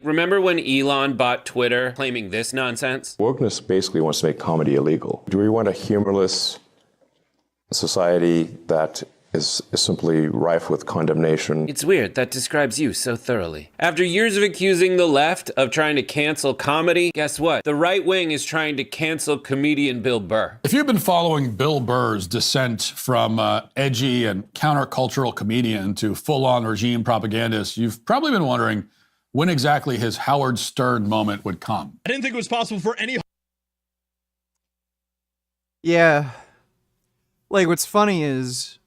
Remember when Elon bought Twitter claiming this nonsense? Wokeness basically wants to make comedy illegal. Do we want a humorless society that is simply rife with condemnation? It's weird, that describes you so thoroughly. After years of accusing the left of trying to cancel comedy, guess what? The right wing is trying to cancel comedian Bill Burr. If you've been following Bill Burr's descent from edgy and countercultural comedian to full-on regime propagandist, you've probably been wondering when exactly his Howard Stern moment would come. I didn't think it was possible for any... Yeah. Like, what's funny is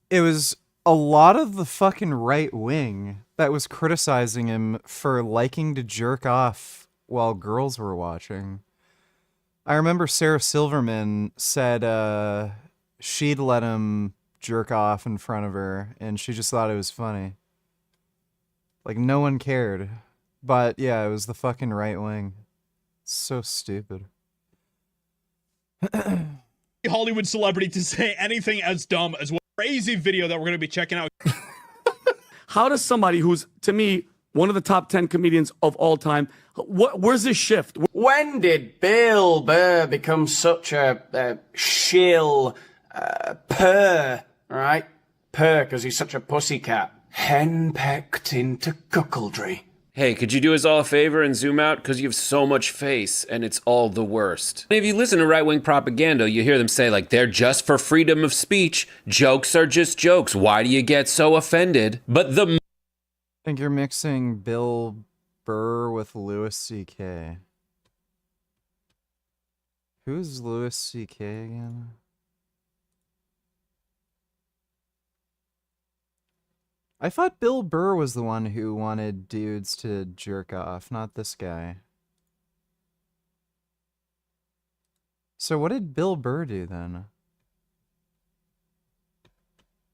it was a lot of the fucking right wing that was criticizing him for liking to jerk off while girls were watching. I remember Sarah Silverman said she'd let him jerk off in front of her, and she just thought it was funny. Like, no one cared. But, yeah, it was the fucking right wing. It's so stupid. Hollywood celebrity to say anything as dumb as what crazy video that we're going to be checking out. How does somebody who's, to me, one of the top 10 comedians of all time, where's this shift? When did Bill Burr become such a shill purr, right? Purr, because he's such a pussycat. Henpecked into cuckoldry. Hey, could you do us all a favor and zoom out? Because you have so much face, and it's all the worst. And if you listen to right-wing propaganda, you hear them say, like, they're just for freedom of speech. Jokes are just jokes. Why do you get so offended? But the... I think you're mixing Bill Burr with Louis C.K. Who's Louis C.K. again? I thought Bill Burr was the one who wanted dudes to jerk off, not this guy. So what did Bill Burr do then?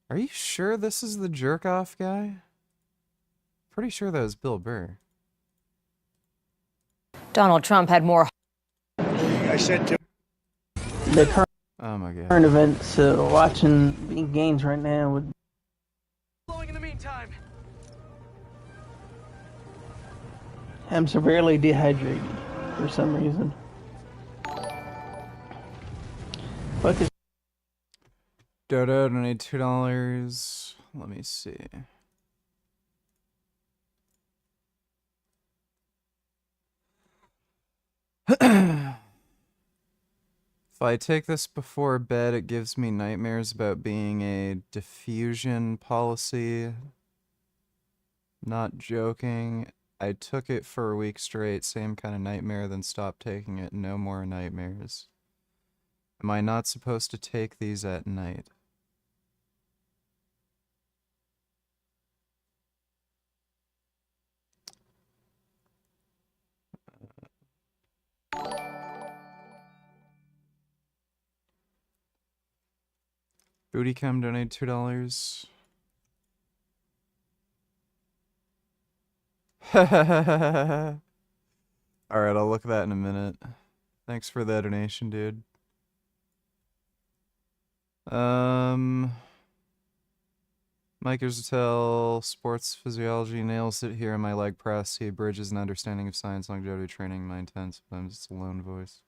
Are you sure this is the jerk off guy? Pretty sure that was Bill Burr. Donald Trump had more. I said to the current, oh my God. Current events, watching big games right now would. In the meantime, I'm severely dehydrated for some reason. Fuck is. Dodo donated $2. Let me see. If I take this before bed, it gives me nightmares about being a diffusion policy. Not joking. I took it for a week straight, same kind of nightmare, then stopped taking it. No more nightmares. Am I not supposed to take these at night? Bootycam donated $2. Alright, I'll look at that in a minute. Thanks for the donation, dude. Mike Urzatel, sports physiology, nails it here in my leg press. He bridges an understanding of science, longevity training, my intent. Sometimes it's a lone voice.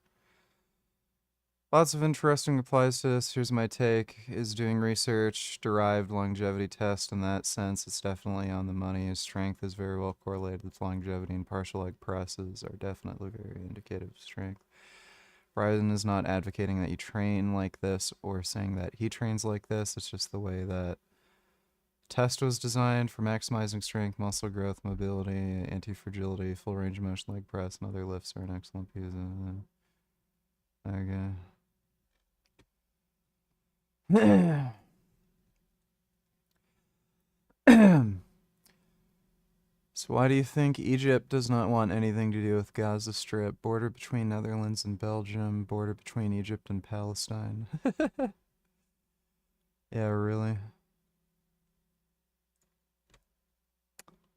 Lots of interesting replies to this. Here's my take. Is doing research, derived longevity test. In that sense, it's definitely on the money. His strength is very well correlated with longevity, and partial leg presses are definitely very indicative of strength. Ryzen is not advocating that you train like this or saying that he trains like this. It's just the way that test was designed for maximizing strength, muscle growth, mobility, anti-fragility, full range of motion leg press, and other lifts are an excellent piece. Okay. So why do you think Egypt does not want anything to do with Gaza Strip? Border between Netherlands and Belgium, border between Egypt and Palestine. Yeah, really?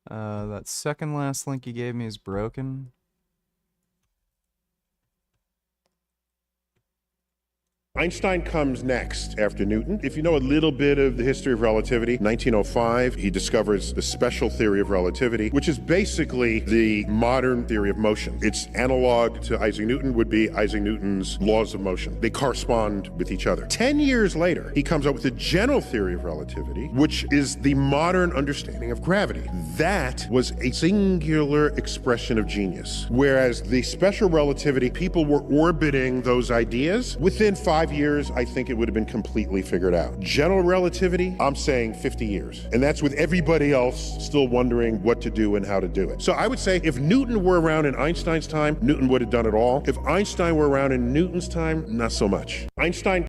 That second last link you gave me is broken. Einstein comes next after Newton. If you know a little bit of the history of relativity, 1905, he discovers the special theory of relativity, which is basically the modern theory of motion. Its analog to Isaac Newton would be Isaac Newton's laws of motion. They correspond with each other. 10 years later, he comes up with the general theory of relativity, which is the modern understanding of gravity. That was a singular expression of genius. Whereas the special relativity, people were orbiting those ideas. Within 5 years, I think it would have been completely figured out. General relativity, I'm saying 50 years. And that's with everybody else still wondering what to do and how to do it. So I would say if Newton were around in Einstein's time, Newton would have done it all. If Einstein were around in Newton's time, not so much. Einstein.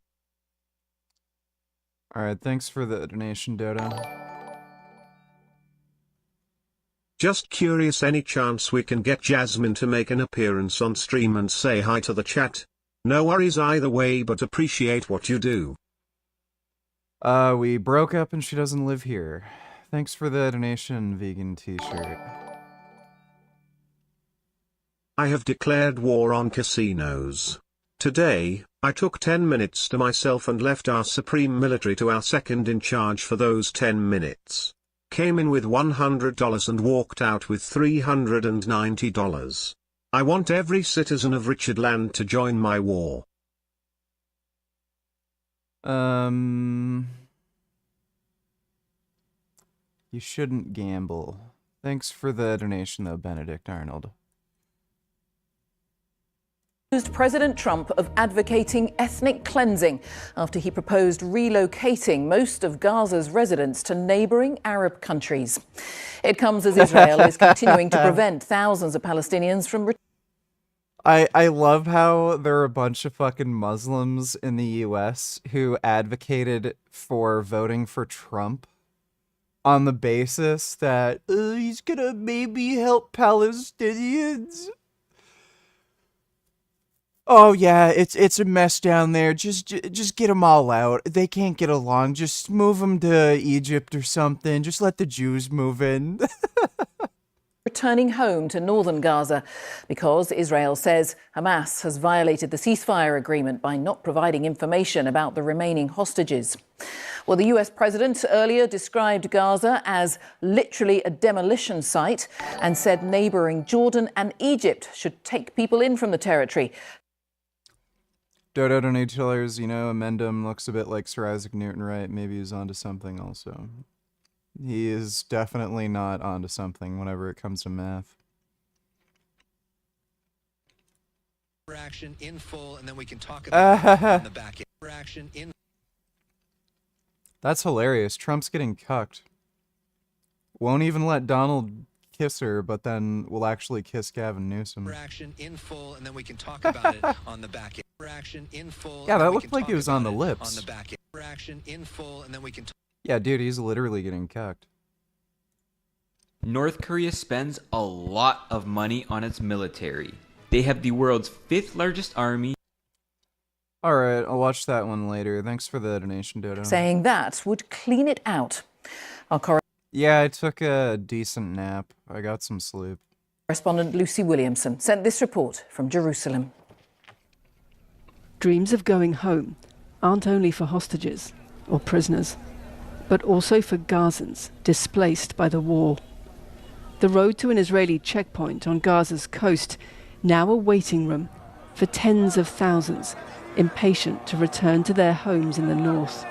All right, thanks for the donation, Dodo. Just curious, any chance we can get Jasmine to make an appearance on stream and say hi to the chat? No worries either way, but appreciate what you do. We broke up and she doesn't live here. Thanks for the donation, vegan t-shirt. I have declared war on casinos. Today, I took 10 minutes to myself and left our supreme military to our second in charge for those 10 minutes. Came in with $100 and walked out with $390. I want every citizen of Richard Land to join my war. You shouldn't gamble. Thanks for the donation, though, Benedict Arnold. Accused President Trump of advocating ethnic cleansing after he proposed relocating most of Gaza's residents to neighboring Arab countries. It comes as Israel is continuing to prevent thousands of Palestinians from I love how there are a bunch of fucking Muslims in the US who advocated for voting for Trump on the basis that he's gonna maybe help Palestinians. Oh yeah, it's a mess down there. Just get them all out. They can't get along. Just move them to Egypt or something. Just let the Jews move in. returning home to northern Gaza because Israel says Hamas has violated the ceasefire agreement by not providing information about the remaining hostages. Well, the US president earlier described Gaza as literally a demolition site and said neighboring Jordan and Egypt should take people in from the territory. Dodo Donatillers, you know, Amendum looks a bit like Sir Isaac Newton, right? Maybe he's onto something also. He is definitely not onto something whenever it comes to math. Action in full, and then we can talk about on the back end. Action in. That's hilarious. Trump's getting cucked. Won't even let Donald kiss her, but then will actually kiss Gavin Newsom. Action in full, and then we can talk about it on the back end. Action in full. Yeah, that looked like it was on the lips. On the back end. Action in full, and then we can. Yeah, dude, he's literally getting cucked. North Korea spends a lot of money on its military. They have the world's 5th largest army. Alright, I'll watch that one later. Thanks for the donation, Dodo. Saying that would clean it out. Our Yeah, I took a decent nap. I got some sleep. correspondent Lucy Williamson sent this report from Jerusalem. Dreams of going home aren't only for hostages or prisoners, but also for Gazans displaced by the war. The road to an Israeli checkpoint on Gaza's coast, now a waiting room for tens of thousands impatient to return to their homes in the north.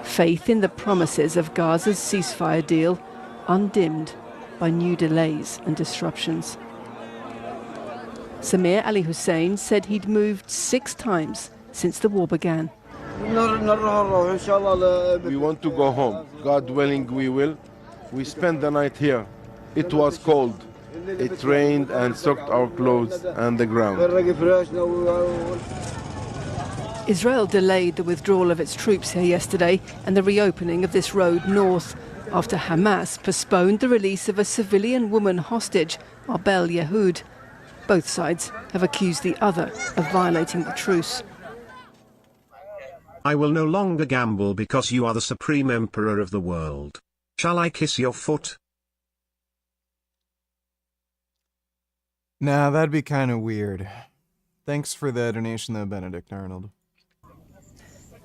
Faith in the promises of Gaza's ceasefire deal undimmed by new delays and disruptions. Samir Ali Hussein said he'd moved 6 times since the war began. We want to go home. God willing, we will. We spent the night here. It was cold. It rained and soaked our clothes and the ground. Israel delayed the withdrawal of its troops here yesterday and the reopening of this road north after Hamas postponed the release of a civilian woman hostage, Arbel Yehud. Both sides have accused the other of violating the truce. I will no longer gamble because you are the supreme emperor of the world. Shall I kiss your foot? Nah, that'd be kind of weird. Thanks for the donation though, Benedict Arnold.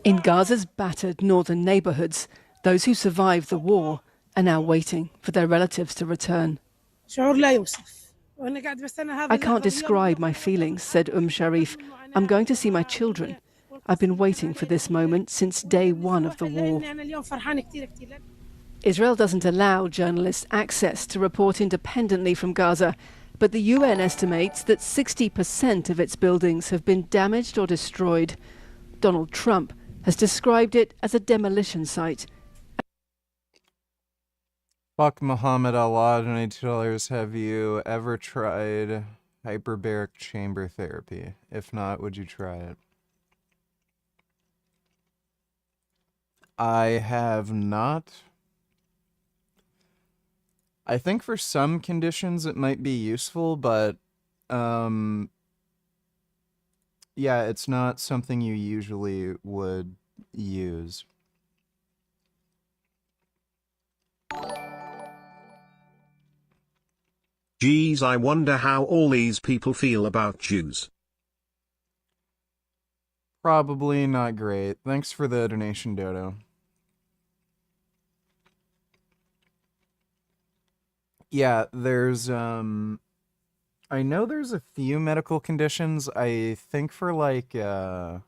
In Gaza's battered northern neighborhoods, those who survived the war are now waiting for their relatives to return. I can't describe my feelings, said Sharif. I'm going to see my children. I've been waiting for this moment since day one of the war. Israel doesn't allow journalists access to report independently from Gaza, but the UN estimates that 60% of its buildings have been damaged or destroyed. Donald Trump has described it as a demolition site. Fuck Muhammad Allah, $22. Have you ever tried hyperbaric chamber therapy? If not, would you try it? I have not. I think for some conditions it might be useful, but yeah, it's not something you usually would use. Geez, I wonder how all these people feel about Jews. Probably not great. Thanks for the donation, Dodo. Yeah, there's, I know there's a few medical conditions. I think for like, can't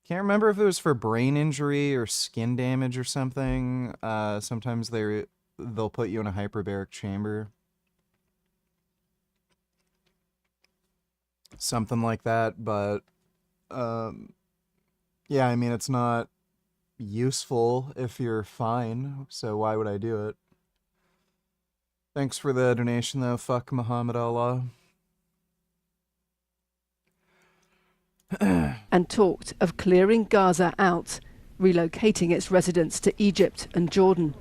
remember if it was for brain injury or skin damage or something. Sometimes they'll put you in a hyperbaric chamber. Something like that, but, yeah, I mean, it's not useful if you're fine, so why would I do it? Thanks for the donation, though. Fuck Muhammad Allah. And talked of clearing Gaza out, relocating its residents to Egypt and Jordan.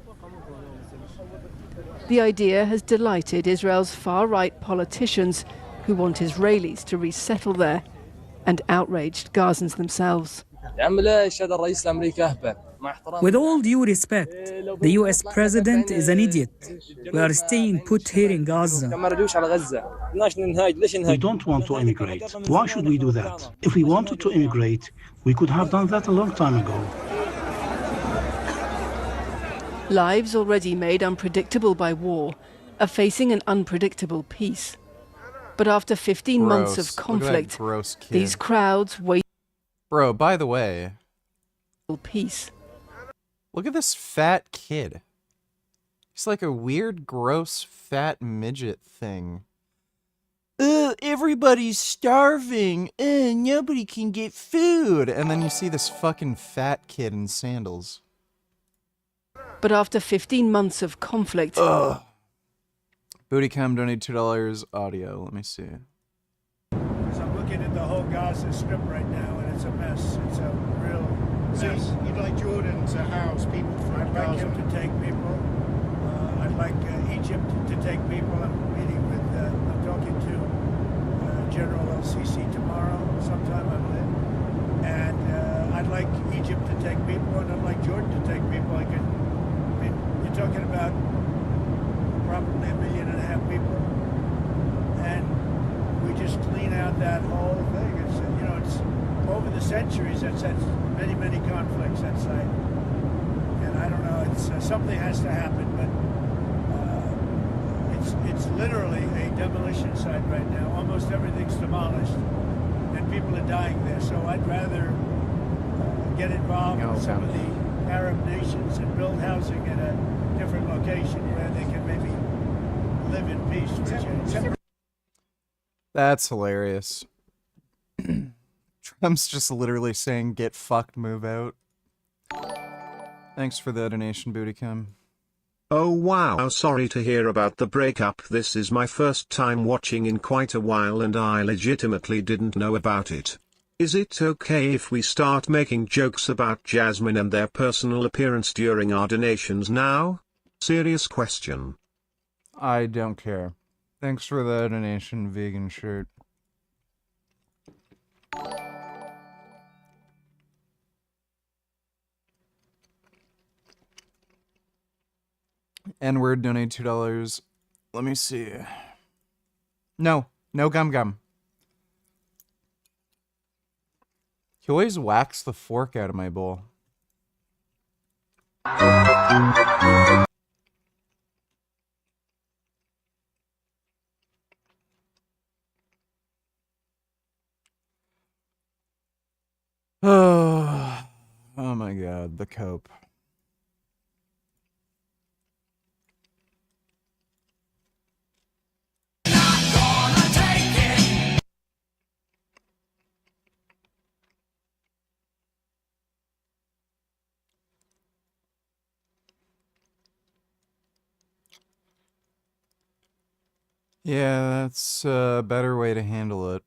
The idea has delighted Israel's far-right politicians who want Israelis to resettle there, and outraged Gazans themselves. With all due respect, the US president is an idiot. We are staying put here in Gaza. We don't want to immigrate. Why should we do that? If we wanted to immigrate, we could have done that a long time ago. Lives already made unpredictable by war are facing an unpredictable peace. But after 15 months of conflict, these crowds wait. Bro, by the way, peace. Look at this fat kid. He's like a weird, gross, fat midget thing. Everybody's starving. Nobody can get food. And then you see this fucking fat kid in sandals. But after 15 months of conflict... Bootycam donated $2 audio. Let me see. So I'm looking at the whole Gaza Strip right now, and it's a mess. It's a real mess. So you'd like Jordan to house people from I'd Gaza? like him to take people. I'd like Egypt to take people. I'm talking to General El-Sisi tomorrow, sometime I believe. And I'd like Egypt to take people, and I'd like Jordan to take people. You're talking about probably 1.5 million people, and we just clean out that whole thing. It's over the centuries that's many conflicts that site, and I don't know. It's something has to happen, but it's literally a demolition site right now. Almost everything's demolished, and people are dying there. So I'd rather get involved with some of the Arab nations and build housing at a different location where they can maybe live in peace for a change. That's hilarious. Trump's just literally saying, get fucked, move out. Thanks for the donation, Bootycam. Oh wow, sorry to hear about the breakup. This is my first time watching in quite a while and I legitimately didn't know about it. Is it okay if we start making jokes about Jasmine and their personal appearance during our donations now? Serious question. I don't care. Thanks for the donation, vegan shirt. N-word, donate $2. Let me see. No gum. He always whacks the fork out of my bowl. Oh my god, the cope. Yeah, that's a better way to handle it.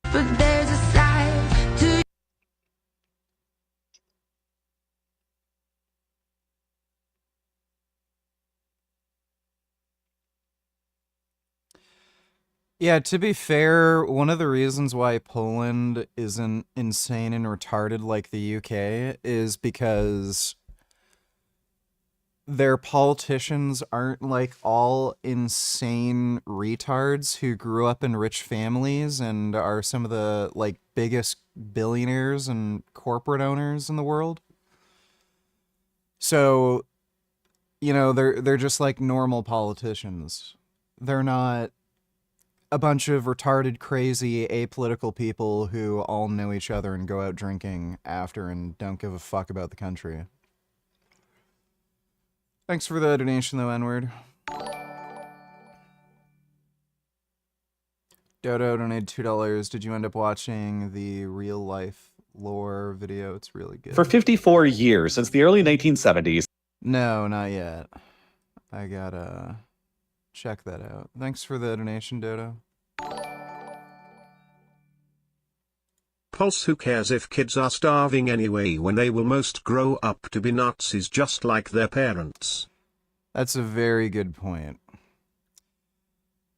But there's a side to Yeah, to be fair, one of the reasons why Poland isn't insane and retarded like the UK is because their politicians aren't like all insane retards who grew up in rich families and are some of the like biggest billionaires and corporate owners in the world. So, you know, they're just like normal politicians. They're not a bunch of retarded, crazy, apolitical people who all know each other and go out drinking after and don't give a fuck about the country. Thanks for the donation, though, N-word. Dodo donated $2. Did you end up watching the real-life lore video? It's really good. For 54 years, since the early 1970s. No, not yet. I gotta check that out. Thanks for the donation, Dodo. Pulse, who cares if kids are starving anyway when they will most grow up to be Nazis just like their parents? That's a very good point.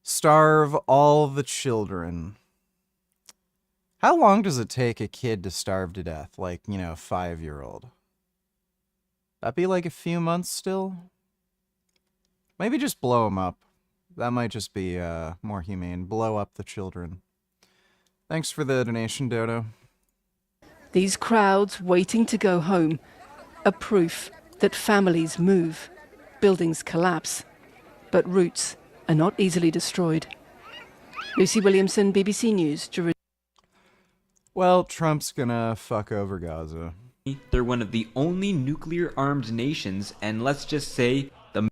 Starve all the children. How long does it take a kid to starve to death? Like, you know, a 5-year-old. That'd be like a few months still? Maybe just blow them up. That might just be more humane. Blow up the children. Thanks for the donation, Dodo. These crowds waiting to go home are proof that families move, buildings collapse, but roots are not easily destroyed. Lucy Williamson, BBC News, Jerusalem. Well, Trump's gonna fuck over Gaza. They're one of the only nuclear-armed nations, and let's just say the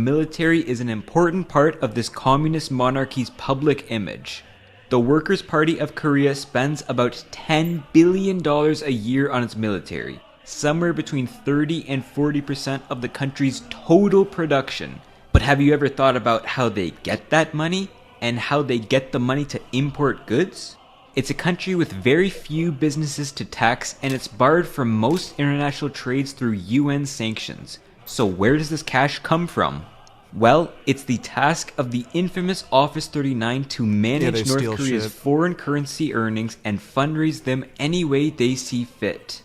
military is an important part of this communist monarchy's public image. The Workers' Party of Korea spends about $10 billion a year on its military, somewhere between 30 and 40% of the country's total production. But have you ever thought about how they get that money, and how they get the money to import goods? It's a country with very few businesses to tax, and it's barred from most international trades through UN sanctions. So where does this cash come from? Well, it's the task of the infamous Office 39 to manage North Korea's foreign currency earnings and fundraise them any way they see fit.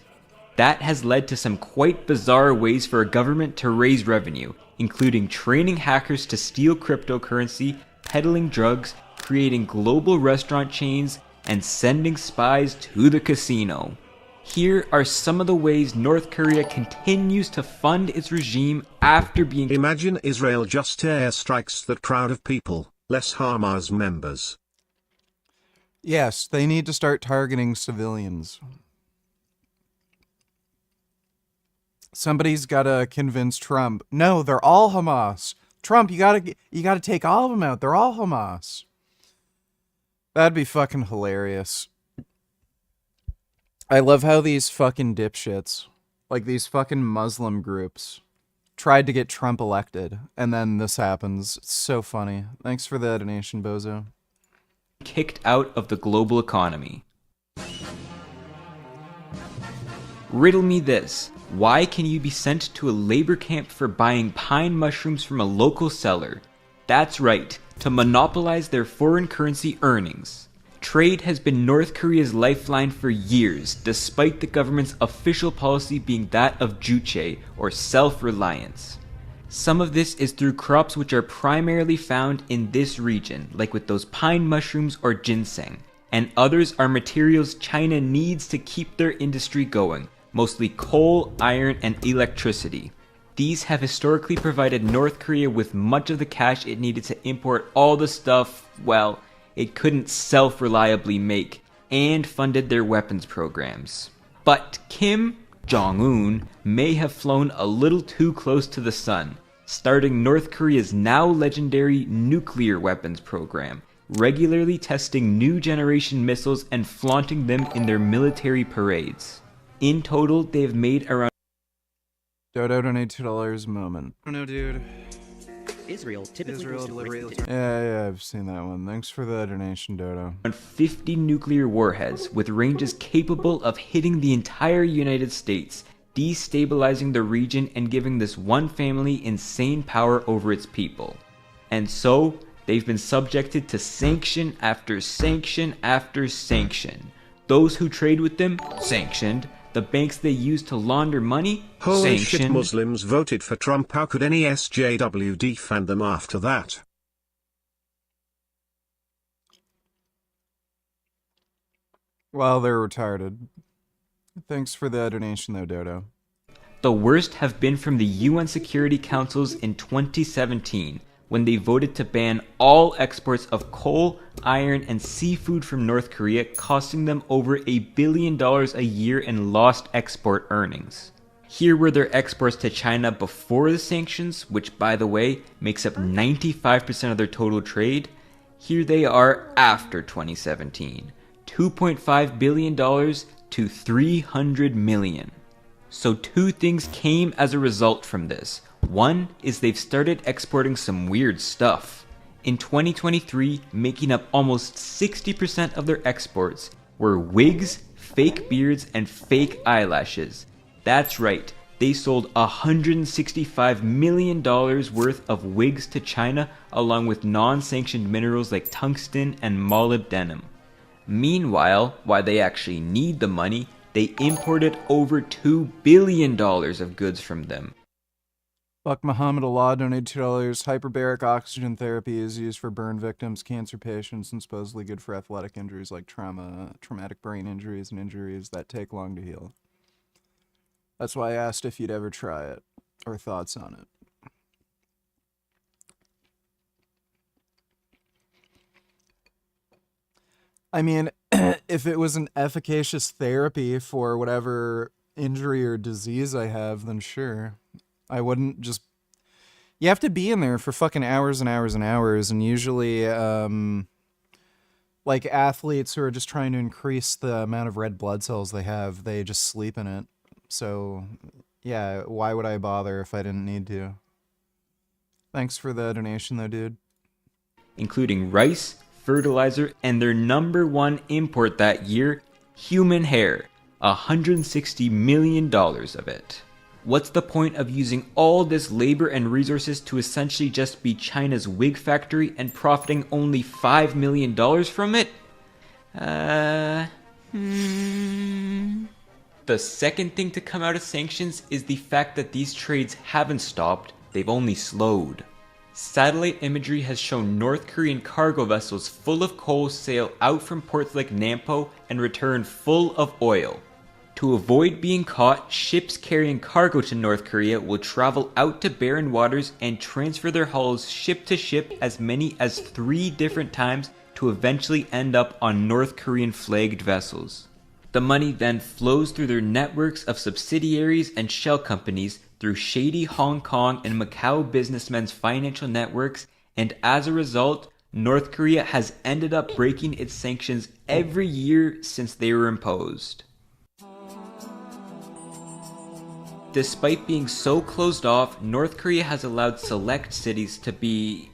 That has led to some quite bizarre ways for a government to raise revenue, including training hackers to steal cryptocurrency, peddling drugs, creating global restaurant chains, and sending spies to the casino. Here are some of the ways North Korea continues to fund its regime after being... Imagine Israel just airstrikes that crowd of people, less Hamas members. Yes, they need to start targeting civilians. Somebody's gotta convince Trump. No, they're all Hamas. Trump, you gotta take all of them out. They're all Hamas. That'd be fucking hilarious. I love how these fucking dipshits, like these fucking Muslim groups, tried to get Trump elected, and then this happens. It's so funny. Thanks for the donation, Bozo. Kicked out of the global economy. Riddle me this. Why can you be sent to a labor camp for buying pine mushrooms from a local seller? That's right, to monopolize their foreign currency earnings. Trade has been North Korea's lifeline for years, despite the government's official policy being that of juche, or self-reliance. Some of this is through crops which are primarily found in this region, like with those pine mushrooms or ginseng, and others are materials China needs to keep their industry going, mostly coal, iron, and electricity. These have historically provided North Korea with much of the cash it needed to import all the stuff, well, it couldn't self-reliably make, and funded their weapons programs. But Kim Jong-un may have flown a little too close to the sun, starting North Korea's now legendary nuclear weapons program, regularly testing new generation missiles and flaunting them in their military parades. In total, they have made around Dodo donate $2 moment. Oh no, dude. Israel typically Yeah, I've seen that one. Thanks for the donation, Dodo. 50 nuclear warheads with ranges capable of hitting the entire United States, destabilizing the region and giving this one family insane power over its people. And so, they've been subjected to sanction after sanction after sanction. Those who trade with them, sanctioned. The banks they use to launder money, Holy sanctioned. shit, Muslims voted for Trump. How could any SJW defend them after that? Well, they're retarded. Thanks for the donation though, Dodo. The worst have been from the UN Security Councils in 2017, when they voted to ban all exports of coal, iron, and seafood from North Korea, costing them over $1 billion a year in lost export earnings. Here were their exports to China before the sanctions, which, by the way, makes up 95% of their total trade. Here they are after 2017, $2.5 billion to $300 million. So two things came as a result from this. One is they've started exporting some weird stuff. In 2023, making up almost 60% of their exports were wigs, fake beards, and fake eyelashes. That's right, they sold $165 million worth of wigs to China, along with non-sanctioned minerals like tungsten and molybdenum. Meanwhile, while they actually need the money, they imported over $2 billion of goods from them. Buck Muhammad Allah donated $2. Hyperbaric oxygen therapy is used for burn victims, cancer patients, and supposedly good for athletic injuries like traumatic brain injuries, and injuries that take long to heal. That's why I asked if you'd ever try it, or thoughts on it. I mean, if it was an efficacious therapy for whatever injury or disease I have, then sure. I wouldn't just... You have to be in there for fucking hours and hours and hours, and usually, like athletes who are just trying to increase the amount of red blood cells they have, they just sleep in it. So, yeah, why would I bother if I didn't need to? Thanks for the donation though, dude. Including rice, fertilizer, and their #1 import that year, human hair. $160 million of it. What's the point of using all this labor and resources to essentially just be China's wig factory and profiting only $5 million from it? The second thing to come out of sanctions is the fact that these trades haven't stopped, they've only slowed. Satellite imagery has shown North Korean cargo vessels full of coal sail out from ports like Nampo and return full of oil. To avoid being caught, ships carrying cargo to North Korea will travel out to barren waters and transfer their hulls ship to ship as many as 3 different times to eventually end up on North Korean flagged vessels. The money then flows through their networks of subsidiaries and shell companies through shady Hong Kong and Macau businessmen's financial networks, and as a result, North Korea has ended up breaking its sanctions every year since they were imposed. Despite being so closed off, North Korea has allowed select cities to be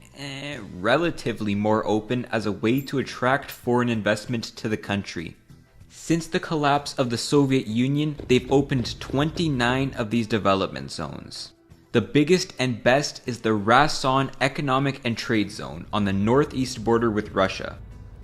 relatively more open as a way to attract foreign investment to the country. Since the collapse of the Soviet Union, they've opened 29 of these development zones. The biggest and best is the Rason Economic and Trade Zone on the northeast border with Russia.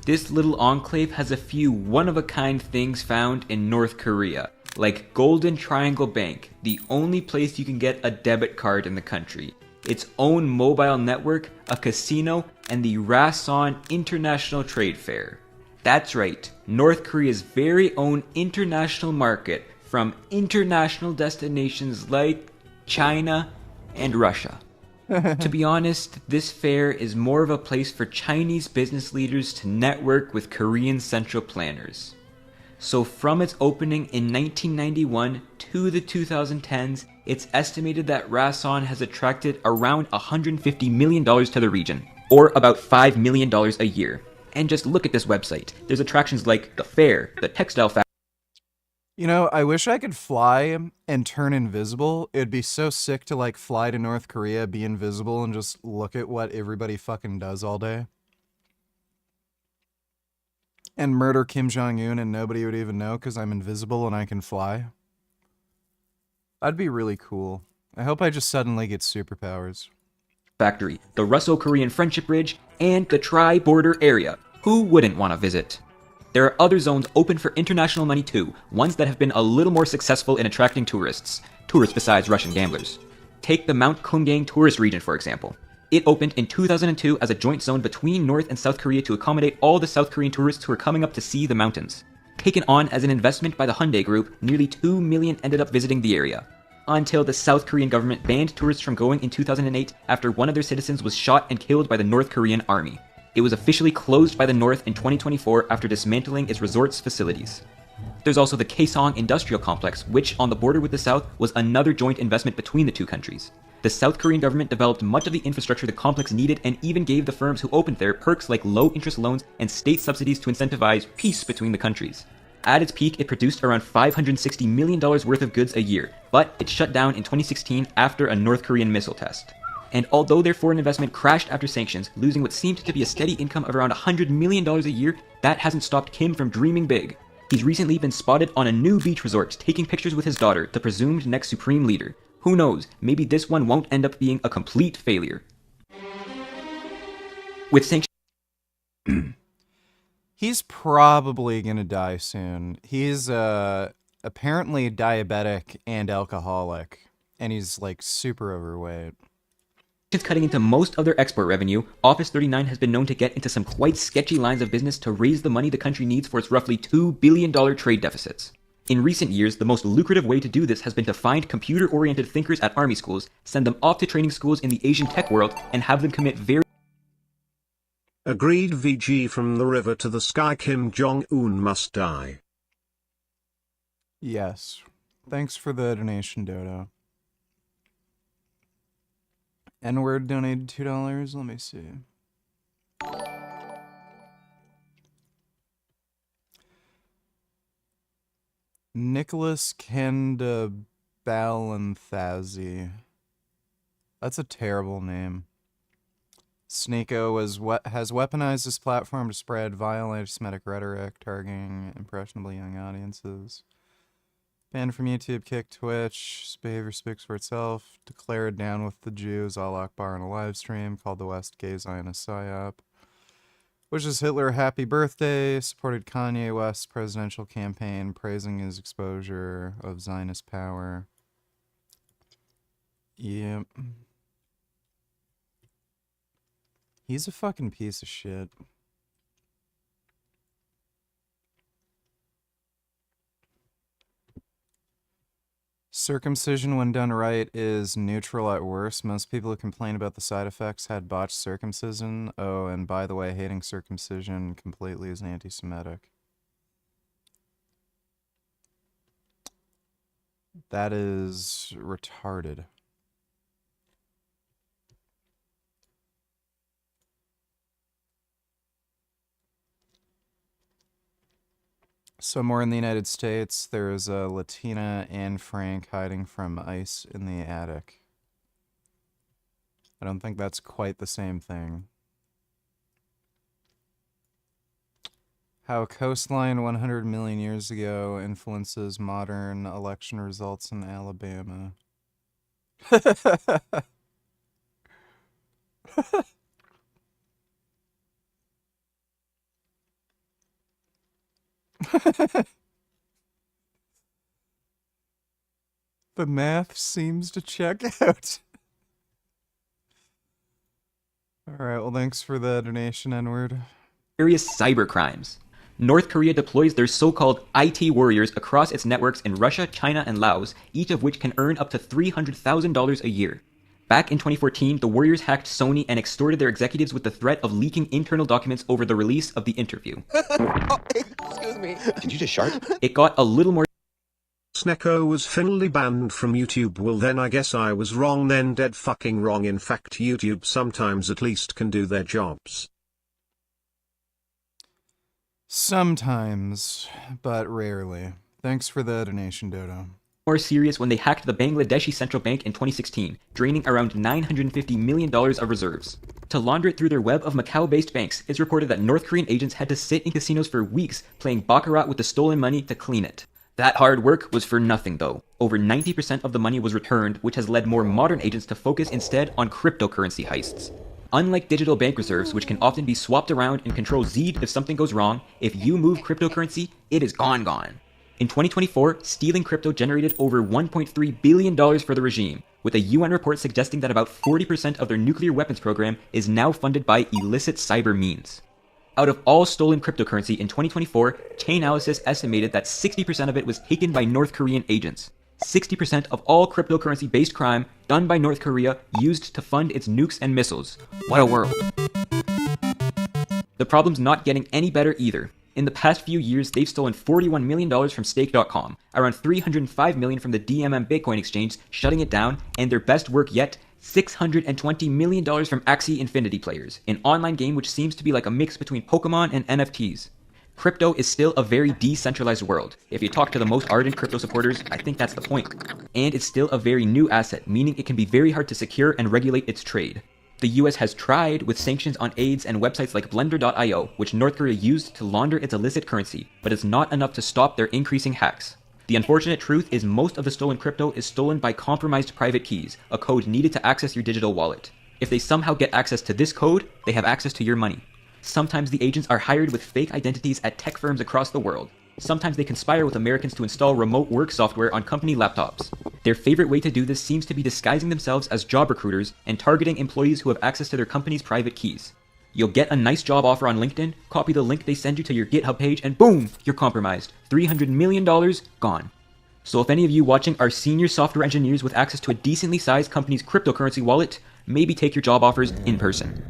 This little enclave has a few one-of-a-kind things found in North Korea, like Golden Triangle Bank, the only place you can get a debit card in the country, its own mobile network, a casino, and the Rason International Trade Fair. That's right, North Korea's very own international market from international destinations like China and Russia. To be honest, this fair is more of a place for Chinese business leaders to network with Korean central planners. So from its opening in 1991 to the 2010s, it's estimated that Rason has attracted around $150 million to the region, or about $5 million a year. And just look at this website. There's attractions like the fair, the textile factory. You know, I wish I could fly and turn invisible. It'd be so sick to, like, fly to North Korea, be invisible, and just look at what everybody fucking does all day. And murder Kim Jong-un and nobody would even know because I'm invisible and I can fly. That'd be really cool. I hope I just suddenly get superpowers. Factory, the Russo-Korean Friendship Bridge, and the Tri-Border Area. Who wouldn't want to visit? There are other zones open for international money too, ones that have been a little more successful in attracting tourists besides Russian gamblers. Take the Mount Kumgang tourist region for example. It opened in 2002 as a joint zone between North and South Korea to accommodate all the South Korean tourists who are coming up to see the mountains. Taken on as an investment by the Hyundai Group, nearly 2 million ended up visiting the area. Until the South Korean government banned tourists from going in 2008 after one of their citizens was shot and killed by the North Korean army. It was officially closed by the North in 2024 after dismantling its resort's facilities. There's also the Kaesong Industrial Complex, which, on the border with the South, was another joint investment between the two countries. The South Korean government developed much of the infrastructure the complex needed and even gave the firms who opened there perks like low-interest loans and state subsidies to incentivize peace between the countries. At its peak, it produced around $560 million worth of goods a year, but it shut down in 2016 after a North Korean missile test. And although their foreign investment crashed after sanctions, losing what seemed to be a steady income of around $100 million a year, that hasn't stopped Kim from dreaming big. He's recently been spotted on a new beach resort taking pictures with his daughter, the presumed next supreme leader. Who knows, maybe this one won't end up being a complete failure. With sanctions... He's probably gonna die soon. He's apparently diabetic and alcoholic, and he's like super overweight. Since cutting into most of their export revenue, Office 39 has been known to get into some quite sketchy lines of business to raise the money the country needs for its roughly $2 billion trade deficits. In recent years, the most lucrative way to do this has been to find computer-oriented thinkers at army schools, send them off to training schools in the Asian tech world, and have them commit very... Agreed. VG from the river to the sky. Kim Jong-un must die. Yes. Thanks for the donation, Dodo. N-word donated $2. Let me see. Nicholas Kendabalanthazi. That's a terrible name. Sneeko has weaponized this platform to spread vile anti-Semitic rhetoric, targeting impressionable young audiences. Banned from YouTube, Kick, Twitch. His behavior speaks for itself. Declared down with the Jews, Al Akbar, in a live stream. Called the West gay Zionist psyop. Wishes Hitler a happy birthday. Supported Kanye West's presidential campaign, praising his exposure of Zionist power. Yep. He's a fucking piece of shit. Circumcision, when done right, is neutral at worst. Most people who complain about the side effects had botched circumcision. Oh, and by the way, hating circumcision completely is anti-Semitic. That is retarded. Somewhere in the United States, there is a Latina Anne Frank hiding from ICE in the attic. I don't think that's quite the same thing. How a coastline 100 million years ago influences modern election results in Alabama. The math seems to check out. Alright, well, thanks for the donation, N-word. Various cyber crimes. North Korea deploys their so-called IT warriors across its networks in Russia, China, and Laos, each of which can earn up to $300,000 a year. Back in 2014, the warriors hacked Sony and extorted their executives with the threat of leaking internal documents over the release of the interview. Excuse me. Did you just shart? It got a little more. Snecko was finally banned from YouTube. Well then I guess I was wrong then, dead fucking wrong. In fact YouTube sometimes at least can do their jobs. Sometimes, but rarely. Thanks for the donation, Dodo. More serious when they hacked the Bangladeshi central bank in 2016, draining around $950 million of reserves. To launder it through their web of Macau-based banks, it's reported that North Korean agents had to sit in casinos for weeks playing baccarat with the stolen money to clean it. That hard work was for nothing though. Over 90% of the money was returned, which has led more modern agents to focus instead on cryptocurrency heists. Unlike digital bank reserves, which can often be swapped around and control Z'd if something goes wrong, if you move cryptocurrency, it is gone. In 2024, stealing crypto generated over $1.3 billion for the regime, with a UN report suggesting that about 40% of their nuclear weapons program is now funded by illicit cyber means. Out of all stolen cryptocurrency in 2024, Chainalysis estimated that 60% of it was taken by North Korean agents. 60% of all cryptocurrency-based crime done by North Korea used to fund its nukes and missiles. What a world. The problem's not getting any better either. In the past few years, they've stolen $41 million from Stake.com, around $305 million from the DMM Bitcoin exchange, shutting it down, and their best work yet, $620 million from Axie Infinity Players, an online game which seems to be like a mix between Pokemon and NFTs. Crypto is still a very decentralized world. If you talk to the most ardent crypto supporters, I think that's the point. And it's still a very new asset, meaning it can be very hard to secure and regulate its trade. The US has tried with sanctions on aids and websites like Blender.io, which North Korea used to launder its illicit currency, but it's not enough to stop their increasing hacks. The unfortunate truth is most of the stolen crypto is stolen by compromised private keys, a code needed to access your digital wallet. If they somehow get access to this code, they have access to your money. Sometimes the agents are hired with fake identities at tech firms across the world. Sometimes they conspire with Americans to install remote work software on company laptops. Their favorite way to do this seems to be disguising themselves as job recruiters and targeting employees who have access to their company's private keys. You'll get a nice job offer on LinkedIn, copy the link they send you to your GitHub page, and boom, you're compromised. $300 million gone. So if any of you watching are senior software engineers with access to a decently sized company's cryptocurrency wallet, maybe take your job offers in person.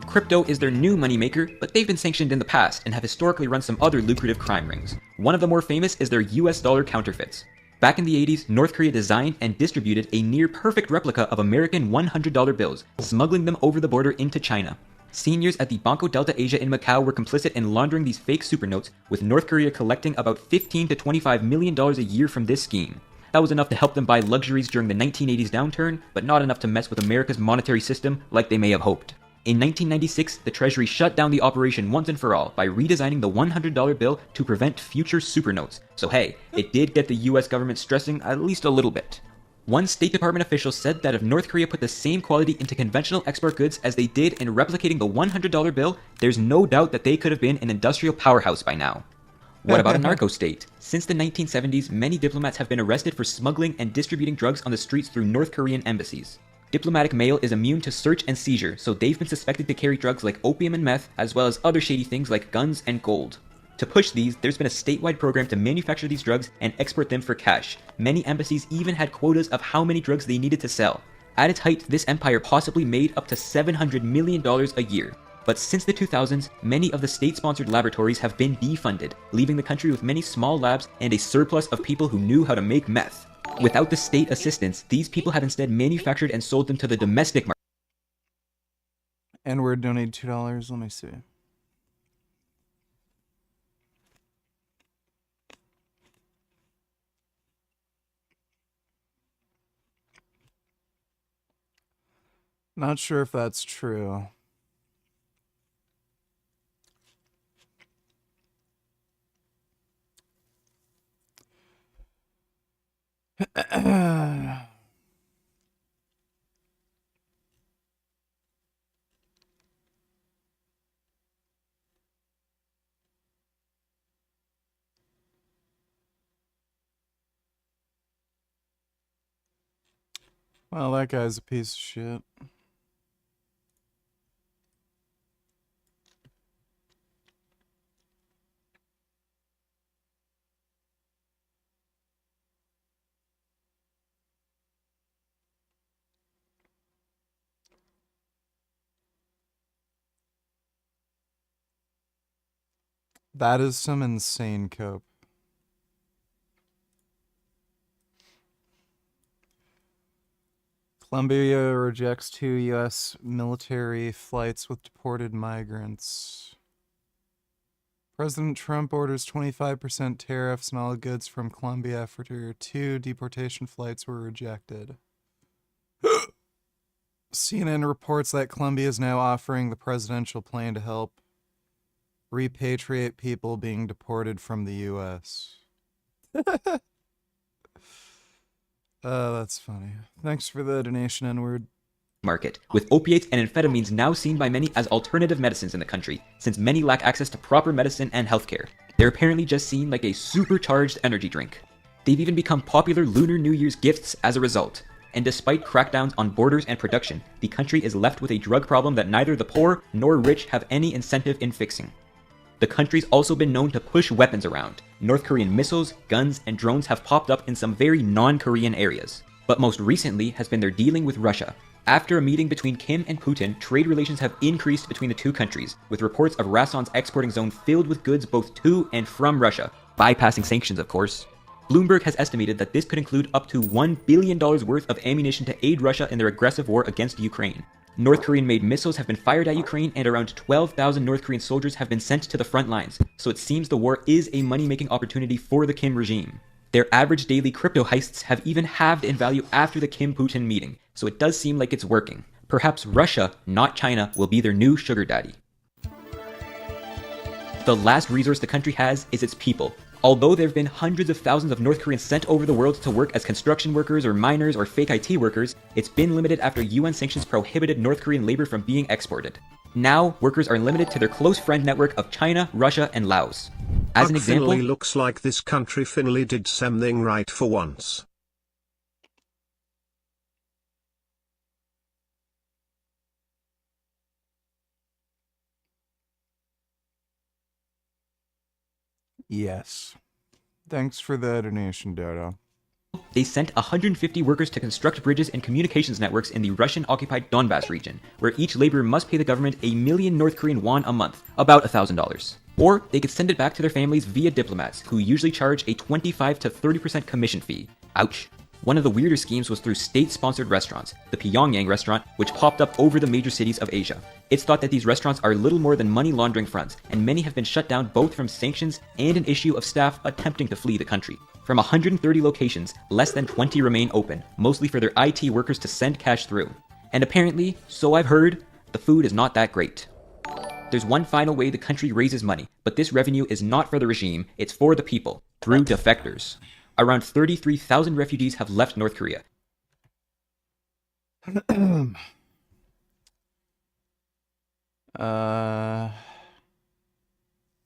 Crypto is their new moneymaker, but they've been sanctioned in the past and have historically run some other lucrative crime rings. One of the more famous is their US dollar counterfeits. Back in the 80s, North Korea designed and distributed a near-perfect replica of American $100 bills, smuggling them over the border into China. Seniors at the Banco Delta Asia in Macau were complicit in laundering these fake supernotes, with North Korea collecting about $15 to $25 million a year from this scheme. That was enough to help them buy luxuries during the 1980s downturn, but not enough to mess with America's monetary system like they may have hoped. In 1996, the Treasury shut down the operation once and for all by redesigning the $100 bill to prevent future supernotes. So hey, it did get the US government stressing at least a little bit. One State Department official said that if North Korea put the same quality into conventional export goods as they did in replicating the $100 bill, there's no doubt that they could have been an industrial powerhouse by now. What about a narco state? Since the 1970s, many diplomats have been arrested for smuggling and distributing drugs on the streets through North Korean embassies. Diplomatic mail is immune to search and seizure, so they've been suspected to carry drugs like opium and meth, as well as other shady things like guns and gold. To push these, there's been a statewide program to manufacture these drugs and export them for cash. Many embassies even had quotas of how many drugs they needed to sell. At its height, this empire possibly made up to $700 million a year. But since the 2000s, many of the state-sponsored laboratories have been defunded, leaving the country with many small labs and a surplus of people who knew how to make meth. Without the state assistance, these people have instead manufactured and sold them to the domestic market. N-word donated $2. Let me see. Not sure if that's true. Well, that guy's a piece of shit. That is some insane cope. Colombia rejects 2 U.S. military flights with deported migrants. President Trump orders 25% tariffs on all goods from Colombia after 2 deportation flights were rejected. CNN reports that Colombia is now offering the presidential plan to help repatriate people being deported from the U.S. That's funny. Thanks for the donation, N-word. Market, with opiates and amphetamines now seen by many as alternative medicines in the country, since many lack access to proper medicine and healthcare. They're apparently just seen like a supercharged energy drink. They've even become popular Lunar New Year's gifts as a result. And despite crackdowns on borders and production, the country is left with a drug problem that neither the poor nor rich have any incentive in fixing. The country's also been known to push weapons around. North Korean missiles, guns, and drones have popped up in some very non-Korean areas. But most recently has been their dealing with Russia. After a meeting between Kim and Putin, trade relations have increased between the two countries, with reports of Rason's exporting zone filled with goods both to and from Russia, bypassing sanctions of course. Bloomberg has estimated that this could include up to $1 billion worth of ammunition to aid Russia in their aggressive war against Ukraine. North Korean-made missiles have been fired at Ukraine, and around 12,000 North Korean soldiers have been sent to the front lines, so it seems the war is a money-making opportunity for the Kim regime. Their average daily crypto heists have even halved in value after the Kim-Putin meeting, so it does seem like it's working. Perhaps Russia, not China, will be their new sugar daddy. The last resource the country has is its people. Although there have been hundreds of thousands of North Koreans sent over the world to work as construction workers or miners or fake IT workers, it's been limited after UN sanctions prohibited North Korean labor from being exported. Now, workers are limited to their close friend network of China, Russia, and Laos. As an example, Finley looks like this country finally did something right for once. Yes. Thanks for the donation, Dodo. they sent 150 workers to construct bridges and communications networks in the Russian-occupied Donbass region, where each laborer must pay the government 1 million North Korean won a month, about $1,000. Or they could send it back to their families via diplomats, who usually charge a 25 to 30% commission fee. Ouch. One of the weirder schemes was through state-sponsored restaurants, the Pyongyang restaurant, which popped up over the major cities of Asia. It's thought that these restaurants are little more than money laundering fronts, and many have been shut down both from sanctions and an issue of staff attempting to flee the country. From 130 locations, less than 20 remain open, mostly for their IT workers to send cash through. And apparently, so I've heard, the food is not that great. There's one final way the country raises money, but this revenue is not for the regime, it's for the people, through defectors. Around 33,000 refugees have left North Korea.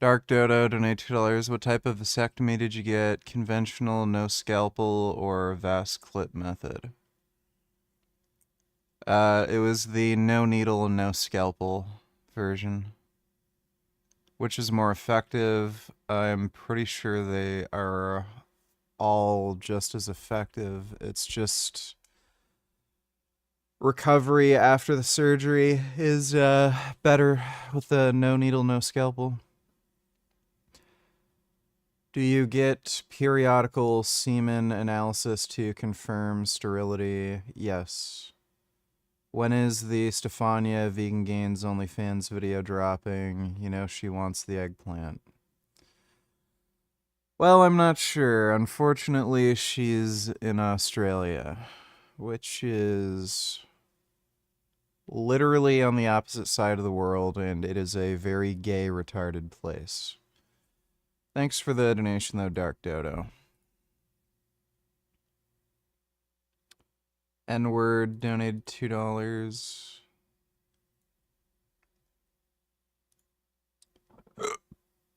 Dark Dodo, donate $2. What type of vasectomy did you get? Conventional, no scalpel, or vas clip method? It was the no needle, no scalpel version. Which is more effective? I'm pretty sure they are all just as effective. It's just recovery after the surgery is better with the no needle, no scalpel. Do you get periodical semen analysis to confirm sterility? Yes. When is the Stefania Vegan Gains OnlyFans video dropping? You know she wants the eggplant. Well, I'm not sure. Unfortunately, she's in Australia, which is literally on the opposite side of the world, and it is a very gay, retarded place. Thanks for the donation, though, Dark Dodo. N-word donated $2.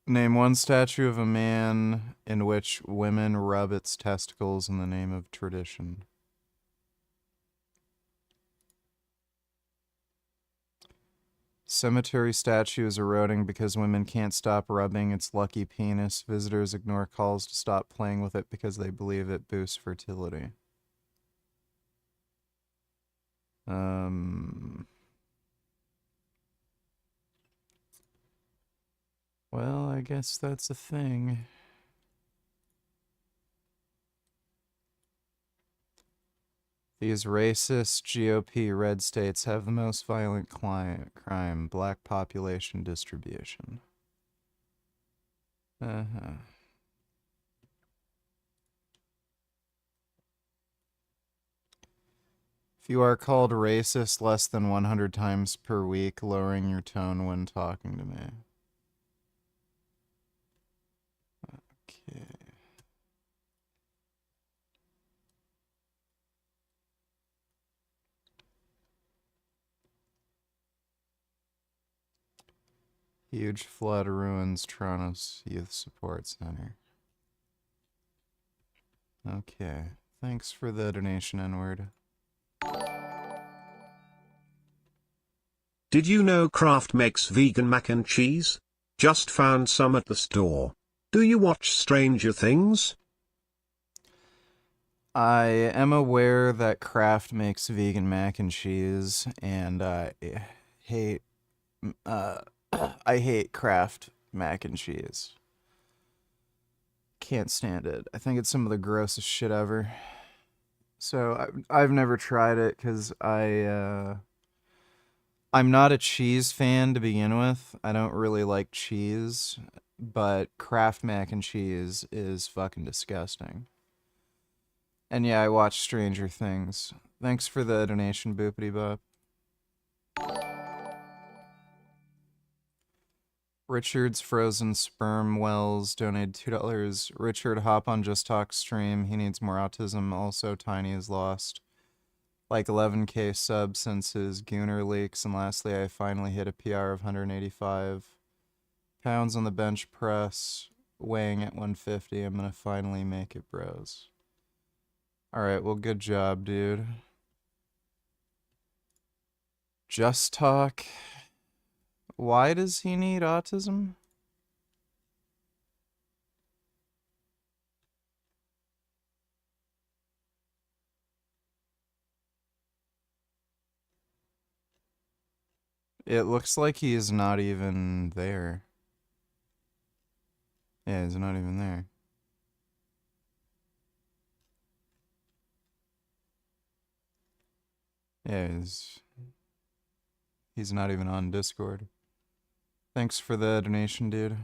Name one statue of a man in which women rub its testicles in the name of tradition. Cemetery statue is eroding because women can't stop rubbing its lucky penis. Visitors ignore calls to stop playing with it because they believe it boosts fertility. Well, I guess that's a thing. These racist GOP red states have the most violent crime, black population distribution. Uh-huh. If you are called racist less than 100 times per week, lowering your tone when talking to me. Okay. Huge flood ruins Toronto's Youth Support Center. Okay. Thanks for the donation, N-word. Did you know Kraft makes vegan mac and cheese? Just found some at the store. Do you watch Stranger Things? I am aware that Kraft makes vegan mac and cheese, and I hate I hate Kraft mac and cheese. Can't stand it. I think it's some of the grossest shit ever. So I've never tried it because I'm not a cheese fan to begin with. I don't really like cheese, but Kraft mac and cheese is fucking disgusting. And yeah, I watched Stranger Things. Thanks for the donation, Boopity Bop. Richard's Frozen Sperm Wells donated $2. Richard, hop on Just Talk stream. He needs more autism. Also, Tiny is lost like 11k subs since his Gooner leaks. And lastly, I finally hit a PR of 185 pounds on the bench press, weighing at 150. I'm gonna finally make it, bros. Alright, well, good job, dude. Just Talk. Why does he need autism? It looks like he is not even there. Yeah, he's not even there. Yeah, he's not even on Discord. Thanks for the donation, dude.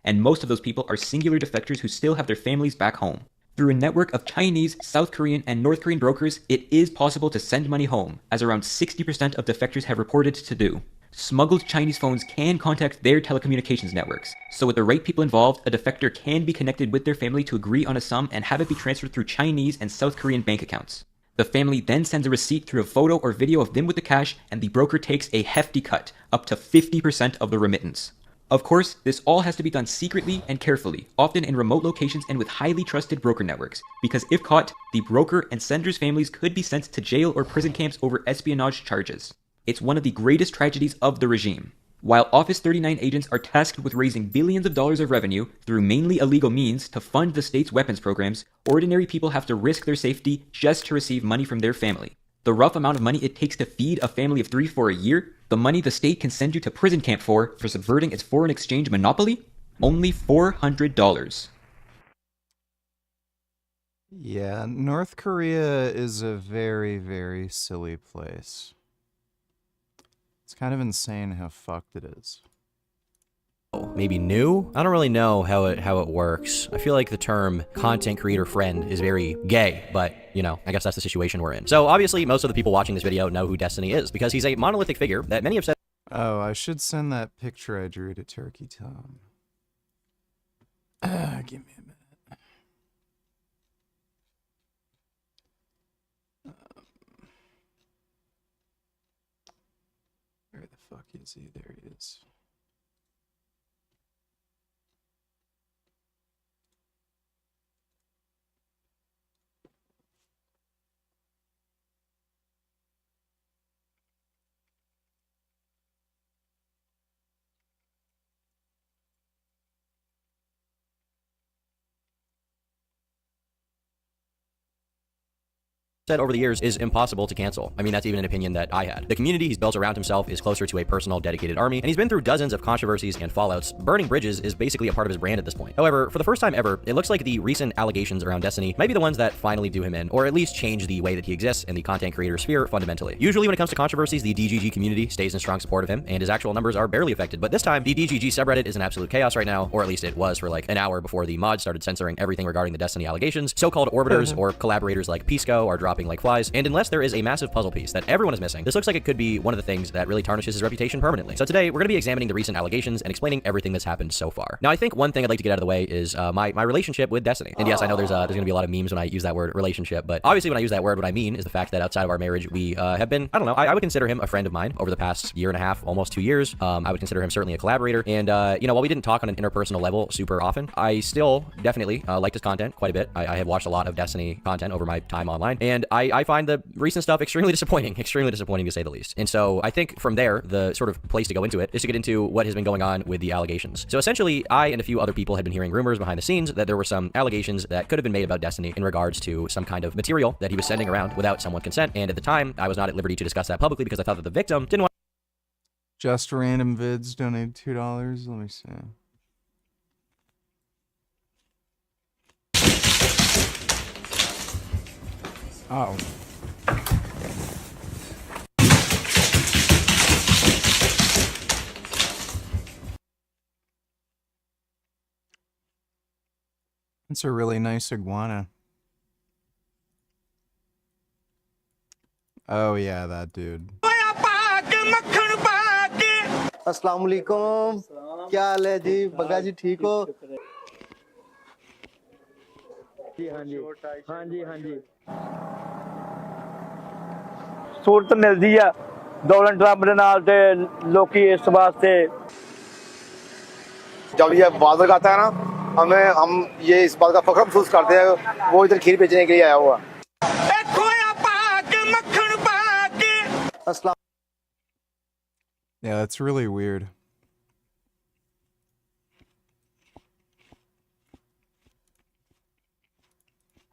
And most of those people are singular defectors who still have their families back home. Through a network of Chinese, South Korean, and North Korean brokers, it is possible to send money home, as around 60% of defectors have reported to do. Smuggled Chinese phones can contact their telecommunications networks, so with the right people involved, a defector can be connected with their family to agree on a sum and have it be transferred through Chinese and South Korean bank accounts. The family then sends a receipt through a photo or video of them with the cash, and the broker takes a hefty cut, up to 50% of the remittance. Of course, this all has to be done secretly and carefully, often in remote locations and with highly trusted broker networks, because if caught, the broker and sender's families could be sent to jail or prison camps over espionage charges. It's one of the greatest tragedies of the regime. While Office 39 agents are tasked with raising billions of dollars of revenue through mainly illegal means to fund the state's weapons programs, ordinary people have to risk their safety just to receive money from their family. The rough amount of money it takes to feed a family of 3 for a year, the money the state can send you to prison camp for subverting its foreign exchange monopoly? Only $400. Yeah, North Korea is a very, very silly place. It's kind of insane how fucked it is. Maybe new? I don't really know how it works. I feel like the term content creator friend is very gay, but you know, I guess that's the situation we're in. So obviously most of the people watching this video know who Destiny is because he's a monolithic figure that many have said. Oh, I should send that picture I drew to Turkey Tom. Give me a minute. Where the fuck is he? There he is. said over the years is impossible to cancel. I mean, that's even an opinion that I had. The community he's built around himself is closer to a personal, dedicated army, and he's been through dozens of controversies and fallouts. Burning bridges is basically a part of his brand at this point. However, for the first time ever, it looks like the recent allegations around Destiny might be the ones that finally do him in, or at least change the way that he exists in the content creator sphere fundamentally. Usually when it comes to controversies, the DGG community stays in strong support of him, and his actual numbers are barely affected. But this time, the DGG subreddit is in absolute chaos right now, or at least it was for like an hour before the mods started censoring everything regarding the Destiny allegations. So-called orbiters or collaborators like Pisco are dropping like flies, and unless there is a massive puzzle piece that everyone is missing, this looks like it could be one of the things that really tarnishes his reputation permanently. So today, we're going to be examining the recent allegations and explaining everything that's happened so far. Now, I think one thing I'd like to get out of the way is my relationship with Destiny. And yes, I know there's going to be a lot of memes when I use that word relationship, but obviously when I use that word, what I mean is the fact that outside of our marriage, we have been, I don't know, I would consider him a friend of mine over the past year and a half, almost 2 years. I would consider him certainly a collaborator. And, you know, while we didn't talk on an interpersonal level super often, I still definitely liked his content quite a bit. I have watched a lot of Destiny content over my time online, and I find the recent stuff extremely disappointing to say the least. And so I think from there, the sort of place to go into it is to get into what has been going on with the allegations. So essentially, I and a few other people had been hearing rumors behind the scenes that there were some allegations that could have been made about Destiny in regards to some kind of material that he was sending around without someone's consent. And at the time, I was not at liberty to discuss that publicly because I thought that the victim didn't want. Just random vids donated $2. Let me see. Oh. That's a really nice iguana. Oh yeah, that dude. अस्सलाम वालेकुम क्या हाल है जी बगा जी ठीक हो जी हाँ जी हाँ जी हाँ जी सूरत मिलदी है डोनाल्ड ट्रंप दे नाल ते लोकी इस वास्ते जब ये वादा करता है ना हम ये इस बात का फख्र महसूस करते हैं वो इधर खीर बेचने के लिए आया हुआ अस्सलाम Yeah, that's really weird.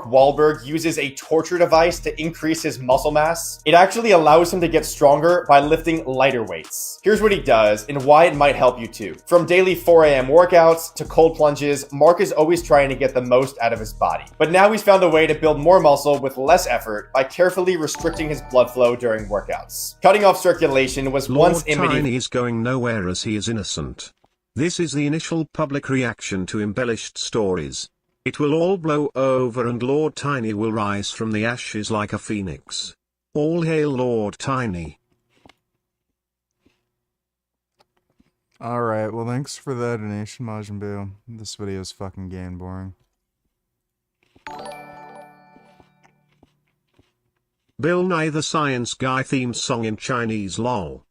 Wahlberg uses a torture device to increase his muscle mass. It actually allows him to get stronger by lifting lighter weights. Here's what he does and why it might help you too. From daily 4 a.m. workouts to cold plunges, Mark is always trying to get the most out of his body. But now he's found a way to build more muscle with less effort by carefully restricting his blood flow during workouts. Cutting off circulation was once Lord Tiny is going nowhere as he is innocent. This is the initial public reaction to embellished stories. It will all blow over and Lord Tiny will rise from the ashes like a phoenix. All hail Lord Tiny. Alright, well thanks for the donation, Majin Buu. This video is fucking gay and boring. Bill Nye the Science Guy theme song in Chinese lol.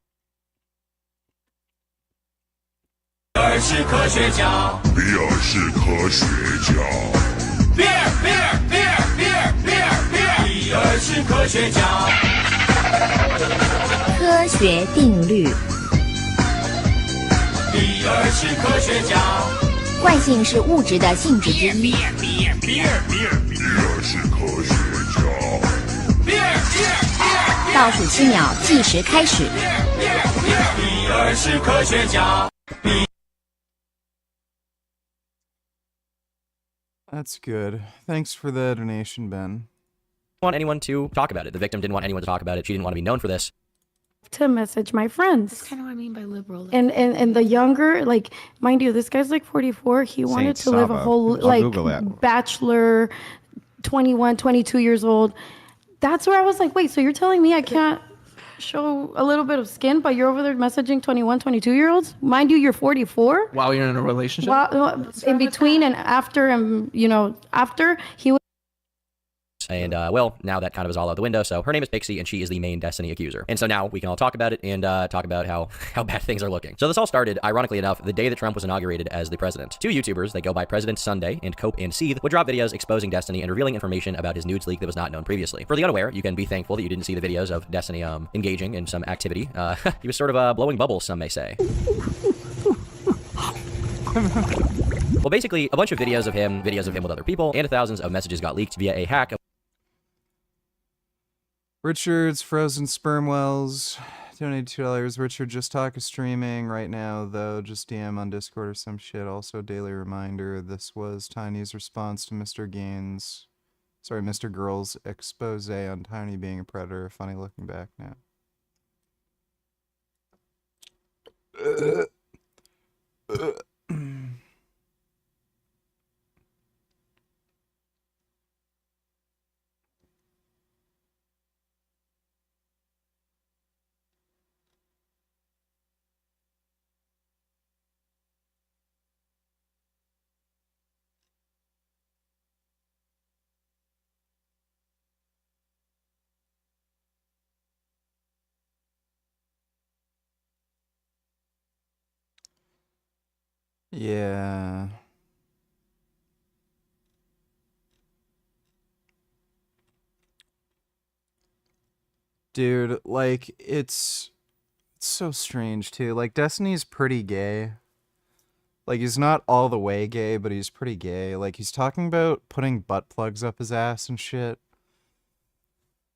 比尔是科学家，比尔是科学家，比尔比尔比尔比尔比尔比尔，比尔是科学家。科学定律。比尔是科学家。惯性是物质的性质之一。比尔比尔比尔比尔比尔是科学家。比尔比尔比尔。倒数7秒，计时开始。比尔比尔比尔，比尔是科学家。 That's good. Thanks for the donation, Ben. Want anyone to talk about it. The victim didn't want anyone to talk about it. She didn't want to be known for this. To message my friends. That's kind of what I mean by liberal. And the younger, like, mind you, this guy's like 44. He wanted to live a whole, like, bachelor, 21, 22 years old. That's where I was like, wait, so you're telling me I can't show a little bit of skin, but you're over there messaging 21, 22-year-olds? Mind you, you're 44. While you're in a relationship? While, in between and after, and, you know, after, he was... And, well, now that kind of is all out the window, so her name is Pixie, and she is the main Destiny accuser. And so now we can all talk about it and talk about how bad things are looking. So this all started, ironically enough, the day that Trump was inaugurated as the president. Two YouTubers, they go by President Sunday and Cope and Seethe, would drop videos exposing Destiny and revealing information about his nudes leak that was not known previously. For the unaware, you can be thankful that you didn't see the videos of Destiny engaging in some activity. He was sort of blowing bubbles, some may say. Well, basically, a bunch of videos of him with other people, and thousands of messages got leaked via a hack. Richard's Frozen Sperm Wells donated $2. Richard, just talk is streaming right now, though. Just DM on Discord or some shit. Also, daily reminder, this was Tiny's response to Mr. Girl's expose on Tiny being a predator. Funny looking back now. Yeah. Dude, like, it's so strange, too. Like, Destiny's pretty gay. Like, he's not all the way gay, but he's pretty gay. Like, he's talking about putting butt plugs up his ass and shit.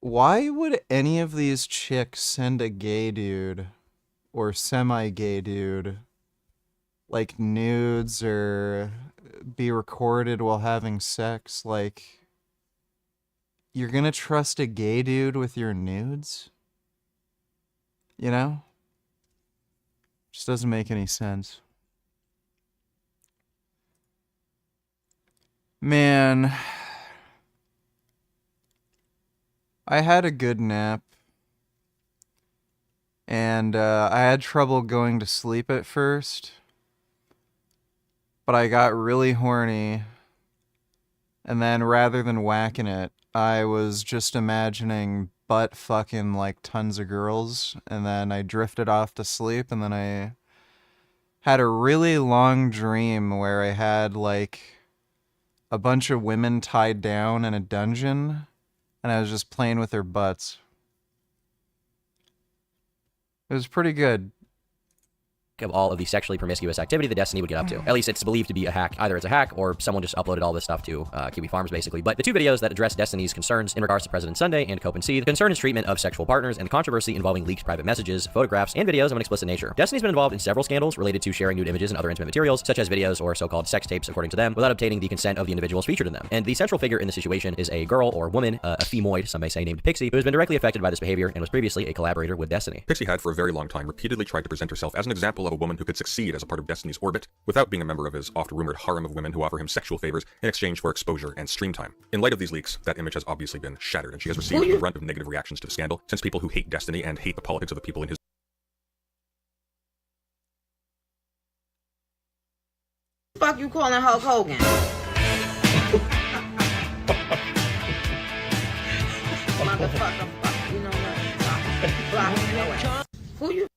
Why would any of these chicks send a gay dude or semi-gay dude like nudes or be recorded while having sex? Like, you're gonna trust a gay dude with your nudes? You know? Just doesn't make any sense. Man, I had a good nap, and I had trouble going to sleep at first, but I got really horny, and then rather than whacking it, I was just imagining butt fucking like tons of girls, and then I drifted off to sleep, and then I had a really long dream where I had like a bunch of women tied down in a dungeon, and I was just playing with their butts. It was pretty good. Of all of the sexually promiscuous activity that Destiny would get up to. At least it's believed to be a hack. Either it's a hack or someone just uploaded all this stuff to Kiwi Farms, basically. But the two videos that address Destiny's concerns in regards to President Sunday and Cope and Seed concern his treatment of sexual partners and the controversy involving leaked private messages, photographs, and videos of an explicit nature. Destiny's been involved in several scandals related to sharing nude images and other intimate materials, such as videos or so-called sex tapes, according to them, without obtaining the consent of the individuals featured in them. And the central figure in the situation is a girl or woman, a femoid, some may say, named Pixie, who has been directly affected by this behavior and was previously a collaborator with Destiny. Pixie had for a very long time repeatedly tried to present herself as an example of a woman who could succeed as a part of Destiny's orbit without being a member of his oft-rumored harem of women who offer him sexual favors in exchange for exposure and stream time. In light of these leaks, that image has obviously been shattered, and she has received the brunt of negative reactions to the scandal, since people who hate Destiny and hate the politics of the people in his fuck you calling Hulk Hogan? Motherfucker, fuck, you know what? Who you?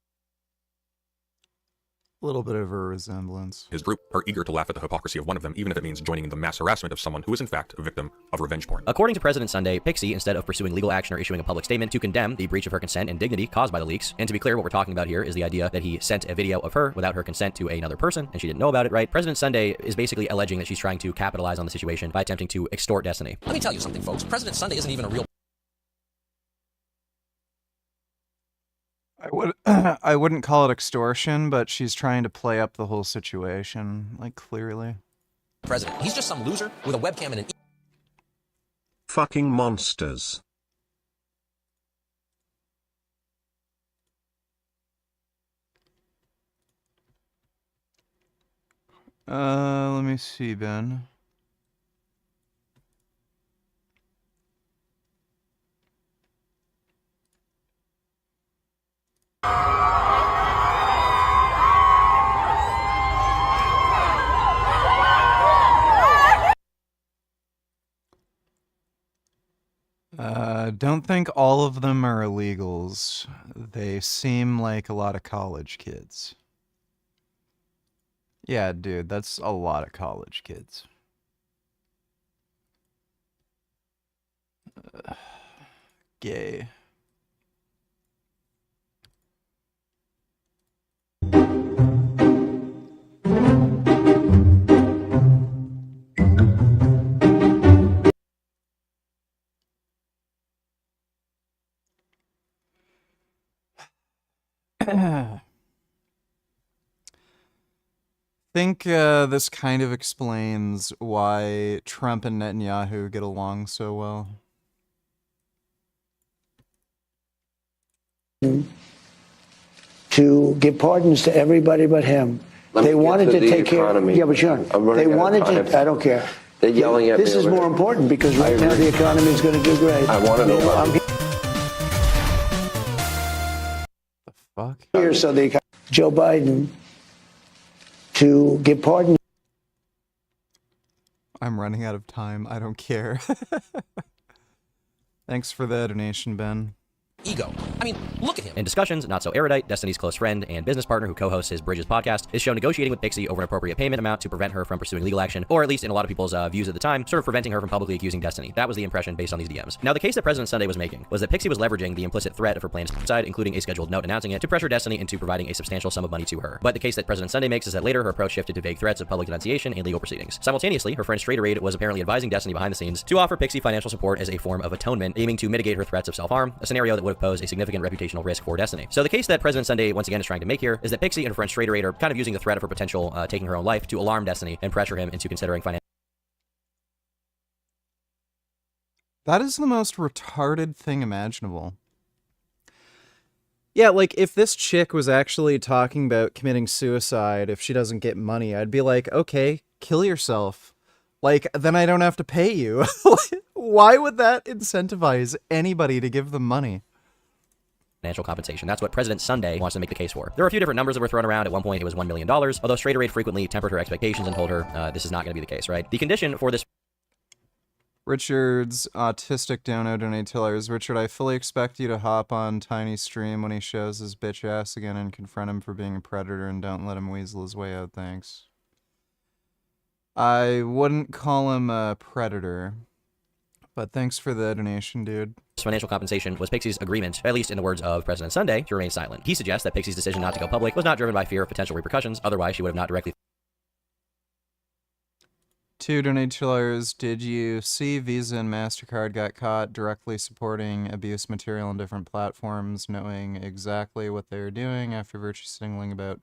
A little bit of a resemblance. His group are eager to laugh at the hypocrisy of one of them, even if it means joining in the mass harassment of someone who is in fact a victim of revenge porn. According to President Sunday, Pixie, instead of pursuing legal action or issuing a public statement to condemn the breach of her consent and dignity caused by the leaks, and to be clear, what we're talking about here is the idea that he sent a video of her without her consent to another person, and she didn't know about it, right? President Sunday is basically alleging that she's trying to capitalize on the situation by attempting to extort Destiny. Let me tell you something, folks. President Sunday isn't even a real... I wouldn't call it extortion, but she's trying to play up the whole situation, like, clearly. president. He's just some loser with a webcam and an... Fucking monsters. Let me see, Ben. Don't think all of them are illegals. They seem like a lot of college kids. Yeah, dude, that's a lot of college kids. Gay. think this kind of explains why Trump and Netanyahu get along so well. To give pardons to everybody but him. They wanted to take care. Yeah, but Sean, they wanted to. I don't care. They're yelling at me. This is more important because right now the economy is going to do great. I want to know about The fuck? Here, so Joe Biden to give pardon. I'm running out of time. I don't care. Thanks for the donation, Ben. Ego. I mean, look at him. In discussions, Not So Erudite, Destiny's close friend and business partner who co-hosts his Bridges podcast, is shown negotiating with Pixie over an appropriate payment amount to prevent her from pursuing legal action, or at least in a lot of people's views at the time, sort of preventing her from publicly accusing Destiny. That was the impression based on these DMs. Now, the case that President Sunday was making was that Pixie was leveraging the implicit threat of her planned suicide, including a scheduled note announcing it, to pressure Destiny into providing a substantial sum of money to her. But the case that President Sunday makes is that later her approach shifted to vague threats of public denunciation and legal proceedings. Simultaneously, her friend Straighterade was apparently advising Destiny behind the scenes to offer Pixie financial support as a form of atonement, aiming to mitigate her threats of self-harm, a scenario that would have posed a significant reputational risk for Destiny. So the case that President Sunday once again is trying to make here is that Pixie and her friend Straighterade are kind of using the threat of her potential taking her own life to alarm Destiny and pressure him into considering financial. That is the most retarded thing imaginable. Yeah, like, if this chick was actually talking about committing suicide if she doesn't get money, I'd be like, okay, kill yourself. Like, then I don't have to pay you. Why would that incentivize anybody to give them money? Financial compensation. That's what President Sunday wants to make the case for. There were a few different numbers that were thrown around. At one point, it was $1 million, although Straighterade frequently tempered her expectations and told her this is not going to be the case, right? The condition for this... Richard's autistic dono donate tillers. Richard, I fully expect you to hop on Tiny's stream when he shows his bitch ass again and confront him for being a predator and don't let him weasel his way out, thanks. I wouldn't call him a predator, but thanks for the donation, dude. Financial compensation was Pixie's agreement, at least in the words of President Sunday, to remain silent. He suggests that Pixie's decision not to go public was not driven by fear of potential repercussions, otherwise she would have not directly... Two donators, did you see Visa and MasterCard got caught directly supporting abuse material on different platforms, knowing exactly what they were doing after virtue signaling about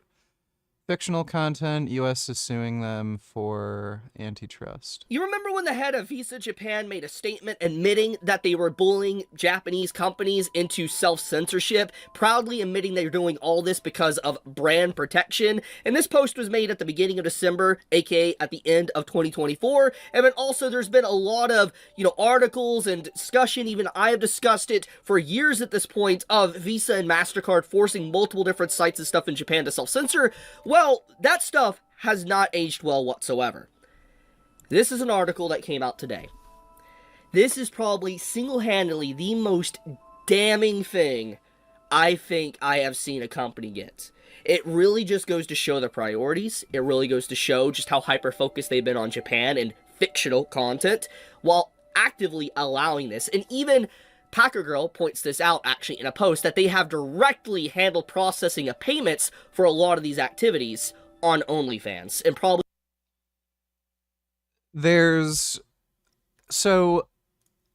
fictional content? U.S. is suing them for antitrust. You remember when the head of Visa Japan made a statement admitting that they were bullying Japanese companies into self-censorship, proudly admitting they were doing all this because of brand protection? And this post was made at the beginning of December, aka at the end of 2024. And then also there's been a lot of, articles and discussion, even I have discussed it for years at this point, of Visa and MasterCard forcing multiple different sites and stuff in Japan to self-censor. Well, that stuff has not aged well whatsoever. This is an article that came out today. This is probably single-handedly the most damning thing I think I have seen a company get. It really just goes to show their priorities. It really goes to show just how hyper-focused they've been on Japan and fictional content, while actively allowing this. And even Packer Girl points this out actually in a post, that they have directly handled processing of payments for a lot of these activities on OnlyFans. And probably... So,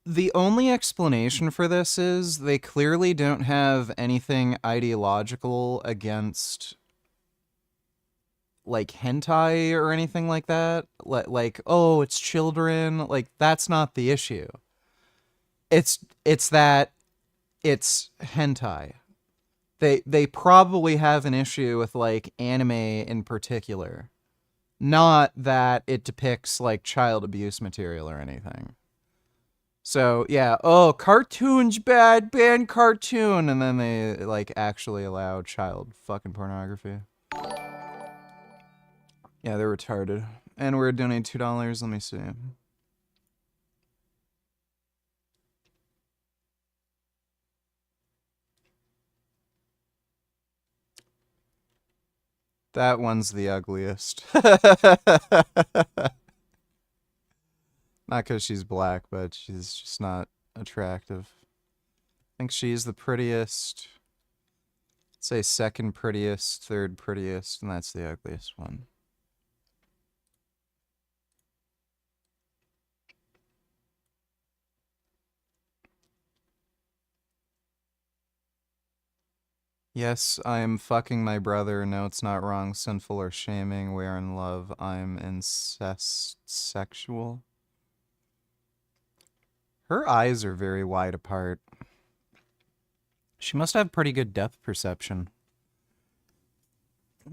the only explanation for this is they clearly don't have anything ideological against, like, hentai or anything like that. Like, oh, it's children. Like, that's not the issue. It's that it's hentai. They probably have an issue with, like, anime in particular. Not that it depicts, like, child abuse material or anything. So, yeah, oh, cartoon's bad, ban cartoon, and then they, like, actually allow child fucking pornography. Yeah, they're retarded. And we're donating $2, let me see. That one's the ugliest. Not because she's black, but she's just not attractive. I think she's the prettiest. I'd say second prettiest, third prettiest, and that's the ugliest one. Yes, I am fucking my brother. No, it's not wrong, sinful, or shaming. We are in love. I'm sexual. Her eyes are very wide apart. She must have pretty good depth perception.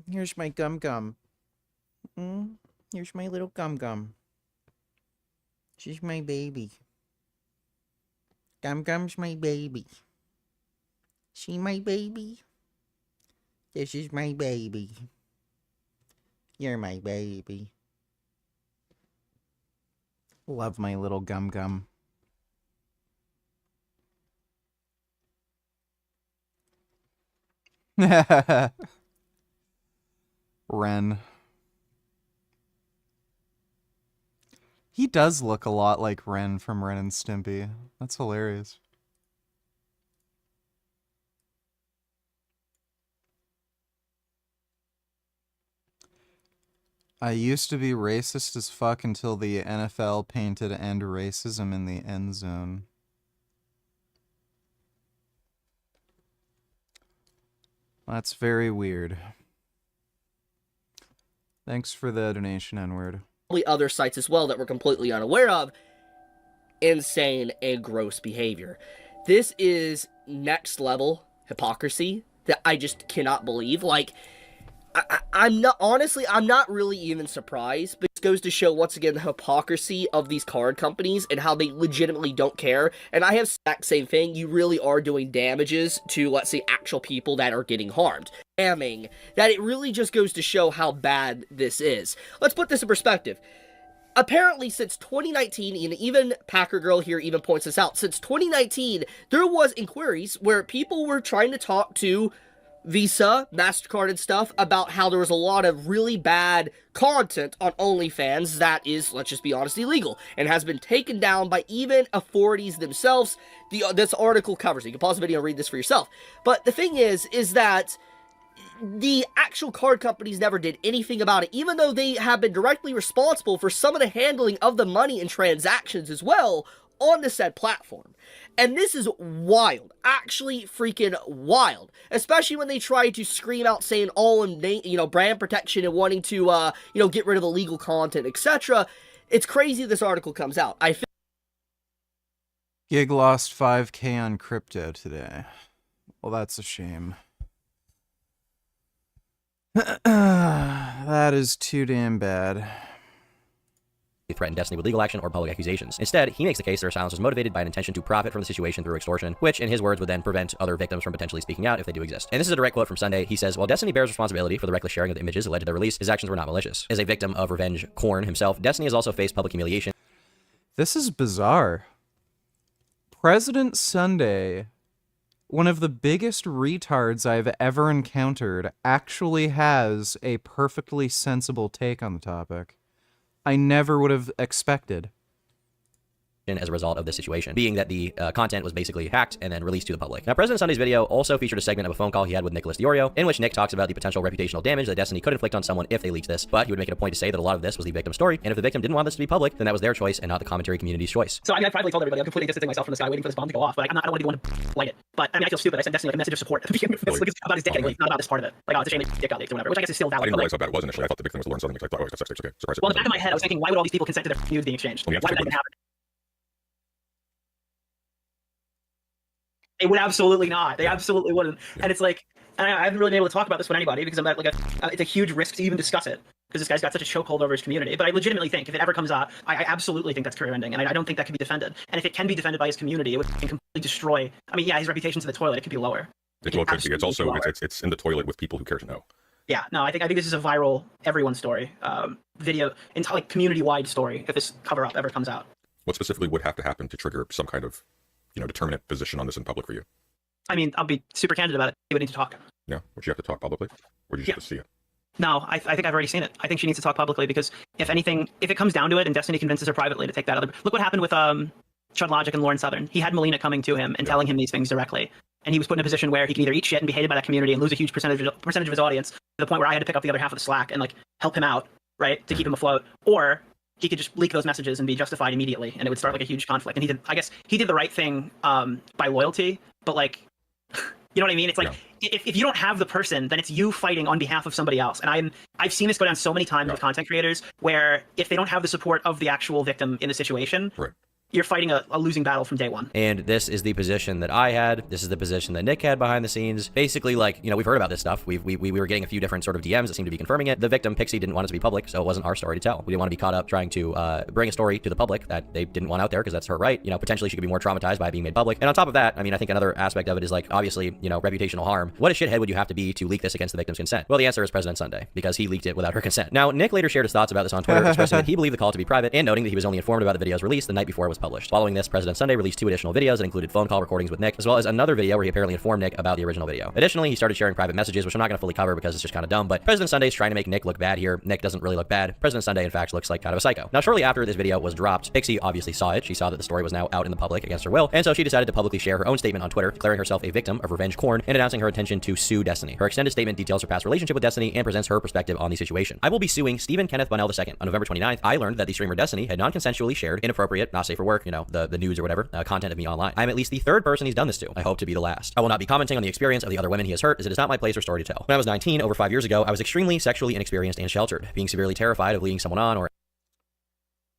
Here's my gum-gum. Here's my little gum-gum. She's my baby. Gum-gum's my baby. See my baby? This is my baby. You're my baby. Love my little gum-gum. Ren. He does look a lot like Ren from Ren and Stimpy. That's hilarious. I used to be racist as fuck until the NFL painted "End Racism" in the end zone. That's very weird. Thanks for the donation, N-word. Other sites as well that we're completely unaware of. Insane and gross behavior. This is next level hypocrisy that I just cannot believe. Like, I'm not really even surprised, but it goes to show once again the hypocrisy of these card companies and how they legitimately don't care. And I have the exact same thing. You really are doing damages to, let's say, actual people that are getting harmed. Damning that it really just goes to show how bad this is. Let's put this in perspective. Apparently, since 2019, and even Packer Girl here even points this out, since 2019, there was inquiries where people were trying to talk to Visa, MasterCard, and stuff about how there was a lot of really bad content on OnlyFans that is, let's just be honest, illegal, and has been taken down by even authorities themselves. This article covers it. You can pause the video and read this for yourself. But the thing is that the actual card companies never did anything about it, even though they have been directly responsible for some of the handling of the money and transactions as well on the said platform. And this is wild, actually freaking wild, especially when they try to scream out saying all in, brand protection and wanting to, get rid of illegal content, etc. It's crazy this article comes out. Gig lost 5K on crypto today. Well, that's a shame. That is too damn bad. He threatened Destiny with legal action or public accusations. Instead, he makes the case that her silence was motivated by an intention to profit from the situation through extortion, which, in his words, would then prevent other victims from potentially speaking out if they do exist. And this is a direct quote from Sunday. He says, while Destiny bears responsibility for the reckless sharing of the images alleged to their release, his actions were not malicious. As a victim of revenge corn himself, Destiny has also faced public humiliation. This is bizarre. President Sunday, one of the biggest retards I've ever encountered, actually has a perfectly sensible take on the topic. I never would have expected. As a result of this situation, being that the content was basically hacked and then released to the public. Now, President Sunday's video also featured a segment of a phone call he had with Nicholas Diorio, in which Nick talks about the potential reputational damage that Destiny could inflict on someone if they leaked this, but he would make it a point to say that a lot of this was the victim's story, and if the victim didn't want this to be public, then that was their choice and not the commentary community's choice. So, I privately told everybody I'm completely distancing myself from this guy, waiting for this bomb to go off, but I don't want to be the one to light it. But, I feel stupid. I sent Destiny a message of support at the beginning of this, about his dick getting leaked, not about this part of it. Like, oh, it's a shame his dick got leaked or whatever, which I guess is still valid. I didn't realize how bad it was initially. I thought the victim was Lauren Southern because I thought, oh, it's got sex tapes, okay. Surprise. Well, in the back of my head, I was thinking, why would all these people consent to their news being exchanged? Why would that even happen? They would absolutely not. They absolutely wouldn't. Yeah. And it's like, and I haven't really been able to talk about this with anybody because I'm at it's a huge risk to even discuss it because this guy's got such a chokehold over his community. But I legitimately think if it ever comes up, I absolutely think that's career ending, and I don't think that can be defended. And if it can be defended by his community, it would completely destroy. I mean, yeah, his reputation's in the toilet. It could be lower. It's also it's in the toilet with people who care to know. Yeah, no, I think this is a viral everyone story, video, like community-wide story. If this cover up ever comes out, what specifically would have to happen to trigger some kind of determinate position on this in public for you? I mean, I'll be super candid about it. You would need to talk. Yeah, would you have to talk publicly? Or do you just have to see it? No, I think I've already seen it. I think she needs to talk publicly because if anything, if it comes down to it and Destiny convinces her privately to take that other... Look what happened with Chud Logic and Lauren Southern. He had Melina coming to him and telling him these things directly. And he was put in a position where he can either eat shit and be hated by that community and lose a huge percentage of his audience to the point where I had to pick up the other half of the slack and help him out, right, to keep him afloat. Or he could just leak those messages and be justified immediately, and it would start a huge conflict. And I guess he did the right thing by loyalty, but you know what I mean? It's if you don't have the person, then it's you fighting on behalf of somebody else. And I've seen this go down so many times with content creators where if they don't have the support of the actual victim in the situation, you're fighting a losing battle from day one. And this is the position that I had. This is the position that Nick had behind the scenes. Basically, like, you know, we've heard about this stuff. We were getting a few different sort of DMs that seemed to be confirming it. The victim, Pixie, didn't want it to be public, so it wasn't our story to tell. We didn't want to be caught up trying to bring a story to the public that they didn't want out there, because that's her right. You know, potentially she could be more traumatized by being made public. And on top of that, I mean, I think another aspect of it is, like, obviously, you know, reputational harm. What a shithead would you have to be to leak this against the victim's consent? Well, the answer is President Sunday, because he leaked it without her consent. Now, Nick later shared his thoughts about this on Twitter, expressing that he believed the call to be private and noting that he was only informed about the video's release the night before it was published. Following this, President Sunday released 2 additional videos that included phone call recordings with Nick, as well as another video where he apparently informed Nick about the original video. Additionally, he started sharing private messages, which I'm not going to fully cover because it's just kind of dumb, but President Sunday is trying to make Nick look bad here. Nick doesn't really look bad. President Sunday, in fact, looks like kind of a psycho. Now, shortly after this video was dropped, Pixie obviously saw it. She saw that the story was now out in the public against her will, and so she decided to publicly share her own statement on Twitter, declaring herself a victim of revenge porn and announcing her intention to sue Destiny. Her extended statement details her past relationship with Destiny and presents her perspective on the situation. I will be suing Stephen Kenneth Bunnell II. On November 29th, I learned that the streamer Destiny had non-consensually shared inappropriate, not safe for work, you know, the nudes or whatever, content of me online. I'm at least the 3rd person he's done this to. I hope to be the last. I will not be commenting on the experience of the other women he has hurt, as it is not my place or story to tell. When I was 19, over 5 years ago, I was extremely sexually inexperienced and sheltered, being severely terrified of leading someone on or...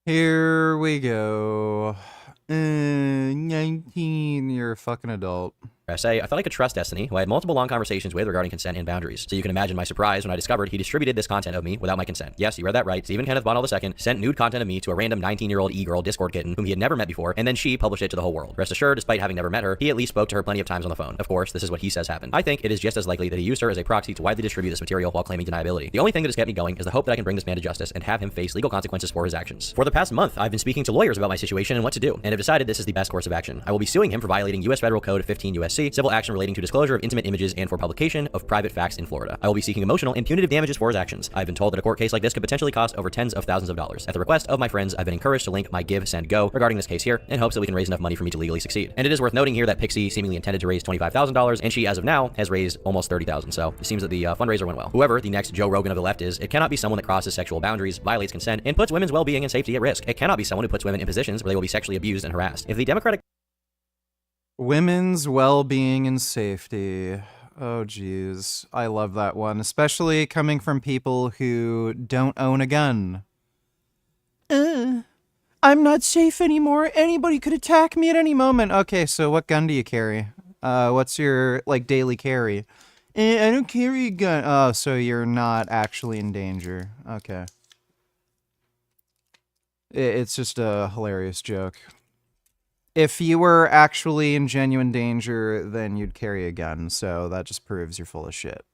Here we go. 19, you're a fucking adult. I felt I could trust Destiny, who I had multiple long conversations with regarding consent and boundaries. So you can imagine my surprise when I discovered he distributed this content of me without my consent. Yes, you read that right. Stephen Kenneth Bunnell II sent nude content of me to a random 19-year-old e-girl Discord kitten whom he had never met before, and then she published it to the whole world. Rest assured, despite having never met her, he at least spoke to her plenty of times on the phone. Of course, this is what he says happened. I think it is just as likely that he used her as a proxy to widely distribute this material while claiming deniability. The only thing that has kept me going is the hope that I can bring this man to justice and have him face legal consequences for his actions. For the past month, I've been speaking to lawyers about my situation and what to do, and have decided this is the best course of action. I will be suing him for violating U.S. Federal Code 15 U.S.C., civil action relating to disclosure of intimate images and for publication of private facts in Florida. I will be seeking emotional and punitive damages for his actions. I've been told that a court case like this could potentially cost over tens of thousands of dollars. At the request of my friends, I've been encouraged to link my Give, Send, Go regarding this case here in hopes that we can raise enough money for me to legally succeed. And it is worth noting here that Pixie seemingly intended to raise $25,000, and she, as of now, has raised almost $30,000. So it seems that the fundraiser went well. Whoever the next Joe Rogan of the left is, it cannot be someone that crosses sexual boundaries, violates consent, and puts women's well-being and safety at risk. It cannot be someone who puts women in positions where they will be sexually abused and harassed. If the Democratic Women's well-being and safety. Oh, geez. I love that one, especially coming from people who don't own a gun. I'm not safe anymore. Anybody could attack me at any moment. Okay, so what gun do you carry? What's your, like, daily carry? I don't carry a gun. Oh, so you're not actually in danger. Okay. It's just a hilarious joke. If you were actually in genuine danger, then you'd carry a gun, so that just proves you're full of shit.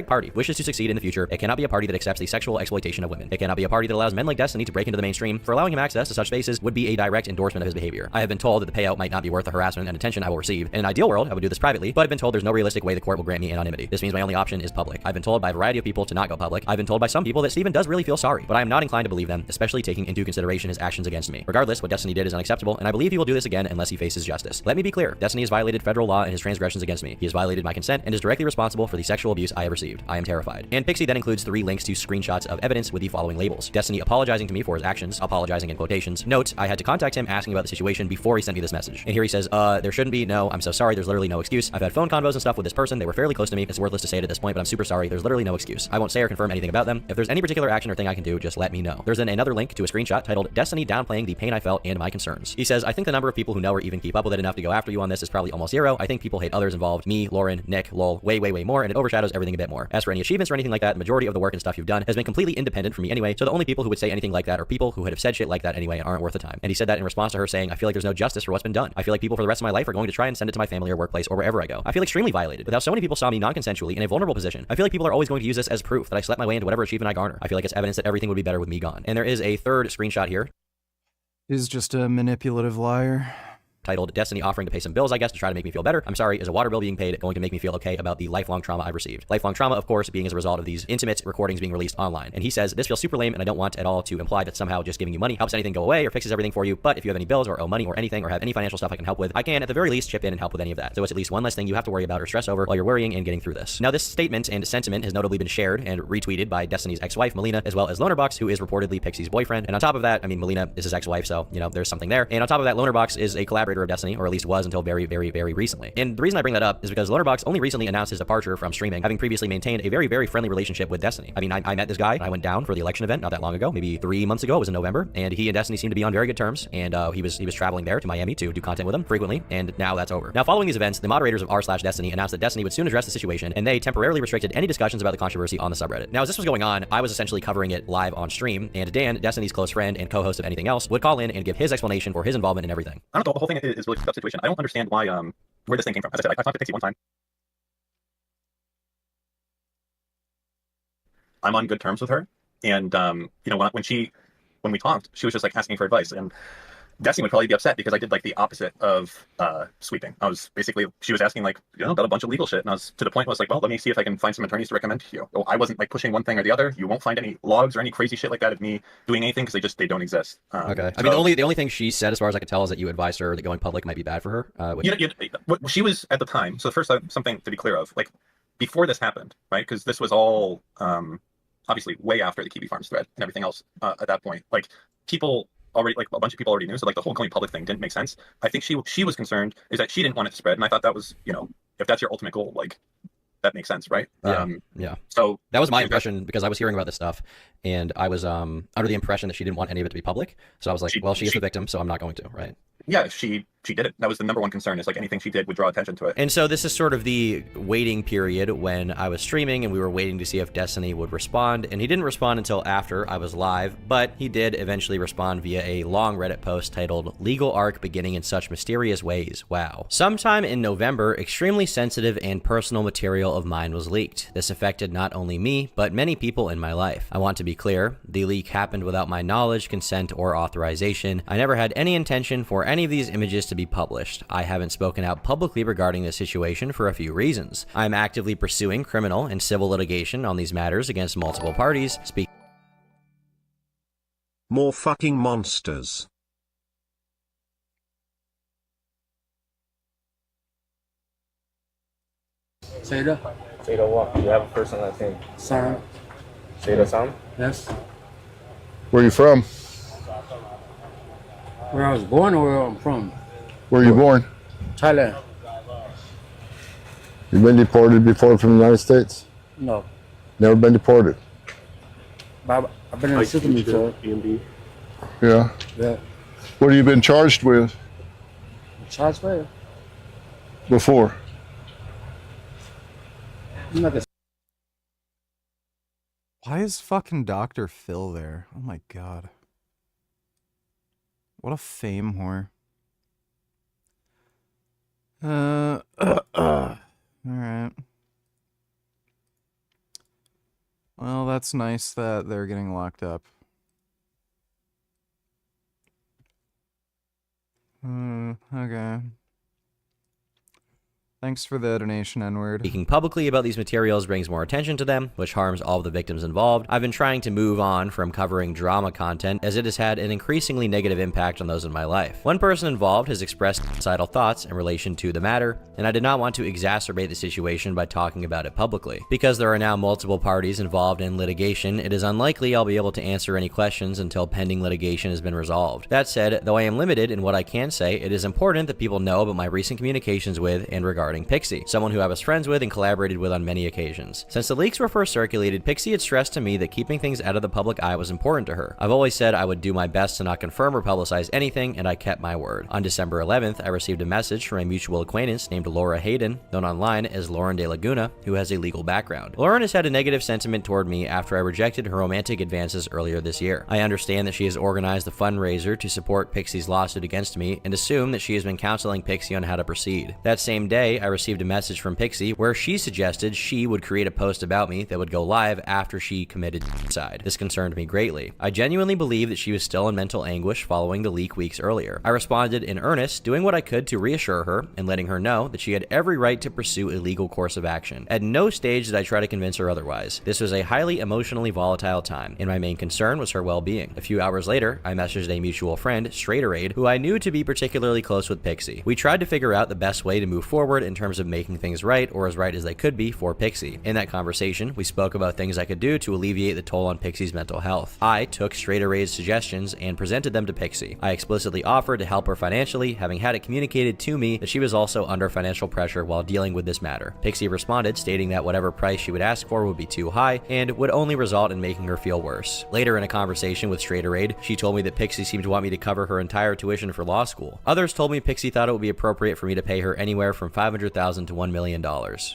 Party wishes to succeed in the future, it cannot be a party that accepts the sexual exploitation of women. It cannot be a party that allows men like Destiny to break into the mainstream, for allowing him access to such spaces would be a direct endorsement of his behavior. I have been told that the payout might not be worth the harassment and attention I will receive. In an ideal world, I would do this privately, but I've been told there's no realistic way the court will grant me anonymity. This means my only option is public. I've been told by a variety of people to not go public. I've been told by some people that Steven does really feel sorry, but I am not inclined to believe them, especially taking into consideration his actions against me. Regardless, what Destiny did is unacceptable, and I believe he will do this again unless he faces justice. Let me be clear, Destiny has violated federal law in his transgressions against me. He has violated my consent and is directly responsible for the sexual abuse I have received. I am terrified. And Pixie then includes 3 links to screenshots of evidence with the following labels. Destiny apologizing to me for his actions, apologizing in quotations. Note, I had to contact him asking about the situation before he sent me this message. And here he says, there shouldn't be, no, I'm so sorry, there's literally no excuse. I've had phone convos and stuff with this person, they were fairly close to me, it's worthless to say it at this point, but I'm super sorry, there's literally no excuse. I won't say or confirm anything about them. If there's any particular action or thing I can do, just let me know. There's then another link to a screenshot titled, Destiny downplaying the pain I felt and my concerns. He says, I think the number of people who know or even keep up with it enough to go after you on this is probably almost 0. I think people hate others involved, me, Lauren, Nick, lol, way more, and it overshadows everything a bit more. As for any achievements or anything like that, the majority of the work and stuff you've done has been completely independent from me anyway, so the only people who would say anything like that are people who would have said shit like that anyway and aren't worth the time. And he said that in response to her saying, I feel like there's no justice for what's been done. I feel like people for the rest of my life are going to try and send it to my family or workplace or wherever I go. I feel extremely violated with how so many people saw me non-consensually in a vulnerable position. I feel like people are always going to use this as proof that I slept my way into whatever achievement I garner. I feel like it's evidence that everything would be better with me gone. And there is a third screenshot here. He's just a manipulative liar. Titled Destiny offering to pay some bills, I guess, to try to make me feel better. I'm sorry, is a water bill being paid going to make me feel okay about the lifelong trauma I've received? Lifelong trauma, of course, being as a result of these intimate recordings being released online. And he says, this feels super lame and I don't want at all to imply that somehow just giving you money helps anything go away or fixes everything for you, but if you have any bills or owe money or anything or have any financial stuff I can help with, I can at the very least chip in and help with any of that. So it's at least one less thing you have to worry about or stress over while you're worrying and getting through this. Now this statement and sentiment has notably been shared and retweeted by Destiny's ex-wife, Melina, as well as Lonerbox, who is reportedly Pixie's boyfriend. And on top of that, I mean, Melina is his ex-wife, so, you know, there's something there. And on top of that, Lonerbox is a collaborator moderator of Destiny, or at least was until very, very, very recently. And the reason I bring that up is because Lonerbox only recently announced his departure from streaming, having previously maintained a very, very friendly relationship with Destiny. I mean, I met this guy, and I went down for the election event not that long ago, maybe 3 months ago. It was in November, and he and Destiny seemed to be on very good terms, and he was traveling there to Miami to do content with him frequently, and now that's over. Now, following these events, the moderators of r/Destiny announced that Destiny would soon address the situation, and they temporarily restricted any discussions about the controversy on the subreddit. Now, as this was going on, I was essentially covering it live on stream, and Dan, Destiny's close friend and co-host of Anything Else, would call in and give his explanation for his involvement in everything. I don't know, the whole thing is really a tough situation. I don't understand why, where this thing came from. As I said, I talked to Pixie one time. I'm on good terms with her, and you know, when we talked, she was just like asking for advice, and Destiny would probably be upset because I did like the opposite of sweeping. I was basically, she was asking like, you know, about a bunch of legal shit, and I was to the point where I was like, well, let me see if I can find some attorneys to recommend to you. Well, I wasn't like pushing one thing or the other. You won't find any logs or any crazy shit like that of me doing anything because they don't exist. Okay. I mean, the only thing she said, as far as I could tell, is that you advised her that going public might be bad for her. What she was at the time. So first, something to be clear of, like before this happened, right? Because this was all obviously way after the Kiwi Farms thread and everything else. At that point, like people already, like a bunch of people already knew, so like the whole going public thing didn't make sense. I think she was concerned is that she didn't want it to spread, and I thought that was, you know, if that's your ultimate goal, like that makes sense, right? Yeah. So that was my impression, because I was hearing about this stuff, and I was under the impression that she didn't want any of it to be public. So I was like, well, she is the victim, so I'm not going to, right? Yeah, she did it. That was the number one concern, is like anything she did would draw attention to it. And so this is sort of the waiting period when I was streaming and we were waiting to see if Destiny would respond, and he didn't respond until after I was live, but he did eventually respond via a long Reddit post titled "Legal Arc Beginning in Such Mysterious Ways." Wow. Sometime in November, extremely sensitive and personal material of mine was leaked. This affected not only me, but many people in my life. I want to be clear, the leak happened without my knowledge, consent, or authorization. I never had any intention for any of these images to be published. I haven't spoken out publicly regarding this situation for a few reasons. I'm actively pursuing criminal and civil litigation on these matters against multiple parties. More fucking monsters. Say the what? You have a first and last name? Sam. Say the Sam? Yes. Where are you from? Where I was born or where I'm from? Where are you born? Thailand. You been deported before from the United States? No. Never been deported? I've been in the system before. Yeah. Yeah. What have you been charged with? Charged with? Before? Why is fucking Dr. Phil there? Oh my god. What a fame whore. Alright. Well, that's nice that they're getting locked up. Okay. Thanks for the donation, N-word. Speaking publicly about these materials brings more attention to them, which harms all of the victims involved. I've been trying to move on from covering drama content, as it has had an increasingly negative impact on those in my life. One person involved has expressed suicidal thoughts in relation to the matter, and I did not want to exacerbate the situation by talking about it publicly. Because there are now multiple parties involved in litigation, it is unlikely I'll be able to answer any questions until pending litigation has been resolved. That said, though I am limited in what I can say, it is important that people know about my recent communications with and regarding Pixie, someone who I was friends with and collaborated with on many occasions. Since the leaks were first circulated, Pixie had stressed to me that keeping things out of the public eye was important to her. I've always said I would do my best to not confirm or publicize anything, and I kept my word. On December 11th, I received a message from a mutual acquaintance named Laura Hayden, known online as Lauren De Laguna, who has a legal background. Lauren has had a negative sentiment toward me after I rejected her romantic advances earlier this year. I understand that she has organized the fundraiser to support Pixie's lawsuit against me, and assume that she has been counseling Pixie on how to proceed. That same day, I received a message from Pixie where she suggested she would create a post about me that would go live after she committed suicide. This concerned me greatly. I genuinely believe that she was still in mental anguish following the leak weeks earlier. I responded in earnest, doing what I could to reassure her and letting her know that she had every right to pursue a legal course of action. At no stage did I try to convince her otherwise. This was a highly emotionally volatile time, and my main concern was her well-being. A few hours later, I messaged a mutual friend, Straighterade, who I knew to be particularly close with Pixie. We tried to figure out the best way to move forward in terms of making things right, or as right as they could be for Pixie. In that conversation, we spoke about things I could do to alleviate the toll on Pixie's mental health. I took Straight Array's suggestions and presented them to Pixie. I explicitly offered to help her financially, having had it communicated to me that she was also under financial pressure while dealing with this matter. Pixie responded, stating that whatever price she would ask for would be too high and would only result in making her feel worse. Later in a conversation with Straight Arrayed, she told me that Pixie seemed to want me to cover her entire tuition for law school. Others told me Pixie thought it would be appropriate for me to pay her anywhere from $500,000 to $1 million.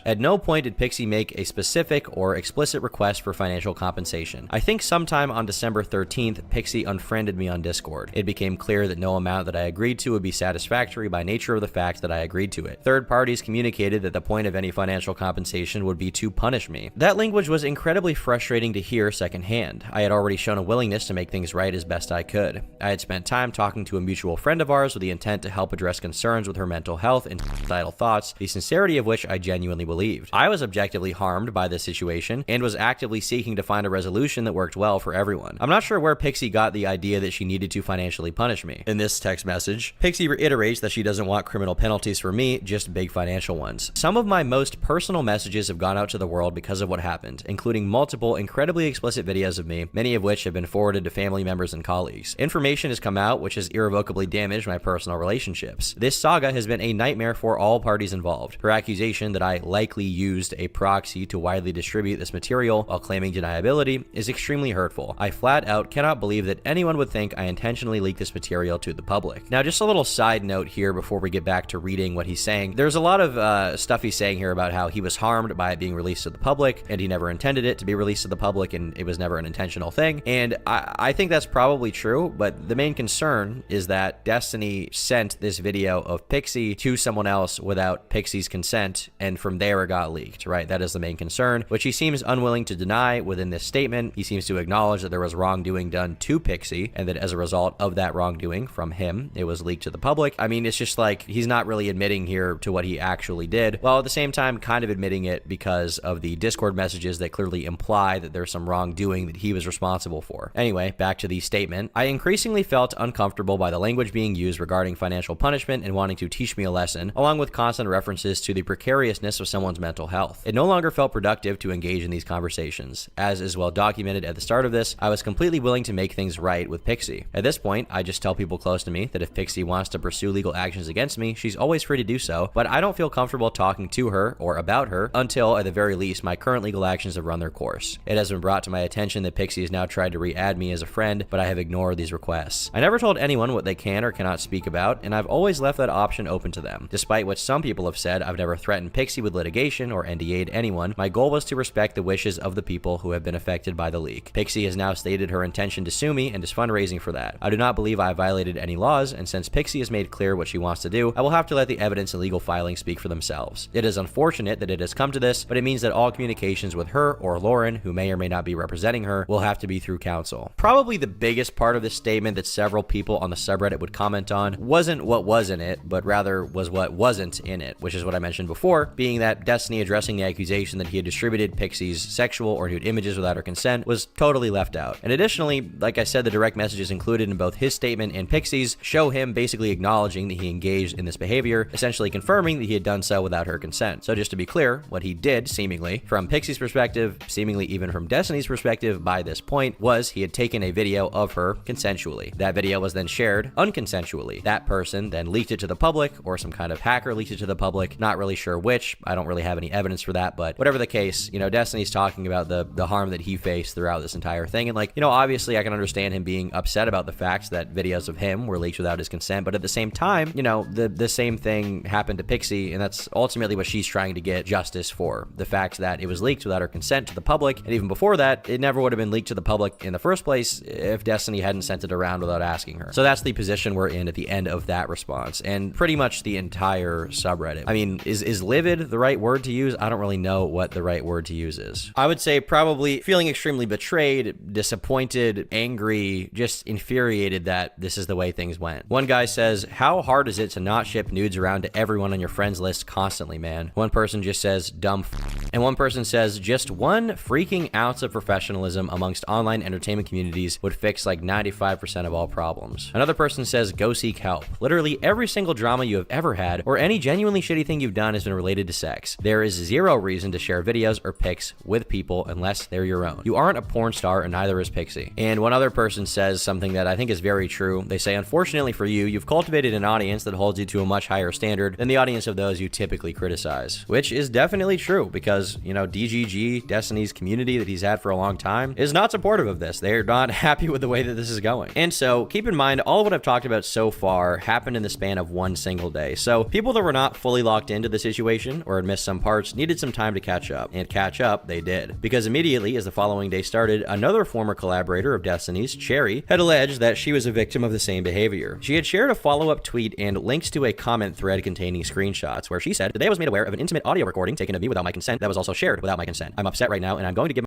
At no point did Pixie make a specific or explicit request for financial compensation. I think sometime on December 13th, Pixie unfriended me on Discord. It became clear that no amount that I agreed to would be satisfactory by nature of the fact that I agreed to it. Third parties communicated that the point of any financial compensation would be to punish me. That language was incredibly frustrating to hear secondhand. I had already shown a willingness to make things right as best I could. I had spent time talking to a mutual friend of ours with the intent to help address concerns with her mental health and suicidal thoughts, the sincerity of which I genuinely believed. I was objectively harmed by this situation and was actively seeking to find a resolution that worked well for everyone. I'm not sure where Pixie got the idea that she needed to financially punish me. In this text message, Pixie reiterates that she doesn't want criminal penalties for me, just big financial ones. Some of my most personal messages have gone out to the world because of what happened, including multiple incredibly explicit videos of me, many of which have been forwarded to family members and colleagues. Information has come out which has irrevocably damaged my personal relationships. This saga has been a nightmare for all parties involved. Her accusation that I likely used a proxy to widely distribute this material while claiming deniability is extremely hurtful. I flat out cannot believe that anyone would think I intentionally leaked this material to the public. Now, just a little side note here before we get back to reading what he's saying. There's a lot of stuff he's saying here about how he was harmed by it being released to the public, and he never intended it to be released to the public, and it was never an intentional thing. And I think that's probably true, but the main concern is that Destiny sent this video of Pixie to someone else without Pixie's consent, and from there it got leaked, right? That is the main concern, which he seems unwilling to deny within this statement. He seems to acknowledge that there was wrongdoing done to Pixie, and that as a result of that wrongdoing from him, it was leaked to the public. I mean, it's just like he's not really admitting here to what he actually did, while at the same time kind of admitting it because of the Discord messages that clearly imply that there's some wrongdoing that he was responsible for. Anyway, back to the statement. I increasingly felt uncomfortable by the language being used regarding financial punishment and wanting to teach me a lesson, along with constant references to the precariousness of someone's mental health. It no longer felt productive to engage in these conversations. As is well documented at the start of this, I was completely willing to make things right with Pixie. At this point, I just tell people close to me that if Pixie wants to pursue legal actions against me, she's always free to do so, but I don't feel comfortable talking to her or about her until, at the very least, my current legal actions have run their course. It has been brought to my attention that Pixie has now tried to re-add me as a friend, but I have ignored these requests. I never told anyone what they can or cannot speak about, and I've always left that option open to them. Despite what some people have said, I've never threatened Pixie with litigation or NDA'd anyone. My goal was to respect the wishes of the people who have been affected by the leak. Pixie has now stated her intention to sue me and is fundraising for that. I do not believe I have violated any laws, and since Pixie has made clear what she wants to do, I will have to let the evidence and legal filings speak for themselves. It is unfortunate that it has come to this, but it means that all communications with her or Lauren, who may or may not be representing her, will have to be through counsel. Probably the biggest part of this statement that several people on the subreddit would comment on wasn't what was in it, but rather was what wasn't in it, which is what I mentioned before, being that Destiny addressing the accusation that he had distributed Pixie's sexual or nude images without her consent was totally left out. And additionally, like I said, the direct messages included in both his statement and Pixie's show him basically acknowledging that he engaged in this behavior, essentially confirming that he had done so without her consent. So just to be clear, what he did, seemingly, from Pixie's perspective, seemingly even from Destiny's perspective by this point, was he had taken a video of her consensually. That video was then shared unconsensually. That person then leaked it to the public, or some kind of hacker leaked it to the public. Not really sure which. I don't really have any evidence for that, but whatever the case, you know, Destiny's talking about the harm that he faced throughout this entire thing. And like, you know, obviously I can understand him being upset about the fact that videos of him were leaked without his consent, but at the same time, you know, the same thing happened to Pixie, and that's ultimately what she's trying to get justice for. The fact that it was leaked without her consent to the public, and even before that, it never would have been leaked to the public in the first place if Destiny hadn't sent it around without asking her. So that's the position we're in at the end of that response, and pretty much the entire subreddit. I mean, is livid the right word to use? I don't really know what the right word to use is. I would say probably feeling extremely betrayed, disappointed, angry, just infuriated that this is the way things went. One guy says, how hard is it to not ship nudes around to everyone on your friends list constantly, man? One person just says, dumb and one person says, just one freaking ounce of professionalism amongst online entertainment communities would fix like 95% of all problems. Another person says, go seek help. Literally every single drama you have ever had, or any genuinely shitty thing you've done has been related to sex. There is zero reason to share videos or pics with people unless they're your own. You aren't a porn star and neither is Pixie. And one other person says something that I think is very true. They say, unfortunately for you, you've cultivated an audience that holds you to a much higher standard than the audience of those you typically criticize. Which is definitely true because, you know, DGG, Destiny's community that he's had for a long time, is not supportive of this. They're not happy with the way that this is going. And so keep in mind, all of what I've talked about so far happened in the span of one single day. So people that were not fully locked into the situation or had missed some parts needed some time to catch up. And catch up they did. Because immediately as the following day started, another former collaborator of Destiny's, Cherry, had alleged that she was a victim of the same behavior. She had shared a follow-up tweet and links to a comment thread containing screenshots where she said, "Today I was made aware of an intimate audio recording taken of me without my consent that was also shared without my consent. I'm upset right now and I'm going to give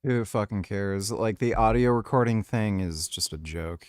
Who fucking cares? Like, the audio recording thing is just a joke.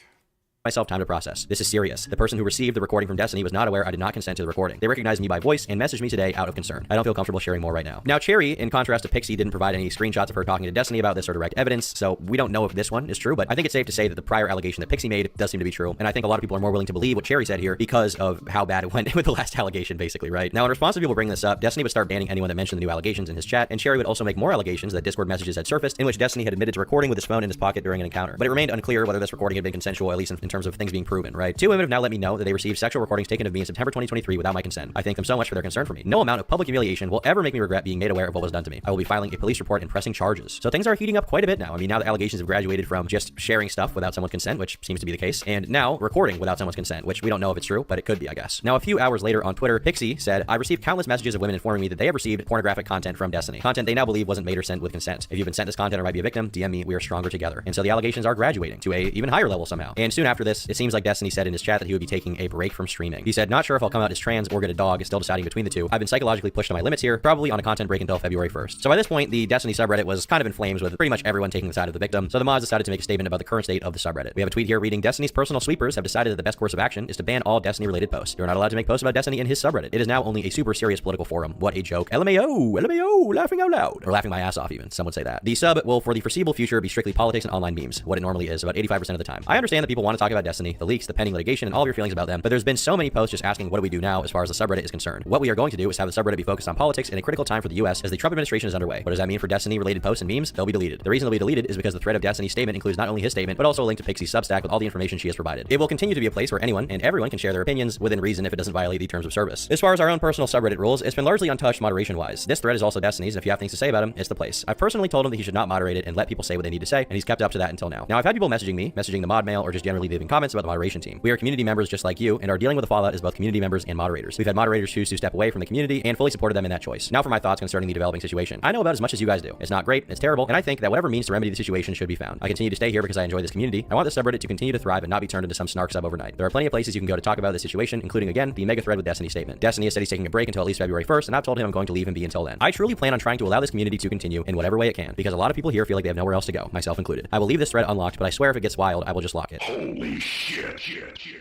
myself time to process. This is serious. The person who received the recording from Destiny was not aware I did not consent to the recording. They recognized me by voice and messaged me today out of concern. I don't feel comfortable sharing more right now." Now, Cherry, in contrast to Pixie, didn't provide any screenshots of her talking to Destiny about this or direct evidence, so we don't know if this one is true, but I think it's safe to say that the prior allegation that Pixie made does seem to be true, and I think a lot of people are more willing to believe what Cherry said here because of how bad it went with the last allegation, basically, right? Now, in response to people bringing this up, Destiny would start banning anyone that mentioned the new allegations in his chat, and Cherry would also make more allegations that Discord messages had surfaced in which Destiny had admitted to recording with his phone in his pocket during an encounter. But it remained unclear whether this recording had been consensual, at least in terms of things being proven, right? Two women have now let me know that they received sexual recordings taken of me in September 2023 without my consent. I thank them so much for their concern for me. No amount of public humiliation will ever make me regret being made aware of what was done to me. I will be filing a police report and pressing charges. So things are heating up quite a bit now. I mean, now the allegations have graduated from just sharing stuff without someone's consent, which seems to be the case, and now recording without someone's consent, which we don't know if it's true, but it could be, I guess. Now, a few hours later on Twitter, Pixie said, "I received countless messages of women informing me that they have received pornographic content from Destiny. Content they now believe wasn't made or sent with consent. If you've been sent this content or might be a victim, DM me. We are stronger together." And so the allegations are graduating to a even higher level somehow. And soon after this, it seems like Destiny said in his chat that he would be taking a break from streaming. He said, "Not sure if I'll come out as trans or get a dog, still deciding between the two. I've been psychologically pushed to my limits here, probably on a content break until February 1st. So by this point, the Destiny subreddit was kind of in flames with pretty much everyone taking the side of the victim. So the mods decided to make a statement about the current state of the subreddit. We have a tweet here reading, "Destiny's personal sweepers have decided that the best course of action is to ban all Destiny related posts. You're not allowed to make posts about Destiny in his subreddit. It is now only a super serious political forum. What a joke. LMAO, LMAO, laughing out loud." Or laughing my ass off even, some would say that. "The sub will for the foreseeable future be strictly politics and online memes," what it normally is about 85% of the time. I understand that people want to talk about Destiny, the leaks, the pending litigation, and all of your feelings about them, but there's been so many posts just asking what do we do now as far as the subreddit is concerned. What we are going to do is have the subreddit be focused on politics in a critical time for the US as the Trump administration is underway. What does that mean for Destiny related posts and memes? They'll be deleted. The reason they'll be deleted is because the thread of Destiny's statement includes not only his statement, but also a link to Pixie's Substack with all the information she has provided. It will continue to be a place where anyone and everyone can share their opinions within reason if it doesn't violate the terms of service. As far as our own personal subreddit rules, it's been largely untouched moderation wise. This thread is also Destiny's, and if you have things to say about him, it's the place. I've personally told him that he should not moderate it and let people say what they need to say, and he's kept up to that until now. Now, I've had people messaging me, messaging the mod mail, or just generally leaving comments about the moderation team. We are community members just like you, and are dealing with the fallout as both community members and moderators. We've had moderators choose to step away from the community and fully supported them in that choice. Now for my thoughts concerning the developing situation. I know about as much as you guys do. It's not great, it's terrible, and I think that whatever means to remedy the situation should be found. I continue to stay here because I enjoy this community. I want this subreddit to continue to thrive and not be turned into some snark sub overnight. There are plenty of places you can go to talk about this situation, including again, the mega thread with Destiny's statement. Destiny has said he's taking a break until at least February 1st, and I've told him I'm going to leave him be until then. I truly plan on trying to allow this community to continue in whatever way it can, because a lot of people here feel like they have nowhere else to go, myself included. I will leave this thread unlocked, but I swear if it gets wild, I will just lock it. Holy shit.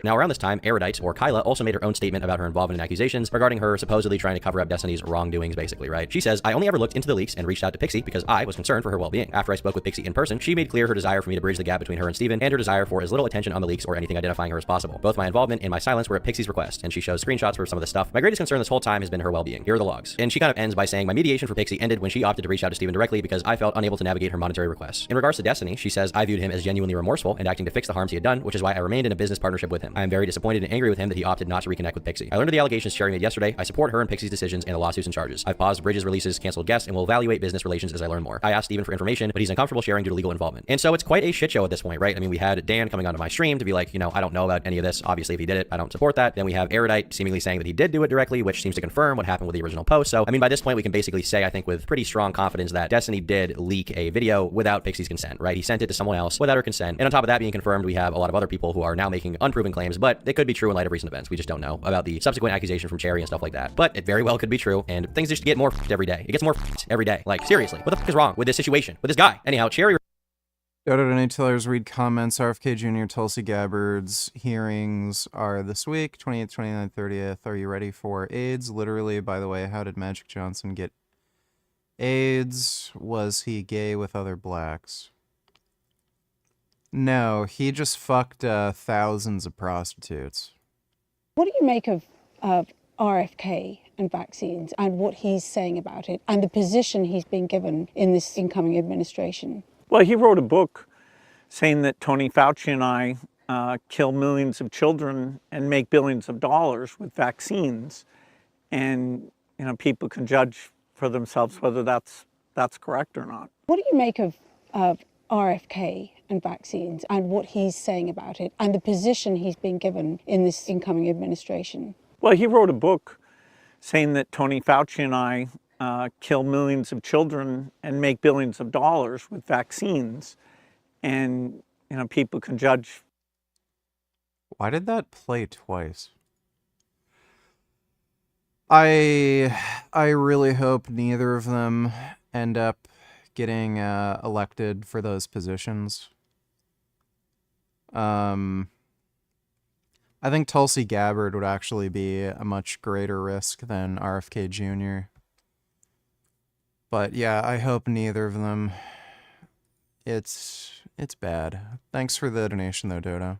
Now around this time, Erudite, or Kyla, also made her own statement about her involvement in accusations regarding her supposedly trying to cover up Destiny's wrongdoings, basically, right? She says, "I only ever looked into the leaks and reached out to Pixie because I was concerned for her well-being. After I spoke with Pixie in person, she made clear her desire for me to bridge the gap between her and Steven, and her desire for as little attention on the leaks or anything identifying her as possible. Both my involvement and my silence were at Pixie's request," and she shows screenshots for some of the stuff. "My greatest concern this whole time has been her well-being. Here are the logs." And she kind of ends by saying, "My mediation for Pixie ended when she opted to reach out to Steven directly because I felt unable to navigate her monetary requests." In regards to Destiny, she says, "I viewed him as genuinely remorseful and acting to fix the harms he had done, which is why I remained in a business partnership with him. I am very disappointed and angry with him that he opted not to reconnect with Pixie. I learned of the allegations Cherry made yesterday. I support her and Pixie's decisions and the lawsuits and charges. I've paused Bridges releases, canceled guests, and will evaluate business relations as I learn more. I asked Steven for information, but he's uncomfortable sharing due to legal involvement." And so it's quite a shit show at this point, right? I mean, we had Dan coming onto my stream to be like, I don't know about any of this. Obviously, if he did it, I don't support that. Then we have Erudite seemingly saying that he did do it directly, which seems to confirm what happened with the original post. So, I mean, by this point, we can basically say, I think, with pretty strong confidence that Destiny did leak a video without Pixie's consent, right? He sent it to someone else without her consent. And on top of that being confirmed, we have a lot of other people who are now making unproven claims, but they could be true in light of recent events. We just don't know about the subsequent accusation from Cherry and stuff like that. But it very well could be true, and things just get more every day. It gets more every day. Like, seriously, what the fuck is wrong with this situation, with this guy? Anyhow, Cherry... Donate tellers read comments. RFK Jr., Tulsi Gabbard's hearings are this week, 28th, 29th, 30th. Are you ready for AIDS? Literally, by the way, how did Magic Johnson get AIDS? Was he gay with other blacks? No, he just fucked thousands of prostitutes. What do you make of RFK and vaccines and what he's saying about it and the position he's been given in this incoming administration? Well, he wrote a book saying that Tony Fauci and I kill millions of children and make billions of dollars with vaccines. And, you know, people can judge for themselves whether that's correct or not. What do you make of RFK and vaccines and what he's saying about it and the position he's been given in this incoming administration? Well, he wrote a book saying that Tony Fauci and I kill millions of children and make billions of dollars with vaccines. And, you know, people can judge. Why did that play twice? I really hope neither of them end up getting elected for those positions. I think Tulsi Gabbard would actually be a much greater risk than RFK Jr. But yeah, I hope neither of them. It's bad. Thanks for the donation though, Dodo.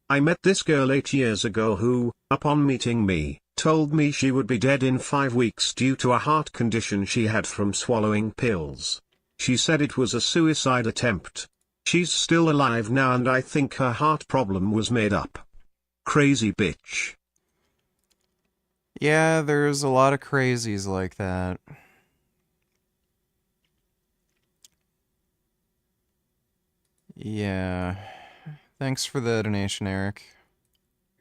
I met this girl 8 years ago who, upon meeting me, told me she would be dead in 5 weeks due to a heart condition she had from swallowing pills. She said it was a suicide attempt. She's still alive now and I think her heart problem was made up. Crazy bitch. Yeah, there's a lot of crazies like that. Yeah. Thanks for the donation, Eric.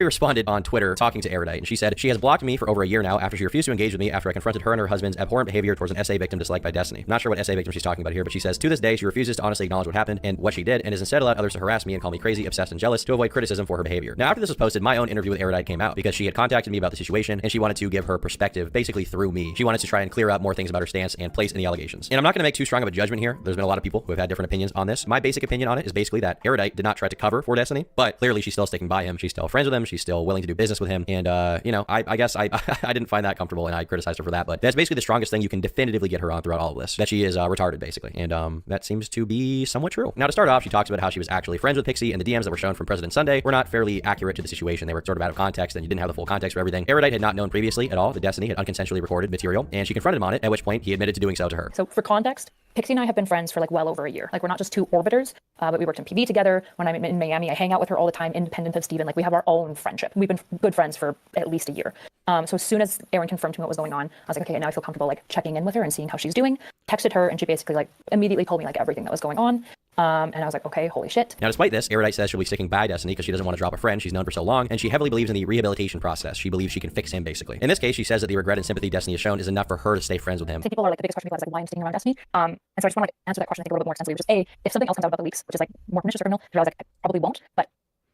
She responded on Twitter talking to Erudite, and she said, she has blocked me for over a year now after she refused to engage with me after I confronted her and her husband's abhorrent behavior towards an SA victim disliked by Destiny. Not sure what SA victim she's talking about here, but she says, to this day, she refuses to honestly acknowledge what happened and what she did, and has instead allowed others to harass me and call me crazy, obsessed, and jealous to avoid criticism for her behavior. Now, after this was posted, my own interview with Erudite came out because she had contacted me about the situation, and she wanted to give her perspective basically through me. She wanted to try and clear up more things about her stance and place in the allegations. And I'm not going to make too strong of a judgment here. There's been a lot of people who have had different opinions on this. My basic opinion on it is basically that Erudite did not try to cover for Destiny, but clearly she's still sticking by him. She's still friends with him. She's still willing to do business with him. And, you know, I guess I didn't find that comfortable and I criticized her for that, but that's basically the strongest thing you can definitively get her on throughout all of this, that she is retarded basically. And that seems to be somewhat true. Now, to start off, she talks about how she was actually friends with Pixie, and the DMs that were shown from President Sunday were not fairly accurate to the situation. They were sort of out of context and you didn't have the full context for everything. Erudite had not known previously at all that Destiny had unconsensually recorded material, and she confronted him on it, at which point he admitted to doing so to her. So for context, Pixie and I have been friends for like well over a year. Like we're not just two orbiters, but we worked in PV together. When I'm in Miami, I hang out with her all the time, independent of Steven. Like we have our own friendship. We've been good friends for at least a year. So as soon as Aaron confirmed to me what was going on, I was like, okay, now I feel comfortable like checking in with her and seeing how she's doing. Texted her and she basically like immediately told me like everything that was going on. And I was like, okay, holy shit. Now, despite this, Erudite says she'll be sticking by Destiny because she doesn't want to drop a friend she's known for so long, and she heavily believes in the rehabilitation process. She believes she can fix him, basically. In this case, she says that the regret and sympathy Destiny has shown is enough for her to stay friends with him. I think people are like, the biggest question people have is like, why I'm sticking around Destiny? And so I just want to like answer that question I think a little bit more extensively, which is if something else comes out about the leaks, which is like more pernicious or criminal, I was like, I probably won't, but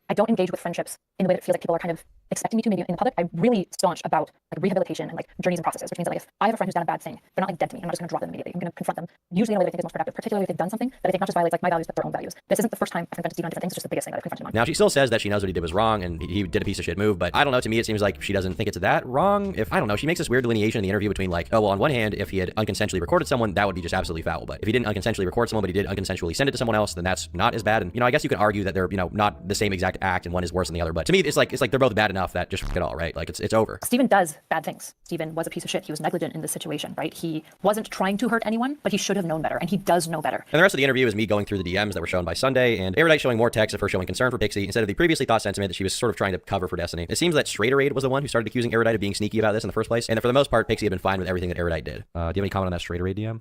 I don't engage with friendships in the way that feels like people are kind of expecting me to, maybe in the public. I'm really staunch about like rehabilitation and like journeys and processes, which means that like if I have a friend who's done a bad thing, they're not like dead to me. I'm not just going to drop them immediately. I'm going to confront them, usually in a way that I think is most productive, particularly if they've done something that I think not just violates like my values, but their own values. This isn't the first time I've confronted Steven on different things, it's just the biggest thing that I've confronted him on. Now, she still says that she knows what he did was wrong and he did a piece of shit move, but I don't know, to me it seems like she doesn't think it's that wrong. If, I don't know, she makes this weird delineation in the interview between like, oh, well, on one hand, if he had unconsensually recorded someone, that would be just absolutely foul. But if he didn't unconsensually record someone, but he did unconsensually send it to someone else, then that's not as bad. And, you know, I guess you could argue that they're, you know, not the same exact act and one is worse than the other. But to me, it's like they're both bad enough that just fuck it all, right? Like it's over. Steven does bad things. Steven was a piece of shit. He was negligent in this situation, right? He wasn't trying to hurt anyone, but he should have known better, and he does know better. And the rest of the interview is me going through the DMs that were shown by Sunday, and Erudite showing more text of her showing concern for Pixie instead of the previously thought sentiment that she was sort of trying to cover for Destiny. It seems that Straighterade was the one who started accusing Erudite of being sneaky about this in the first place, and that for the most part, Pixie had been fine with everything that Erudite did. Do you have any comment on that Straighterade DM?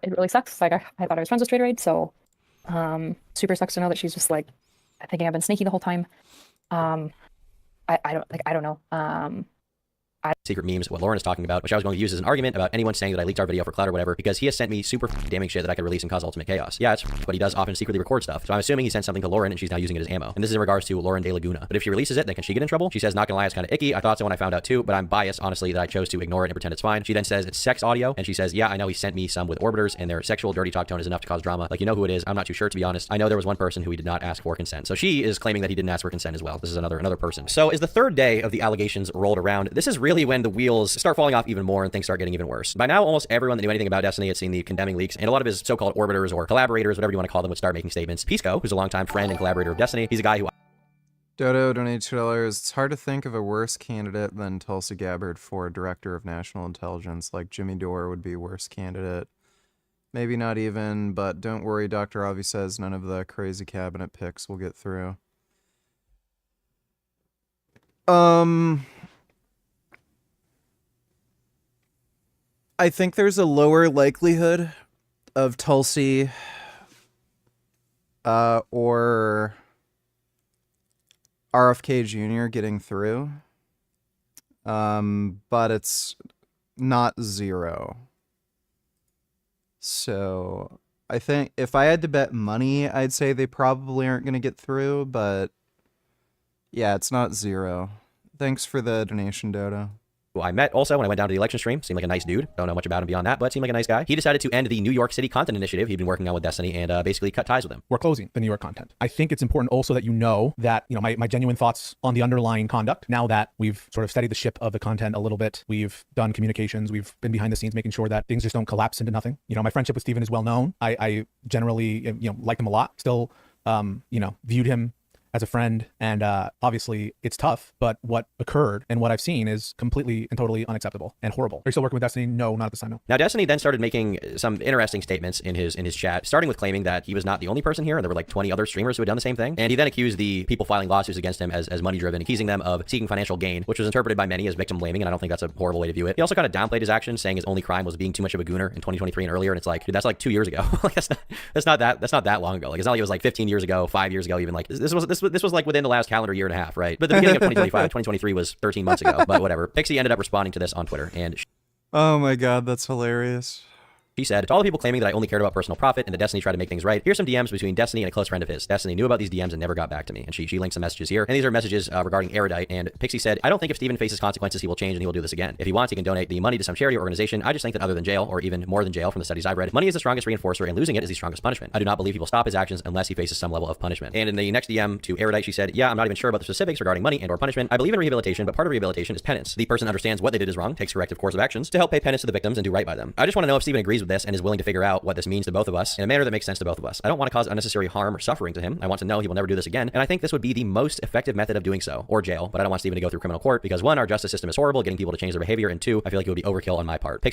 It really sucks. Like I thought I was friends with Straighterade, so super sucks to know that she's just like thinking I've been sneaky the whole time. I don't know. Secret memes, what Lauren is talking about, which I was going to use as an argument about anyone saying that I leaked our video for clout or whatever, because he has sent me super damning shit that I could release and cause ultimate chaos. Yeah, it's but he does often secretly record stuff. So I'm assuming he sent something to Lauren and she's now using it as ammo. And this is in regards to Lauren De Laguna. But if she releases it, then can she get in trouble? She says, not gonna lie, it's kind of icky. I thought so when I found out too, but I'm biased, honestly, that I chose to ignore it and pretend it's fine. She then says it's sex audio, and she says, yeah, I know he sent me some with orbiters, and their sexual dirty talk tone is enough to cause drama. Like, you know who it is. I'm not too sure, to be honest. I know there was one person who he did not ask for consent. So she is claiming that he didn't ask for consent as well. This is another person. So as the third day of the allegations rolled around, this is really when the wheels start falling off even more and things start getting even worse. By now, almost everyone that knew anything about Destiny had seen the condemning leaks, and a lot of his so-called orbiters or collaborators, whatever you want to call them, would start making statements. Pisco, who's a longtime friend and collaborator of Destiny, he's a guy who Dodo donates $2. It's hard to think of a worse candidate than Tulsi Gabbard for Director of National Intelligence. Like Jimmy Dore would be worse candidate. Maybe not even, but don't worry, Dr. Avi says none of the crazy cabinet picks will get through. I think there's a lower likelihood of Tulsi or RFK Jr. getting through, but it's not zero. So I think if I had to bet money, I'd say they probably aren't going to get through, but yeah, it's not zero. Thanks for the donation, Dodo. Who I met also when I went down to the election stream. Seemed like a nice dude. Don't know much about him beyond that, but seemed like a nice guy. He decided to end the New York City content initiative he'd been working on with Destiny and basically cut ties with him. We're closing the New York content. I think it's important also that you know that, my genuine thoughts on the underlying conduct. Now that we've sort of steadied the ship of the content a little bit, we've done communications, we've been behind the scenes making sure that things just don't collapse into nothing. My friendship with Steven is well known. I generally, liked him a lot. Still, viewed him as a friend, and obviously it's tough, but what occurred and what I've seen is completely and totally unacceptable and horrible. Are you still working with Destiny? No, not at this time, no. Now, Destiny then started making some interesting statements in his chat, starting with claiming that he was not the only person here, and there were like 20 other streamers who had done the same thing. And he then accused the people filing lawsuits against him as money-driven, accusing them of seeking financial gain, which was interpreted by many as victim blaming, and I don't think that's a horrible way to view it. He also kind of downplayed his actions, saying his only crime was being too much of a gooner in 2023 and earlier, and it's like, dude, that's like 2 years ago. Like that's not that long ago. Like, it's not like it was like 15 years ago, 5 years ago, even. Like this was like within the last calendar year and a half, right? But the beginning of 2025, 2023 was 13 months ago, but whatever. Pixie ended up responding to this on Twitter, and oh my god, that's hilarious. She said, to all the people claiming that I only cared about personal profit and that Destiny tried to make things right, here's some DMs between Destiny and a close friend of his. Destiny knew about these DMs and never got back to me. And she links some messages here. And these are messages regarding Erudite. And Pixie said, I don't think if Steven faces consequences, he will change and he will do this again. If he wants, he can donate the money to some charity or organization. I just think that other than jail, or even more than jail from the studies I've read, money is the strongest reinforcer and losing it is the strongest punishment. I do not believe he will stop his actions unless he faces some level of punishment. And in the next DM to Erudite, she said, yeah, I'm not even sure about the specifics regarding money and or punishment. I believe in rehabilitation, but part of rehabilitation is penance. The person understands what they did is wrong, takes corrective course of actions to help pay penance to the victims and do right by them. I just want to know if Steven agrees with this and is willing to figure out what this means to both of us in a manner that makes sense to both of us. I don't want to cause unnecessary harm or suffering to him. I want to know he will never do this again, and I think this would be the most effective method of doing so, or jail, but I don't want Steven to go through criminal court because 1, our justice system is horrible, getting people to change their behavior, and 2, I feel like it would be overkill on my part.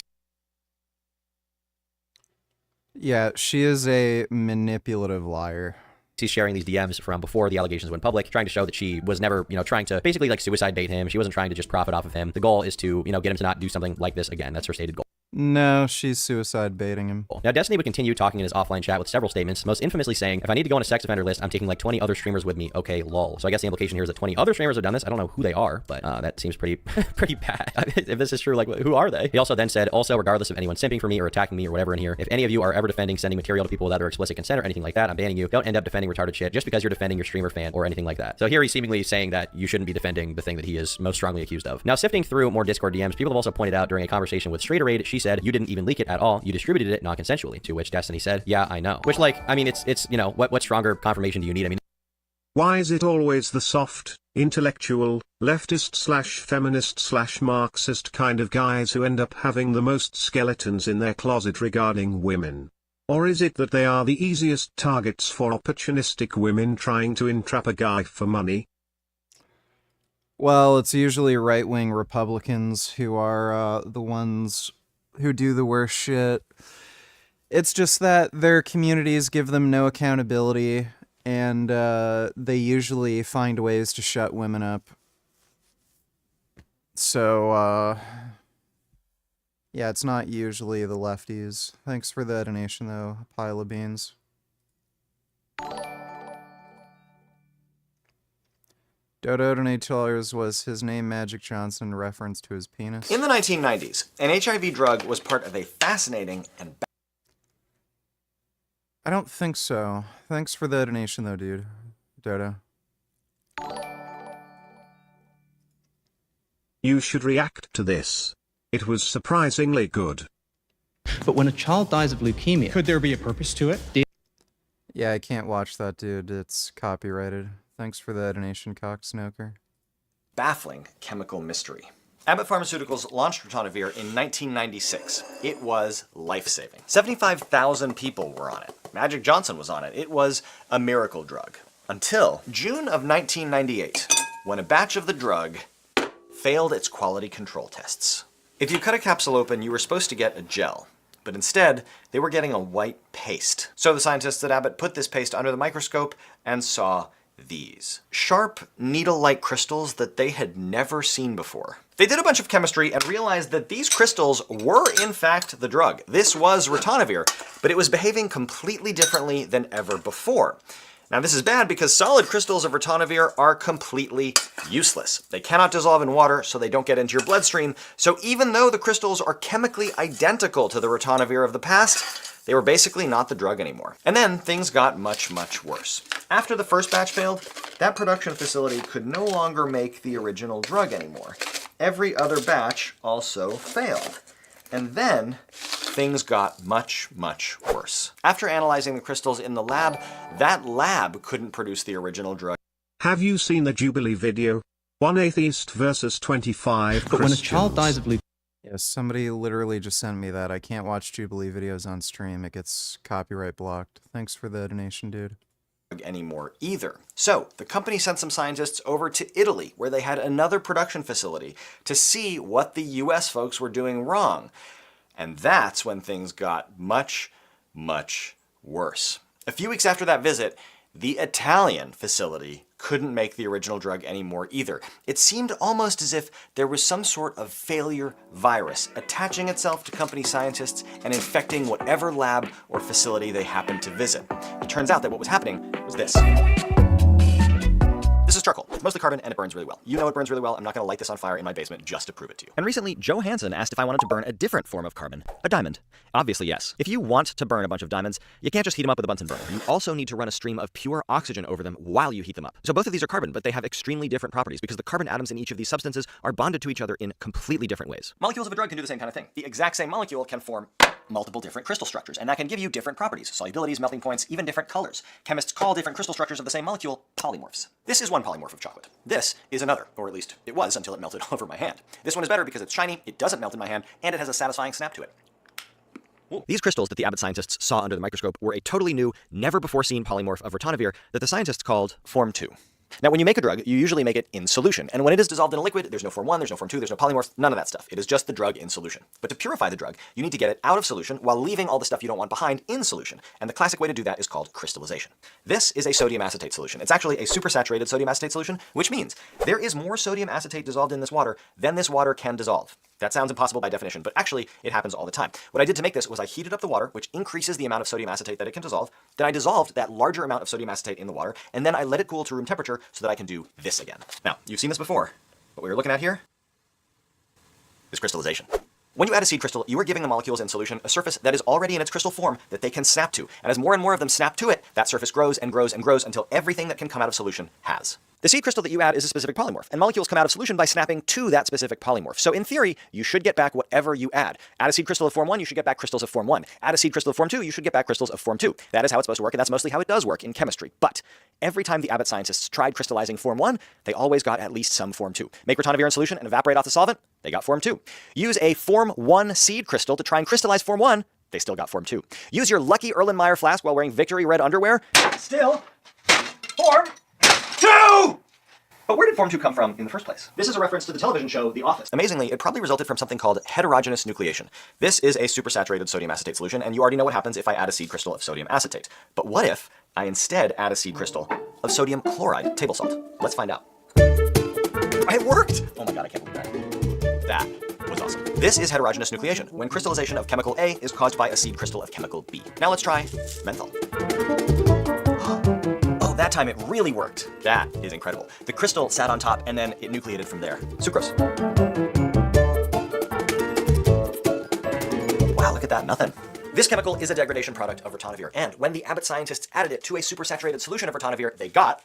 Yeah, she is a manipulative liar. She's sharing these DMs from before the allegations went public, trying to show that she was never, trying to basically like suicide bait him. She wasn't trying to just profit off of him. The goal is to, get him to not do something like this again. That's her stated goal. No, she's suicide baiting him. Now, Destiny would continue talking in his offline chat with several statements, most infamously saying, if I need to go on a sex offender list, I'm taking like 20 other streamers with me. Okay, lol. So I guess the implication here is that 20 other streamers have done this. I don't know who they are, but that seems pretty bad. If this is true, like, who are they? He also then said, also, regardless of anyone simping for me or attacking me or whatever in here, if any of you are ever defending sending material to people without their explicit consent or anything like that, I'm banning you. Don't end up defending retarded shit just because you're defending your streamer fan or anything like that. So here he's seemingly saying that you shouldn't be defending the thing that he is most strongly accused of. Now, sifting through more Discord DMs, people have also pointed out during a conversation with Straight Raid, she said, you didn't even leak it at all. You distributed it non-consensually, to which Destiny said, yeah, I know. Which, like, I mean, it's what stronger confirmation do you need? I mean, why is it always the soft, intellectual, leftist/feminist/Marxist kind of guys who end up having the most skeletons in their closet regarding women? Or is it that they are the easiest targets for opportunistic women trying to entrap a guy for money? Well, it's usually right-wing Republicans who are the ones who do the worst shit. It's just that their communities give them no accountability, and they usually find ways to shut women up. So, yeah, it's not usually the lefties. Thanks for the donation, though, pile of beans. Dodo $8 was his name Magic Johnson, reference to his penis. In the 1990s, an HIV drug was part of a fascinating and I don't think so. Thanks for the donation, though, dude. Dodo. You should react to this. It was surprisingly good. But when a child dies of leukemia, could there be a purpose to it? Yeah, I can't watch that, dude. It's copyrighted. Thanks for the donation, Cocksnoker. baffling chemical mystery. Abbott Pharmaceuticals launched ritonavir in 1996. It was life-saving. 75,000 people were on it. Magic Johnson was on it. It was a miracle drug. Until June of 1998, when a batch of the drug failed its quality control tests. If you cut a capsule open, you were supposed to get a gel, but instead, they were getting a white paste. So the scientists at Abbott put this paste under the microscope and saw these sharp, needle-like crystals that they had never seen before. They did a bunch of chemistry and realized that these crystals were in fact the drug. This was ritonavir, but it was behaving completely differently than ever before. Now this is bad because solid crystals of ritonavir are completely useless. They cannot dissolve in water, so they don't get into your bloodstream. So even though the crystals are chemically identical to the ritonavir of the past, they were basically not the drug anymore. And then things got much, much worse. After the first batch failed, that production facility could no longer make the original drug anymore. Every other batch also failed. And then things got much, much worse. After analyzing the crystals in the lab, that lab couldn't produce the original drug. Have you seen the Jubilee video? 1 atheist versus 25 Christians. But when a child dies of leukemia... Yes, somebody literally just sent me that. I can't watch Jubilee videos on stream. It gets copyright blocked. Thanks for the donation, dude. Anymore either. So the company sent some scientists over to Italy, where they had another production facility, to see what the US folks were doing wrong. And that's when things got much, much worse. A few weeks after that visit, the Italian facility couldn't make the original drug anymore either. It seemed almost as if there was some sort of failure virus attaching itself to company scientists and infecting whatever lab or facility they happened to visit. It turns out that what was happening was this. This is charcoal. It's mostly carbon and it burns really well. You know it burns really well. I'm not going to light this on fire in my basement just to prove it to you. And recently, Joe Hansen asked if I wanted to burn a different form of carbon, a diamond. Obviously, yes. If you want to burn a bunch of diamonds, you can't just heat them up with a Bunsen burner. You also need to run a stream of pure oxygen over them while you heat them up. So both of these are carbon, but they have extremely different properties because the carbon atoms in each of these substances are bonded to each other in completely different ways. Molecules of a drug can do the same kind of thing. The exact same molecule can form multiple different crystal structures, and that can give you different properties, solubilities, melting points, even different colors. Chemists call different crystal structures of the same molecule polymorphs. This is one polymorph of chocolate. This is another, or at least it was until it melted all over my hand. This one is better because it's shiny, it doesn't melt in my hand, and it has a satisfying snap to it. These crystals that the Abbott scientists saw under the microscope were a totally new, never-before-seen polymorph of ritonavir that the scientists called Form 2. Now, when you make a drug, you usually make it in solution. And when it is dissolved in a liquid, there's no Form 1, there's no Form 2, there's no polymorph, none of that stuff. It is just the drug in solution. But to purify the drug, you need to get it out of solution while leaving all the stuff you don't want behind in solution. And the classic way to do that is called crystallization. This is a sodium acetate solution. It's actually a supersaturated sodium acetate solution, which means there is more sodium acetate dissolved in this water than this water can dissolve. That sounds impossible by definition, but actually it happens all the time. What I did to make this was I heated up the water, which increases the amount of sodium acetate that it can dissolve. Then I dissolved that larger amount of sodium acetate in the water, and then I let it cool to room temperature so that I can do this again. Now, you've seen this before. What we were looking at here is crystallization. When you add a seed crystal, you are giving the molecules in solution a surface that is already in its crystal form that they can snap to. And as more and more of them snap to it, that surface grows and grows and grows until everything that can come out of solution has. The seed crystal that you add is a specific polymorph, and molecules come out of solution by snapping to that specific polymorph. So in theory, you should get back whatever you add. Add a seed crystal of Form 1, you should get back crystals of Form 1. Add a seed crystal of Form 2, you should get back crystals of Form 2. That is how it's supposed to work, and that's mostly how it does work in chemistry. But every time the Abbott scientists tried crystallizing Form 1, they always got at least some Form 2. Make ritonavir in solution and evaporate off the solvent, they got Form 2. Use a Form 1 seed crystal to try and crystallize Form 1, they still got Form 2. Use your lucky Erlenmeyer flask while wearing Victory Red underwear, still Form 2! But where did Form 2 come from in the first place? This is a reference to the television show The Office. Amazingly, it probably resulted from something called heterogeneous nucleation. This is a supersaturated sodium acetate solution, and you already know what happens if I add a seed crystal of sodium acetate. But what if I instead add a seed crystal of sodium chloride table salt? Let's find out. It worked! Oh my god, I can't believe that. That was awesome. This is heterogeneous nucleation, when crystallization of chemical A is caused by a seed crystal of chemical B. Now let's try menthol. That time it really worked. That is incredible. The crystal sat on top and then it nucleated from there. Sucrose. Wow, look at that, nothing. This chemical is a degradation product of ritonavir, and when the Abbott scientists added it to a supersaturated solution of ritonavir, they got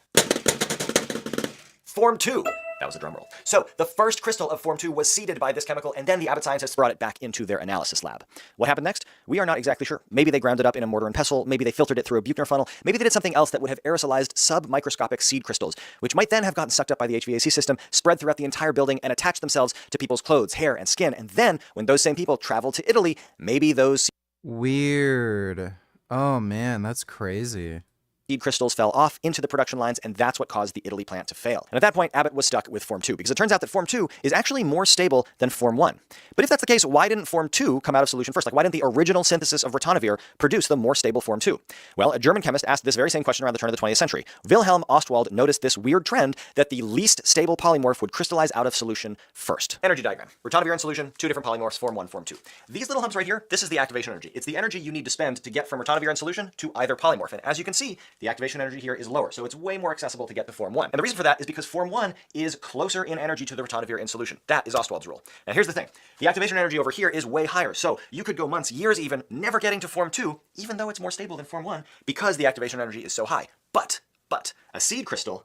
Form 2. That was a drum roll. So the first crystal of Form 2 was seeded by this chemical, and then the Abbott scientists brought it back into their analysis lab. What happened next? We are not exactly sure. Maybe they ground it up in a mortar and pestle, maybe they filtered it through a Buchner funnel, maybe they did something else that would have aerosolized sub-microscopic seed crystals, which might then have gotten sucked up by the HVAC system, spread throughout the entire building, and attached themselves to people's clothes, hair, and skin. And then, when those same people traveled to Italy, maybe those Weird. Oh man, that's crazy. seed crystals fell off into the production lines, and that's what caused the Italy plant to fail. And at that point, Abbott was stuck with Form 2, because it turns out that Form 2 is actually more stable than Form 1. But if that's the case, why didn't Form 2 come out of solution first? Like, why didn't the original synthesis of ritonavir produce the more stable Form 2? Well, a German chemist asked this very same question around the turn of the 20th century. Wilhelm Ostwald noticed this weird trend that the least stable polymorph would crystallize out of solution first. Energy diagram. Ritonavir in solution, two different polymorphs, Form 1, Form 2. These little humps right here, this is the activation energy. It's the energy you need to spend to get from ritonavir in solution to either polymorph. And as you can see, the activation energy here is lower, so it's way more accessible to get to Form 1. And the reason for that is because Form 1 is closer in energy to the ritonavir in solution. That is Ostwald's rule. Now here's the thing. The activation energy over here is way higher, so you could go months, years even, never getting to Form 2, even though it's more stable than Form 1, because the activation energy is so high. But a seed crystal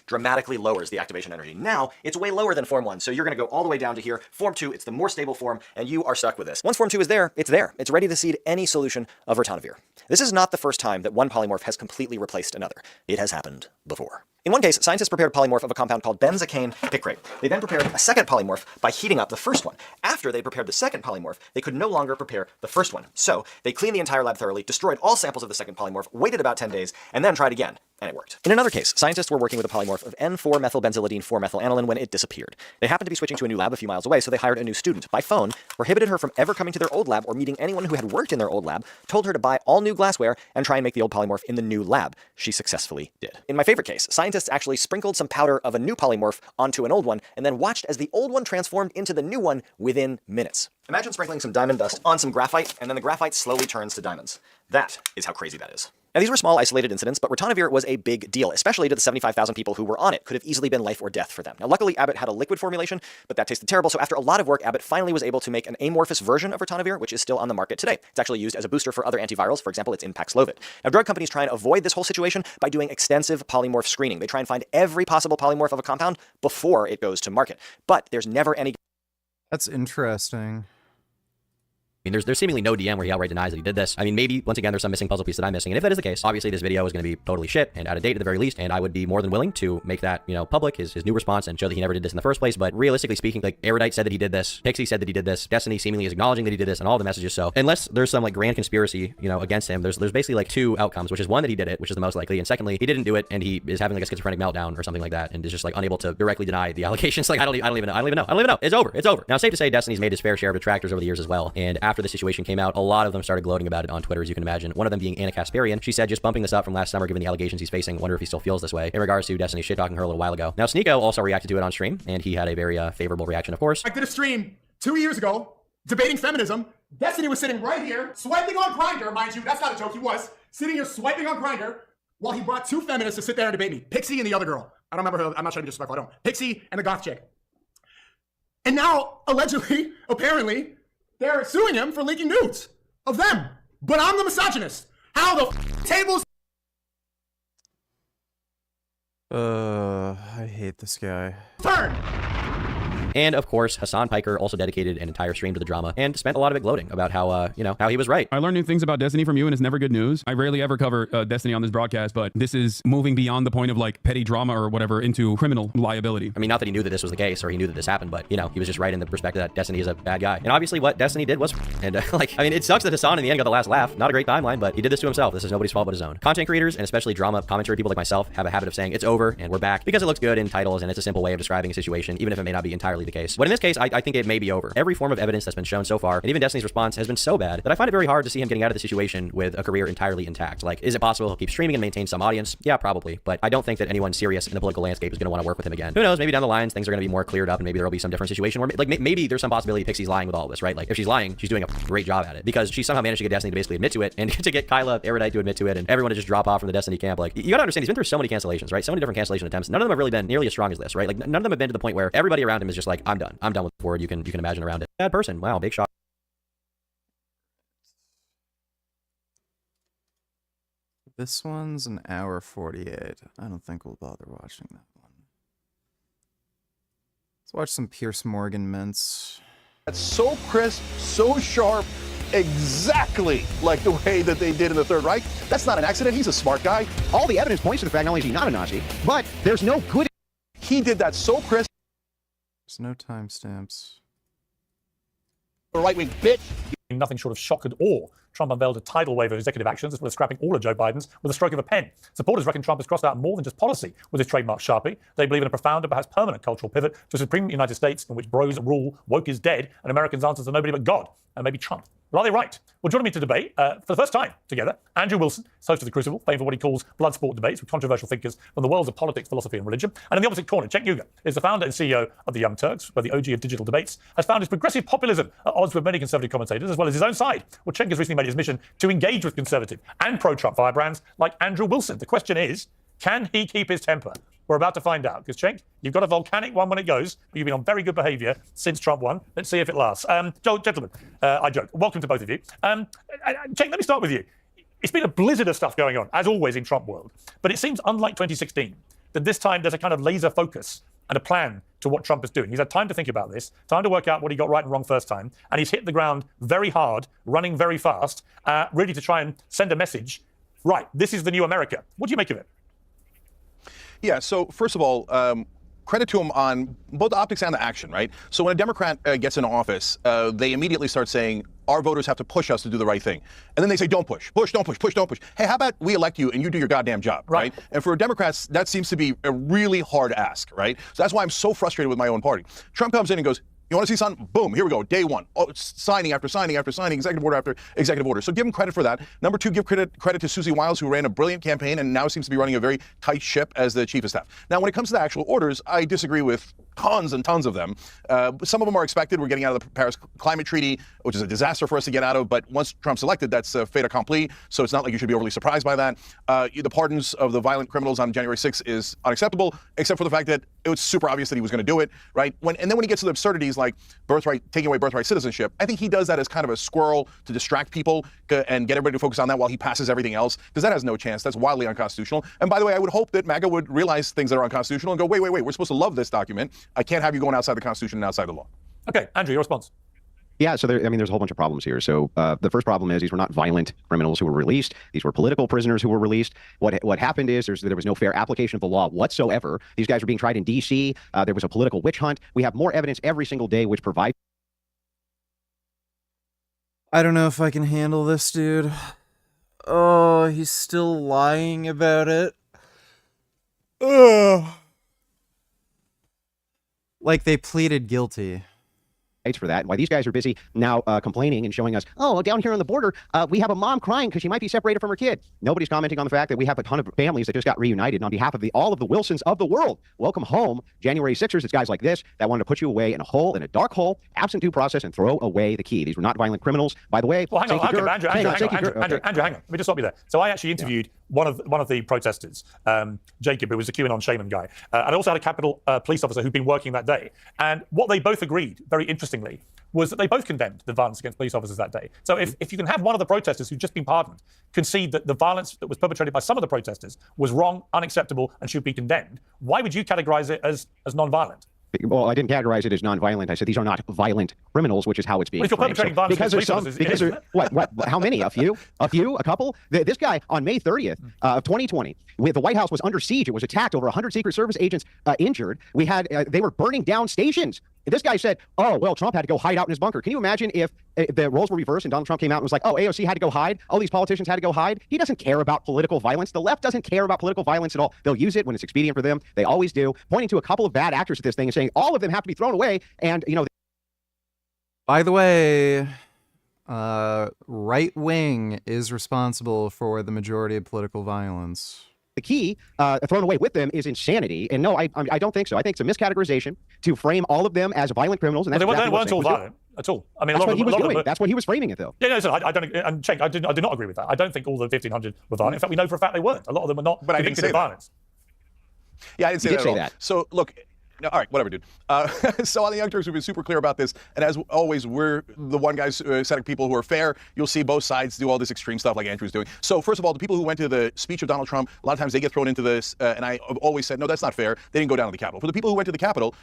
dramatically lowers the activation energy. Now, it's way lower than Form 1, so you're going to go all the way down to here. Form 2, it's the more stable form, and you are stuck with this. Once Form 2 is there. It's ready to seed any solution of ritonavir. This is not the first time that one polymorph has completely replaced another. It has happened before. In one case, scientists prepared polymorph of a compound called benzocaine picrate. They then prepared a second polymorph by heating up the first one. After they prepared the second polymorph, they could no longer prepare the first one. So they cleaned the entire lab thoroughly, destroyed all samples of the second polymorph, waited about 10 days, and then tried again. And it worked. In another case, scientists were working with a polymorph of N4-methylbenzylidine 4-methylaniline when it disappeared. They happened to be switching to a new lab a few miles away, so they hired a new student. By phone, prohibited her from ever coming to their old lab or meeting anyone who had worked in their old lab, told her to buy all new glassware and try and make the old polymorph in the new lab. She successfully did. In my favorite case, scientists actually sprinkled some powder of a new polymorph onto an old one and then watched as the old one transformed into the new one within minutes. Imagine sprinkling some diamond dust on some graphite, and then the graphite slowly turns to diamonds. That is how crazy that is. Now, these were small, isolated incidents, but ritonavir was a big deal, especially to the 75,000 people who were on it. Could have easily been life or death for them. Now, luckily, Abbott had a liquid formulation, but that tasted terrible, so after a lot of work, Abbott finally was able to make an amorphous version of ritonavir, which is still on the market today. It's actually used as a booster for other antivirals. For example, it's in Paxlovid. Now, drug companies try and avoid this whole situation by doing extensive polymorph screening. They try and find every possible polymorph of a compound before it goes to market. But there's never any... That's interesting. I mean, there's seemingly no DM where he outright denies that he did this. I mean, maybe, once again, there's some missing puzzle piece that I'm missing. And if that is the case, obviously this video is going to be totally shit and out of date at the very least. And I would be more than willing to make that, public, his new response, and show that he never did this in the first place. But realistically speaking, like, Erudite said that he did this. Pixie said that he did this. Destiny seemingly is acknowledging that he did this, and all the messages. So unless there's some, like, grand conspiracy, against him, there's basically, like, two outcomes, which is one, that he did it, which is the most likely. And secondly, he didn't do it, and he is having, like, a schizophrenic meltdown or something like that, and is just, like, unable to directly deny the allegations. Like, I don't even know. It's over. Now, safe to say, Destiny's made his fair share of detractors over the years as well. And after the situation came out, a lot of them started gloating about it on Twitter, as you can imagine. One of them being Anna Kasparian. She said, just bumping this up from last summer, given the allegations he's facing, wonder if he still feels this way in regards to Destiny shit-talking her a little while ago. Now, Sneeko also reacted to it on stream, and he had a very favorable reaction, of course. I did a stream 2 years ago debating feminism. Destiny was sitting right here, swiping on Grindr, mind you, that's not a joke, he was sitting here swiping on Grindr while he brought two feminists to sit there and debate me. Pixie and the other girl. I don't remember her, I'm not trying to be disrespectful, I don't. Pixie and the goth chick. And now, allegedly, apparently, they're suing him for leaking nudes of them. But I'm the misogynist. How the tables... I hate this guy. Turn! And of course, Hassan Piker also dedicated an entire stream to the drama and spent a lot of it gloating about how, how he was right. I learned new things about Destiny from you, and it's never good news. I rarely ever cover Destiny on this broadcast, but this is moving beyond the point of like petty drama or whatever into criminal liability. I mean, not that he knew that this was the case or he knew that this happened, but, he was just right in the perspective that Destiny is a bad guy. And obviously what Destiny did was, and it sucks that Hassan in the end got the last laugh. Not a great timeline, but he did this to himself. This is nobody's fault but his own. Content creators, and especially drama commentary people like myself, have a habit of saying it's over and we're back because it looks good in titles and it's a simple way of describing a situation, even if it may not be entirely the case. But in this case, I think it may be over. Every form of evidence that's been shown so far, and even Destiny's response, has been so bad that I find it very hard to see him getting out of the situation with a career entirely intact. Like, is it possible he'll keep streaming and maintain some audience? Yeah, probably. But I don't think that anyone serious in the political landscape is going to want to work with him again. Who knows? Maybe down the lines things are going to be more cleared up, and maybe there'll be some different situation where, like, maybe there's some possibility Pixie's lying with all of this, right? Like, if she's lying, she's doing a great job at it because she somehow managed to get Destiny to basically admit to it, and to get Kyla, Erudite to admit to it, and everyone to just drop off from the Destiny camp. Like, you gotta understand, he's been through so many cancellations, right? So many different cancellation attempts. None of them have really been nearly as strong as this, right? Like, none of them have been to the point where everybody around him is just like, I'm done with the forward. You can imagine around it. Bad person. Wow, big shot. This one's an hour 48. I don't think we'll bother watching that one. Let's watch some Pierce Morgan mints. That's so crisp, so sharp, exactly like the way that they did in the Third Reich. That's not an accident. He's a smart guy. All the evidence points to the fact not only is he not a Nazi, but there's no good... He did that so crisp. There's no timestamps. A right-wing bitch. nothing short of shock and awe. Trump unveiled a tidal wave of executive actions as well as scrapping all of Joe Biden's with a stroke of a pen. Supporters reckon Trump has crossed out more than just policy with his trademark Sharpie. They believe in a profound and perhaps permanent cultural pivot to a supreme United States in which bros rule, woke is dead, and Americans answer to nobody but God, and maybe Trump. But are they right? Well, joining me to debate, for the first time together, Andrew Wilson, host of The Crucible, famed for what he calls blood sport debates with controversial thinkers from the worlds of politics, philosophy, and religion. And in the opposite corner, Cenk Uygur is the founder and CEO of the Young Turks, where the OG of digital debates has found his progressive populism at odds with many conservative commentators, as well as his own side. Well, Cenk has recently made his mission to engage with conservative and pro-Trump firebrands like Andrew Wilson. The question is, can he keep his temper? We're about to find out, because Cenk, you've got a volcanic one when it goes, but you've been on very good behaviour since Trump won. Let's see if it lasts. Gentlemen, I joke. Welcome to both of you. Cenk, let me start with you. It's been a blizzard of stuff going on, as always in Trump world, but it seems unlike 2016, that this time there's a kind of laser focus and a plan to what Trump is doing. He's had time to think about this, time to work out what he got right and wrong first time, and he's hit the ground very hard, running very fast, really to try and send a message. Right, this is the new America. What do you make of it? Yeah, so first of all, credit to him on both the optics and the action, right? So when a Democrat gets in office, they immediately start saying, our voters have to push us to do the right thing. And then they say, don't push, don't push. Hey, how about we elect you and you do your goddamn job, right? And for Democrats, that seems to be a really hard ask, right? So that's why I'm so frustrated with my own party. Trump comes in and goes, you want to see something? Boom, here we go, day one. Oh, signing after signing after signing, executive order after executive order. So give him credit for that. Number two, give credit to Susie Wiles, who ran a brilliant campaign and now seems to be running a very tight ship as the chief of staff. Now, when it comes to the actual orders, I disagree with tons and tons of them. Some of them are expected. We're getting out of the Paris Climate Treaty, which is a disaster for us to get out of. But once Trump's elected, that's fait accompli. So it's not like you should be overly surprised by that. The pardons of the violent criminals on January 6th is unacceptable, except for the fact that it was super obvious that he was going to do it, right? And then when he gets to the absurdities like taking away birthright citizenship, I think he does that as kind of a squirrel to distract people and get everybody to focus on that while he passes everything else, because that has no chance. That's wildly unconstitutional. And by the way, I would hope that MAGA would realize things that are unconstitutional and go, wait, we're supposed to love this document. I can't have you going outside the Constitution and outside the law. Okay, Andrew, your response. Yeah, so there's a whole bunch of problems here. So the first problem is these were not violent criminals who were released. These were political prisoners who were released. What happened is there was no fair application of the law whatsoever. These guys were being tried in D.C. There was a political witch hunt. We have more evidence every single day which provides. I don't know if I can handle this, dude. Oh, he's still lying about it. Ugh. Like they pleaded guilty. For that, why these guys are busy now complaining and showing us, oh, down here on the border, we have a mom crying because she might be separated from her kid. Nobody's commenting on the fact that we have a ton of families that just got reunited. And on behalf of all of the Wilsons of the world, welcome home, January 6ers. It's guys like this that wanted to put you away in a dark hole, absent due process, and throw away the key. These were not violent criminals. By the way, well, hang on, Andrew, hang on. Let me just stop you there. So I actually interviewed one of the protesters, Jacob, who was the QAnon shaman guy, and I also had a Capitol police officer who'd been working that day. And what they both agreed, very interestingly, was that they both condemned the violence against police officers that day. So if you can have one of the protesters who's just been pardoned concede that the violence that was perpetrated by some of the protesters was wrong, unacceptable, and should be condemned, why would you categorize it as non-violent? Well, I didn't categorize it as non-violent. I said these are not violent criminals, which is how it's being framed. If you're perpetrating violence against police officers, because what? How many? A few? A couple? This guy on May 30th of 2020, the White House was under siege. It was attacked. Over 100 Secret Service agents injured. We had they were burning down stations. This guy said, oh, well, Trump had to go hide out in his bunker. Can you imagine if the roles were reversed and Donald Trump came out and was like, oh, AOC had to go hide. Oh, these politicians had to go hide. He doesn't care about political violence. The left doesn't care about political violence at all. They'll use it when it's expedient for them. They always do. Pointing to a couple of bad actors at this thing and saying all of them have to be thrown away. And, you know. By the way, right wing is responsible for the majority of political violence. The key thrown away with them is insanity. And no, I don't think so. I think it's a miscategorization to frame all of them as violent criminals. And that's they weren't all violent at all. I mean, that's what he was doing. That's what he was framing it, though. Yeah, no, so I don't. And Cenk, I do not agree with that. I don't think all the 1,500 were violent. In fact, we know for a fact they weren't. A lot of them were not convicted of violence. Yeah, I didn't say that at all. So look. No, all right, whatever, dude. So on the Young Turks, we've been super clear about this. And as always, we're the one guys setting people who are fair. You'll see both sides do all this extreme stuff like Andrew's doing. So first of all, the people who went to the speech of Donald Trump, a lot of times they get thrown into this. And I have always said, no, that's not fair. They didn't go down to the Capitol. For the people who went to the Capitol,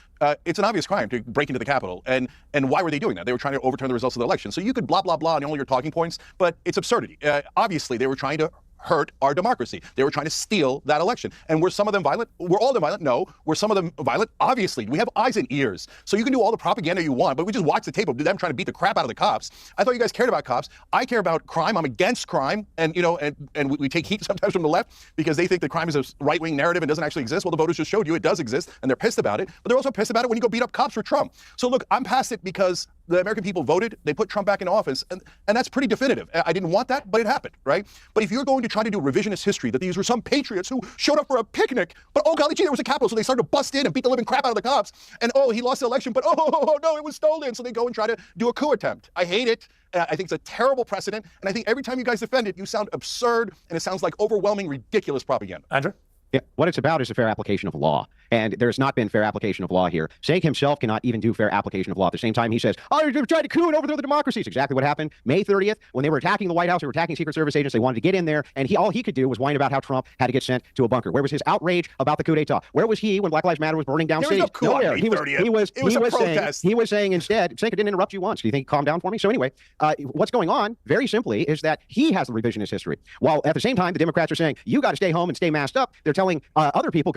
it's an obvious crime to break into the Capitol. And why were they doing that? They were trying to overturn the results of the election. So you could blah, blah, blah on all your talking points, but it's absurdity. Obviously, they were trying to hurt our democracy. They were trying to steal that election. And were some of them violent? Were all of them violent? No. Were some of them violent? Obviously. We have eyes and ears. So you can do all the propaganda you want, but we just watch the tape of them trying to beat the crap out of the cops. I thought you guys cared about cops. I care about crime. I'm against crime. And, you know, and we take heat sometimes from the left because they think that crime is a right-wing narrative and doesn't actually exist. Well, the voters just showed you it does exist, and they're pissed about it. But they're also pissed about it when you go beat up cops for Trump. So look, I'm past it because the American people voted. They put Trump back in office, and that's pretty definitive. I didn't want that, but it happened, right? But if you're going to try to do revisionist history, that these were some patriots who showed up for a picnic, but oh golly gee, there was a Capitol, so they started to bust in and beat the living crap out of the cops, and oh, he lost the election, but oh no, it was stolen, so they go and try to do a coup attempt. I hate it. I think it's a terrible precedent, and I think every time you guys defend it, you sound absurd, and it sounds like overwhelming, ridiculous propaganda. Andrew? Yeah, what it's about is a fair application of law. And there's not been fair application of law here. Cenk himself cannot even do fair application of law. At the same time, he says, oh, you're trying to coup and overthrow the democracy. It's exactly what happened May 30th when they were attacking the White House. They were attacking Secret Service agents. They wanted to get in there. And all he could do was whine about how Trump had to get sent to a bunker. Where was his outrage about the coup d'etat? Where was he when Black Lives Matter was burning down cities? Was no coup on May 30th. He was saying instead, Cenk didn't interrupt you once. Do you think he calmed down for me? So anyway, what's going on, very simply, is that he has the revisionist history. While at the same time, the Democrats are saying, you got to stay home and stay masked up. They're telling other people,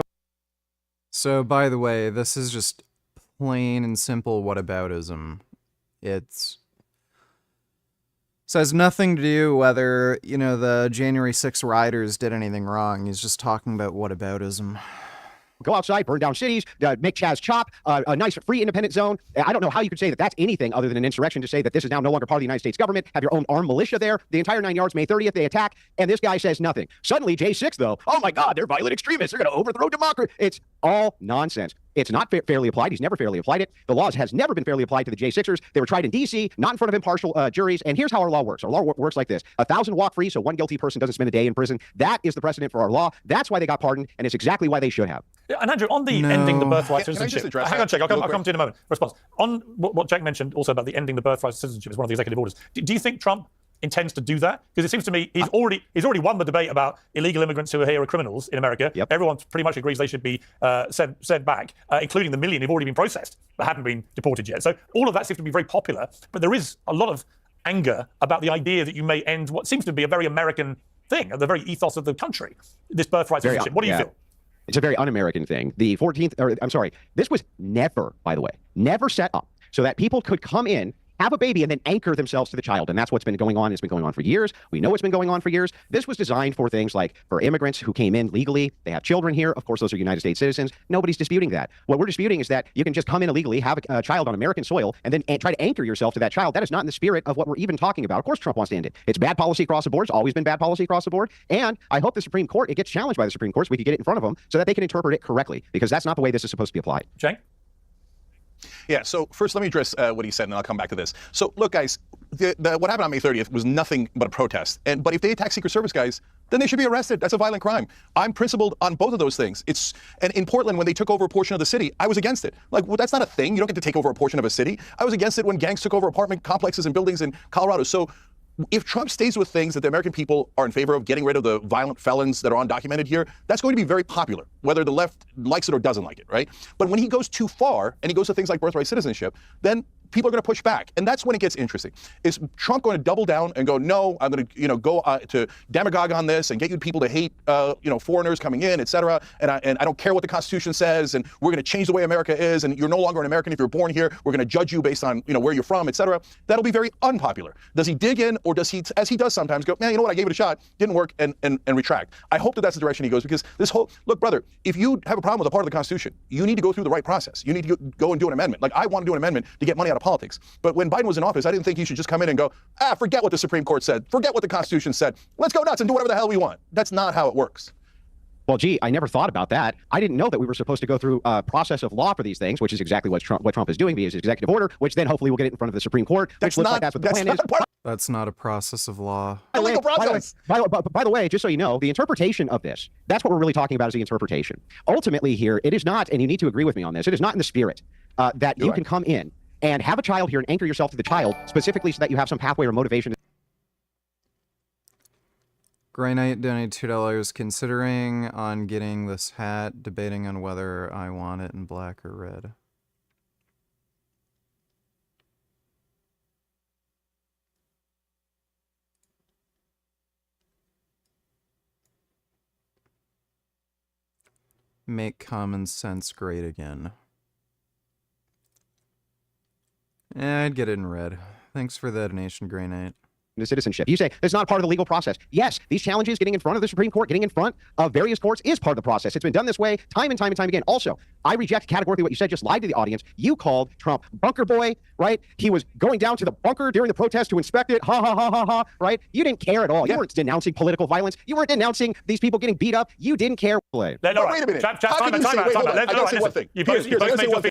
So, by the way, this is just plain and simple whataboutism. It has nothing to do whether, you know, the January 6 rioters did anything wrong. He's just talking about whataboutism. go outside, burn down cities, make Chaz chop, a nice free independent zone. I don't know how you could say that that's anything other than an insurrection to say that this is now no longer part of the United States government, have your own armed militia there, the entire 9 yards, May 30th, they attack, and this guy says nothing. Suddenly, J6, though, oh my God, they're violent extremists, they're going to overthrow democracy. It's all nonsense. It's not fairly applied. He's never fairly applied it. The laws has never been fairly applied to the J6ers. They were tried in D.C., not in front of impartial juries. And here's how our law works. Our law works like this. 1,000 walk free, so one guilty person doesn't spend a day in prison. That is the precedent for our law. That's why they got pardoned, and it's exactly why they should have. Yeah, and Andrew, on the ending the birthright citizenship, hang on, Jack, I'll come to you in a moment. Response. On what Jack mentioned also about the ending the birthright citizenship is one of the executive orders. Do you think Trump intends to do that? Because it seems to me he's already won the debate about illegal immigrants who are here are criminals in America. Yep. Everyone pretty much agrees they should be sent back, including the million who've already been processed but haven't been deported yet. So all of that seems to be very popular, but there is a lot of anger about the idea that you may end what seems to be a very American thing, the very ethos of the country, this birthright citizenship. What do you feel? It's a very un-American thing. The 14th, or I'm sorry, this was never, by the way, never set up so that people could come in, have a baby, and then anchor themselves to the child. And that's what's been going on. It's been going on for years. We know it's been going on for years. This was designed for things like for immigrants who came in legally. They have children here. Of course, those are United States citizens. Nobody's disputing that. What we're disputing is that you can just come in illegally, have a child on American soil, and then try to anchor yourself to that child. That is not in the spirit of what we're even talking about. Of course, Trump wants to end it. It's bad policy across the board. It's always been bad policy across the board. And I hope the Supreme Court, it gets challenged by the Supreme Court so we can get it in front of them so that they can interpret it correctly, because that's not the way this is supposed to be applied. Jay? Yeah, so first let me address what he said, and I'll come back to this. So look, guys, what happened on May 30th was nothing but a protest. But if they attack Secret Service guys, then they should be arrested. That's a violent crime. I'm principled on both of those things. And in Portland, when they took over a portion of the city, I was against it. Like, well, that's not a thing. You don't get to take over a portion of a city. I was against it when gangs took over apartment complexes and buildings in Colorado. So if Trump stays with things that the American people are in favor of, getting rid of the violent felons that are undocumented here, that's going to be very popular, whether the left likes it or doesn't like it, right? But when he goes too far and he goes to things like birthright citizenship, then people are going to push back. And that's when it gets interesting. Is Trump going to double down and go, no, I'm going to, go to demagogue on this and get you people to hate, foreigners coming in, et cetera. And I don't care what the Constitution says, and we're going to change the way America is, and you're no longer an American if you're born here. We're going to judge you based on, where you're from, et cetera. That'll be very unpopular. Does he dig in, or does he, as he does sometimes, go, man, you know what, I gave it a shot, didn't work, and retract? I hope that that's the direction he goes, because this whole, look, brother, if you have a problem with a part of the Constitution, you need to go through the right process. You need to go and do an amendment. Like, I want to do an amendment to get money out of politics. But when Biden was in office, I didn't think he should just come in and go, forget what the Supreme Court said, forget what the Constitution said, let's go nuts and do whatever the hell we want. That's not how it works. Well, gee, I never thought about that. I didn't know that we were supposed to go through a process of law for these things, which is exactly what Trump is doing via his executive order, which then hopefully will get it in front of the Supreme Court. That's what the plan is. That's not a process of law. By the way, just so you know, the interpretation of this, that's what we're really talking about, is the interpretation. Ultimately here, it is not, and you need to agree with me on this, it is not in the spirit that you can come in and have a child here and anchor yourself to the child specifically so that you have some pathway or motivation. Gray Knight donated $2, considering on getting this hat, debating on whether I want it in black or red. Make common sense great again. I'd get it in red. Thanks for the donation, Grey Knight. The citizenship. You say it's not part of the legal process. Yes, these challenges, getting in front of the Supreme Court, getting in front of various courts is part of the process. It's been done this way time and time and time again. Also, I reject categorically what you said, just lied to the audience. You called Trump bunker boy, right? He was going down to the bunker during the protest to inspect it. Ha, ha, ha, ha, ha, right? You didn't care at all. You weren't denouncing political violence. You weren't denouncing these people getting beat up. You didn't care. Wait a minute. How can you say, wait, hold on. I gotta say one thing.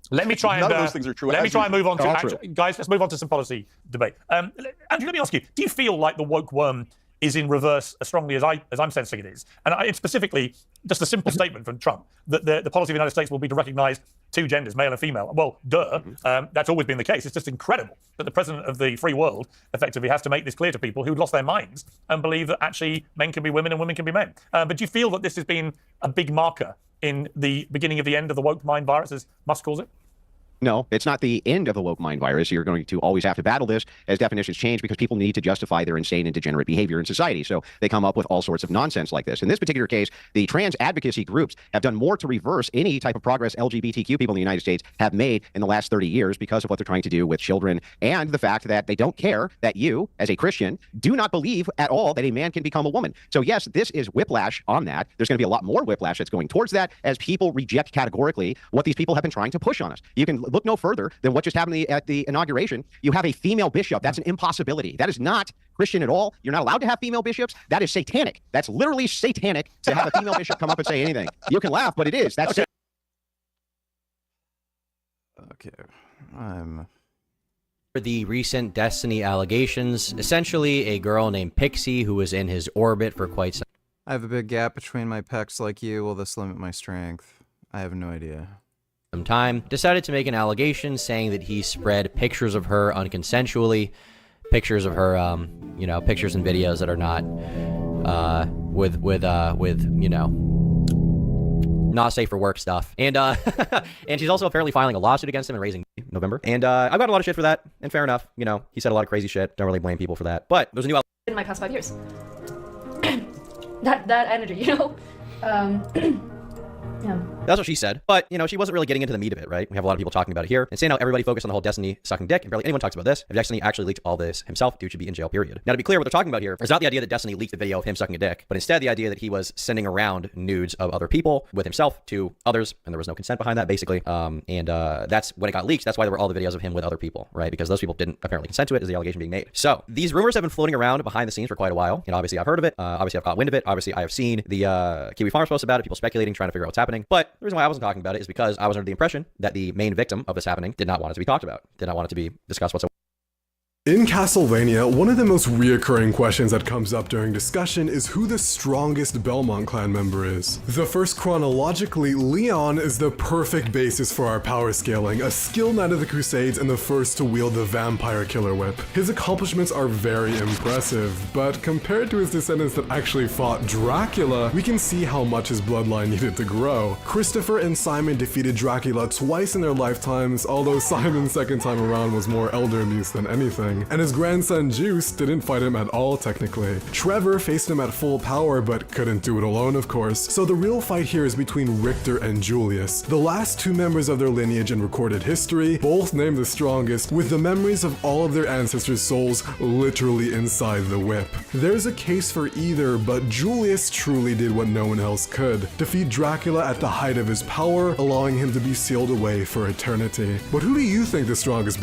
Let me try and none of those things are true. Let me try and move on to guys. Let's move on to some policy debate. Andrew, let me ask you: do you feel like the woke worm is in reverse as strongly as I'm sensing it is? And specifically, just a simple statement from Trump that the policy of the United States will be to recognise two genders, male and female. Well, duh. That's always been the case. It's just incredible that the president of the free world effectively has to make this clear to people who've lost their minds and believe that actually men can be women and women can be men. But do you feel that this has been a big marker in the beginning of the end of the woke mind virus, as Musk calls it? No, it's not the end of the woke mind virus. You're going to always have to battle this as definitions change because people need to justify their insane and degenerate behavior in society. So they come up with all sorts of nonsense like this. In this particular case, the trans advocacy groups have done more to reverse any type of progress LGBTQ people in the United States have made in the last 30 years because of what they're trying to do with children and the fact that they don't care that you, as a Christian, do not believe at all that a man can become a woman. So yes, this is whiplash on that. There's going to be a lot more whiplash that's going towards that as people reject categorically what these people have been trying to push on us. You can look no further than what just happened at the inauguration. You have a female bishop. That's an impossibility. That is not Christian at all. You're not allowed to have female bishops. That is satanic. That's literally satanic to have a female bishop come up and say anything. You can laugh, but it is. That's Okay. For the recent Destiny allegations, essentially a girl named Pixie who was in his orbit for quite some I have a big gap between my pecs like you. Will this limit my strength? I have no idea. time, decided to make an allegation saying that he spread pictures of her unconsensually, pictures of her, you know, pictures and videos that are not, with, you know, not safe for work stuff. And, and she's also apparently filing a lawsuit against him and raising November. And, I got a lot of shit for that, and fair enough. You know, he said a lot of crazy shit. Don't really blame people for that. But there's a new in my past 5 years. that energy, you know? Yeah. That's what she said. But, you know, she wasn't really getting into the meat of it, right? We have a lot of people talking about it here and saying how everybody focused on the whole Destiny sucking dick, and barely anyone talks about this. If Destiny actually leaked all this himself, dude should be in jail, period. Now, to be clear, what they're talking about here is not the idea that Destiny leaked the video of him sucking a dick, but instead the idea that he was sending around nudes of other people with himself to others, and there was no consent behind that, basically. That's when it got leaked. That's why there were all the videos of him with other people, right? Because those people didn't apparently consent to it, is the allegation being made. So, these rumors have been floating around behind the scenes for quite a while. You know, obviously I've heard of it. Obviously I've caught wind of it. Obviously I have seen the Kiwi Farms post about it, people speculating, trying to figure out what's happening. But the reason why I wasn't talking about it is because I was under the impression that the main victim of this happening did not want it to be talked about, did not want it to be discussed whatsoever. In Castlevania, one of the most reoccurring questions that comes up during discussion is who the strongest Belmont clan member is. The first, chronologically, Leon is the perfect basis for our power scaling, a skilled knight of the Crusades and the first to wield the vampire killer whip. His accomplishments are very impressive, but compared to his descendants that actually fought Dracula, we can see how much his bloodline needed to grow. Christopher and Simon defeated Dracula twice in their lifetimes, although Simon's second time around was more elder abuse than anything. And his grandson Juice didn't fight him at all, technically. Trevor faced him at full power, but couldn't do it alone, of course. So the real fight here is between Richter and Julius, the last two members of their lineage in recorded history, both named the strongest, with the memories of all of their ancestors' souls literally inside the whip. There's a case for either, but Julius truly did what no one else could: defeat Dracula at the height of his power, allowing him to be sealed away for eternity. But who do you think the strongest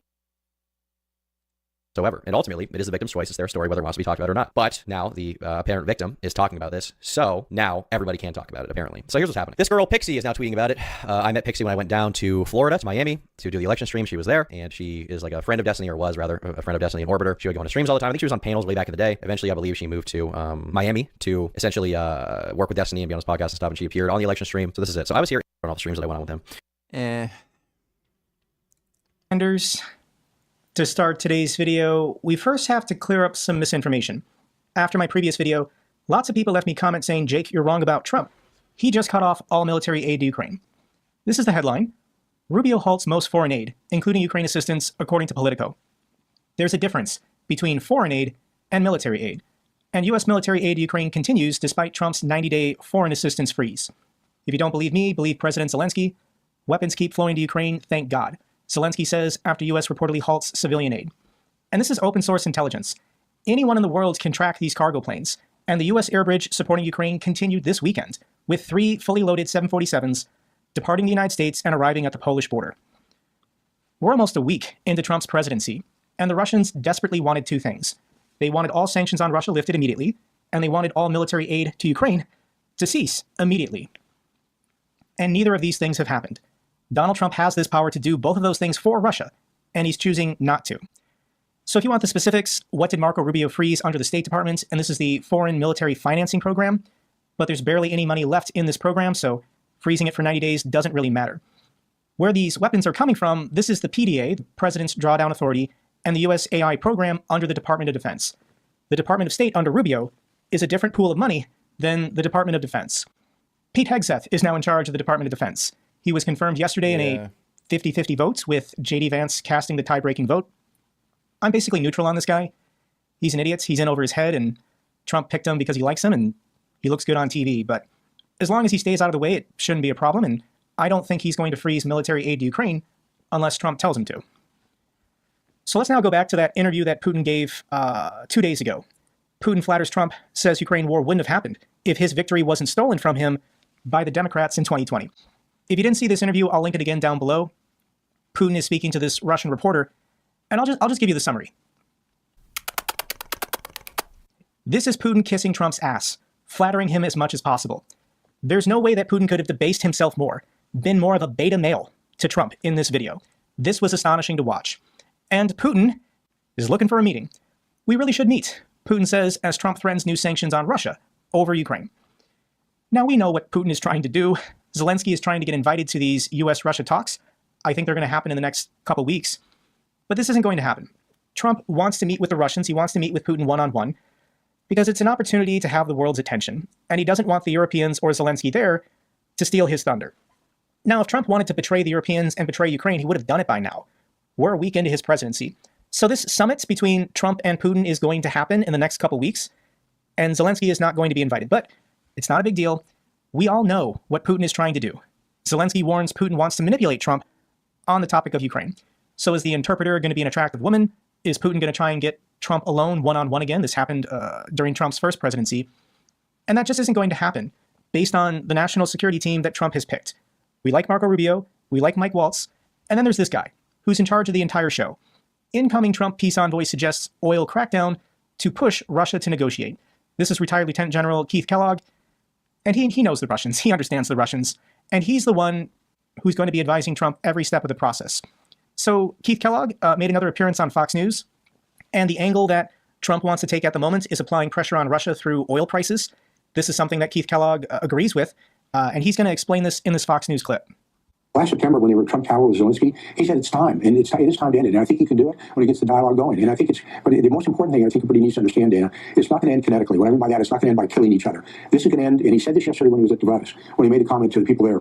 And ultimately, it is the victim's choice. It's their story, whether it wants to be talked about or not. But now the apparent victim is talking about this, so now everybody can talk about it, apparently. So here's what's happening. This girl, Pixie, is now tweeting about it. I met Pixie when I went down to Florida, to Miami, to do the election stream. She was there, and she is like a friend of Destiny, or was rather a friend of Destiny and Orbiter. She would go on streams all the time. I think she was on panels way back in the day. Eventually, I believe she moved to Miami to essentially work with Destiny and be on his podcast and stuff, and she appeared on the election stream. So this is it. So I was here on all the streams that I went on with him. Anders, to start today's video, we first have to clear up some misinformation. After my previous video, lots of people left me comments saying, Jake, you're wrong about Trump. He just cut off all military aid to Ukraine. This is the headline: Rubio halts most foreign aid, including Ukraine assistance, according to Politico. There's a difference between foreign aid and military aid, and U.S. military aid to Ukraine continues despite Trump's 90-day foreign assistance freeze. If you don't believe me, believe President Zelensky. Weapons keep flowing to Ukraine, thank God. Zelensky says after U.S. reportedly halts civilian aid. And this is open source intelligence. Anyone in the world can track these cargo planes. And the U.S. air bridge supporting Ukraine continued this weekend, with 3 fully loaded 747s departing the United States and arriving at the Polish border. We're almost a week into Trump's presidency, and the Russians desperately wanted 2 things. They wanted all sanctions on Russia lifted immediately, and they wanted all military aid to Ukraine to cease immediately. And neither of these things have happened. Donald Trump has this power to do both of those things for Russia, and he's choosing not to. So if you want the specifics, what did Marco Rubio freeze under the State Department? And this is the Foreign Military Financing Program, but there's barely any money left in this program, so freezing it for 90 days doesn't really matter. Where these weapons are coming from, this is the PDA, the President's Drawdown Authority, and the USAI program under the Department of Defense. The Department of State under Rubio is a different pool of money than the Department of Defense. Pete Hegseth is now in charge of the Department of Defense. He was confirmed yesterday in a 50-50 vote, with J.D. Vance casting the tie-breaking vote. I'm basically neutral on this guy. He's an idiot. He's in over his head, and Trump picked him because he likes him, and he looks good on TV. But as long as he stays out of the way, it shouldn't be a problem, and I don't think he's going to freeze military aid to Ukraine unless Trump tells him to. So let's now go back to that interview that Putin gave 2 days ago. Putin flatters Trump, says Ukraine war wouldn't have happened if his victory wasn't stolen from him by the Democrats in 2020. If you didn't see this interview, I'll link it again down below. Putin is speaking to this Russian reporter, and I'll just give you the summary. This is Putin kissing Trump's ass, flattering him as much as possible. There's no way that Putin could have debased himself more, been more of a beta male to Trump in this video. This was astonishing to watch. And Putin is looking for a meeting. We really should meet, Putin says as Trump threatens new sanctions on Russia over Ukraine. Now we know what Putin is trying to do. Zelensky is trying to get invited to these US-Russia talks. I think they're going to happen in the next couple weeks. But this isn't going to happen. Trump wants to meet with the Russians. He wants to meet with Putin one-on-one because it's an opportunity to have the world's attention. And he doesn't want the Europeans or Zelensky there to steal his thunder. Now, if Trump wanted to betray the Europeans and betray Ukraine, he would have done it by now. We're a week into his presidency. So this summit between Trump and Putin is going to happen in the next couple weeks, and Zelensky is not going to be invited. But it's not a big deal. We all know what Putin is trying to do. Zelensky warns Putin wants to manipulate Trump on the topic of Ukraine. So is the interpreter going to be an attractive woman? Is Putin going to try and get Trump alone one-on-one again? This happened during Trump's first presidency. And that just isn't going to happen based on the national security team that Trump has picked. We like Marco Rubio, we like Mike Waltz, and then there's this guy who's in charge of the entire show. Incoming Trump peace envoy suggests oil crackdown to push Russia to negotiate. This is retired Lieutenant General Keith Kellogg, and he knows the Russians. He understands the Russians, and he's the one who's going to be advising Trump every step of the process. So Keith Kellogg made another appearance on Fox News, and the angle that Trump wants to take at the moment is applying pressure on Russia through oil prices. This is something that Keith Kellogg agrees with, and he's going to explain this in this Fox News clip. Last September, when they were at Trump Tower with Zelensky, he said it's time, and it is time to end it. And I think he can do it when he gets the dialogue going. And I think but the most important thing I think everybody needs to understand, Dana, it's not going to end kinetically. What I mean by that, it's not going to end by killing each other. This is going to end, and he said this yesterday when he was at Davos, when he made a comment to the people there,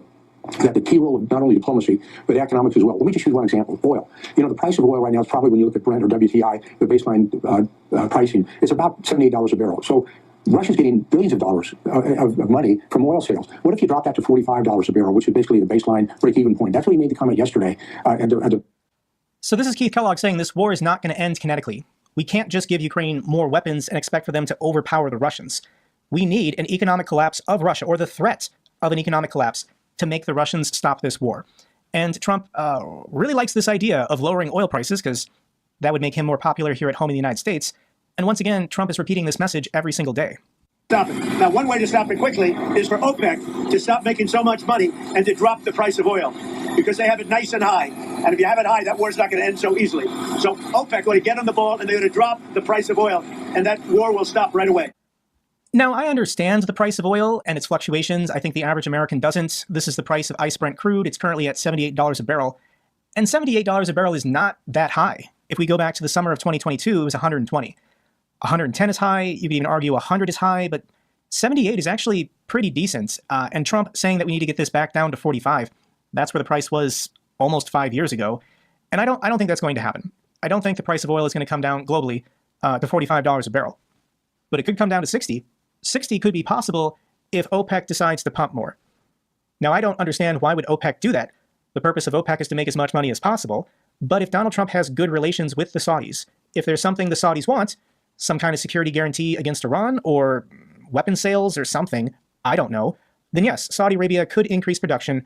that the key role of not only diplomacy, but economics as well. Let me just use one example, oil. You know, the price of oil right now is probably, when you look at Brent or WTI, the baseline pricing, it's about $78 a barrel. So Russia's getting billions of dollars of money from oil sales. What if you drop that to $45 a barrel, which is basically the baseline break-even point? That's what he made the comment yesterday. So this is Keith Kellogg saying this war is not going to end kinetically. We can't just give Ukraine more weapons and expect for them to overpower the Russians. We need an economic collapse of Russia, or the threat of an economic collapse, to make the Russians stop this war. And Trump really likes this idea of lowering oil prices because that would make him more popular here at home in the United States. And once again, Trump is repeating this message every single day. Stop it. Now, one way to stop it quickly is for OPEC to stop making so much money and to drop the price of oil, because they have it nice and high. And if you have it high, that war's not going to end so easily. So OPEC ought to get on the ball, and they're going to drop the price of oil, and that war will stop right away. Now, I understand the price of oil and its fluctuations. I think the average American doesn't. This is the price of ICE Brent crude. It's currently at $78 a barrel. And $78 a barrel is not that high. If we go back to the summer of 2022, it was 120. 110 is high. You could even argue 100 is high, but 78 is actually pretty decent. And Trump saying that we need to get this back down to 45. That's where the price was almost 5 years ago. And I don't think that's going to happen. I don't think the price of oil is going to come down globally to $45 a barrel. But it could come down to 60. 60 could be possible if OPEC decides to pump more. Now, I don't understand why would OPEC do that. The purpose of OPEC is to make as much money as possible. But if Donald Trump has good relations with the Saudis, if there's something the Saudis want, some kind of security guarantee against Iran or weapon sales or something, I don't know, then yes, Saudi Arabia could increase production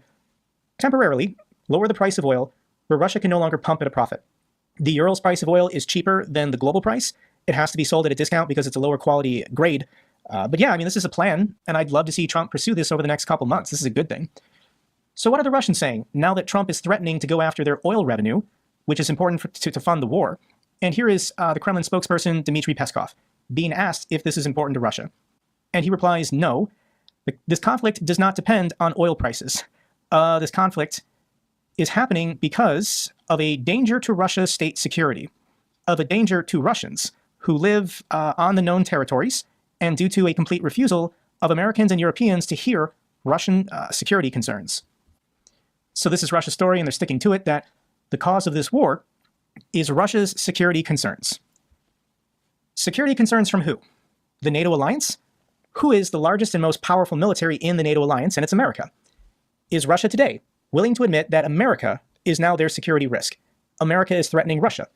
temporarily, lower the price of oil, where Russia can no longer pump at a profit. The Urals price of oil is cheaper than the global price. It has to be sold at a discount because it's a lower quality grade. But yeah, I mean, this is a plan, and I'd love to see Trump pursue this over the next couple months. This is a good thing. So what are the Russians saying now that Trump is threatening to go after their oil revenue, which is important to fund the war? And here is the Kremlin spokesperson, Dmitry Peskov, being asked if this is important to Russia. And he replies, no, this conflict does not depend on oil prices. This conflict is happening because of a danger to Russia's state security, of a danger to Russians who live on the known territories, and due to a complete refusal of Americans and Europeans to hear Russian security concerns. So this is Russia's story, and they're sticking to it, that the cause of this war is Russia's security concerns. Security concerns from who? The NATO alliance? Who is the largest and most powerful military in the NATO alliance? And it's America. Is Russia today willing to admit that America is now their security risk? America is threatening Russia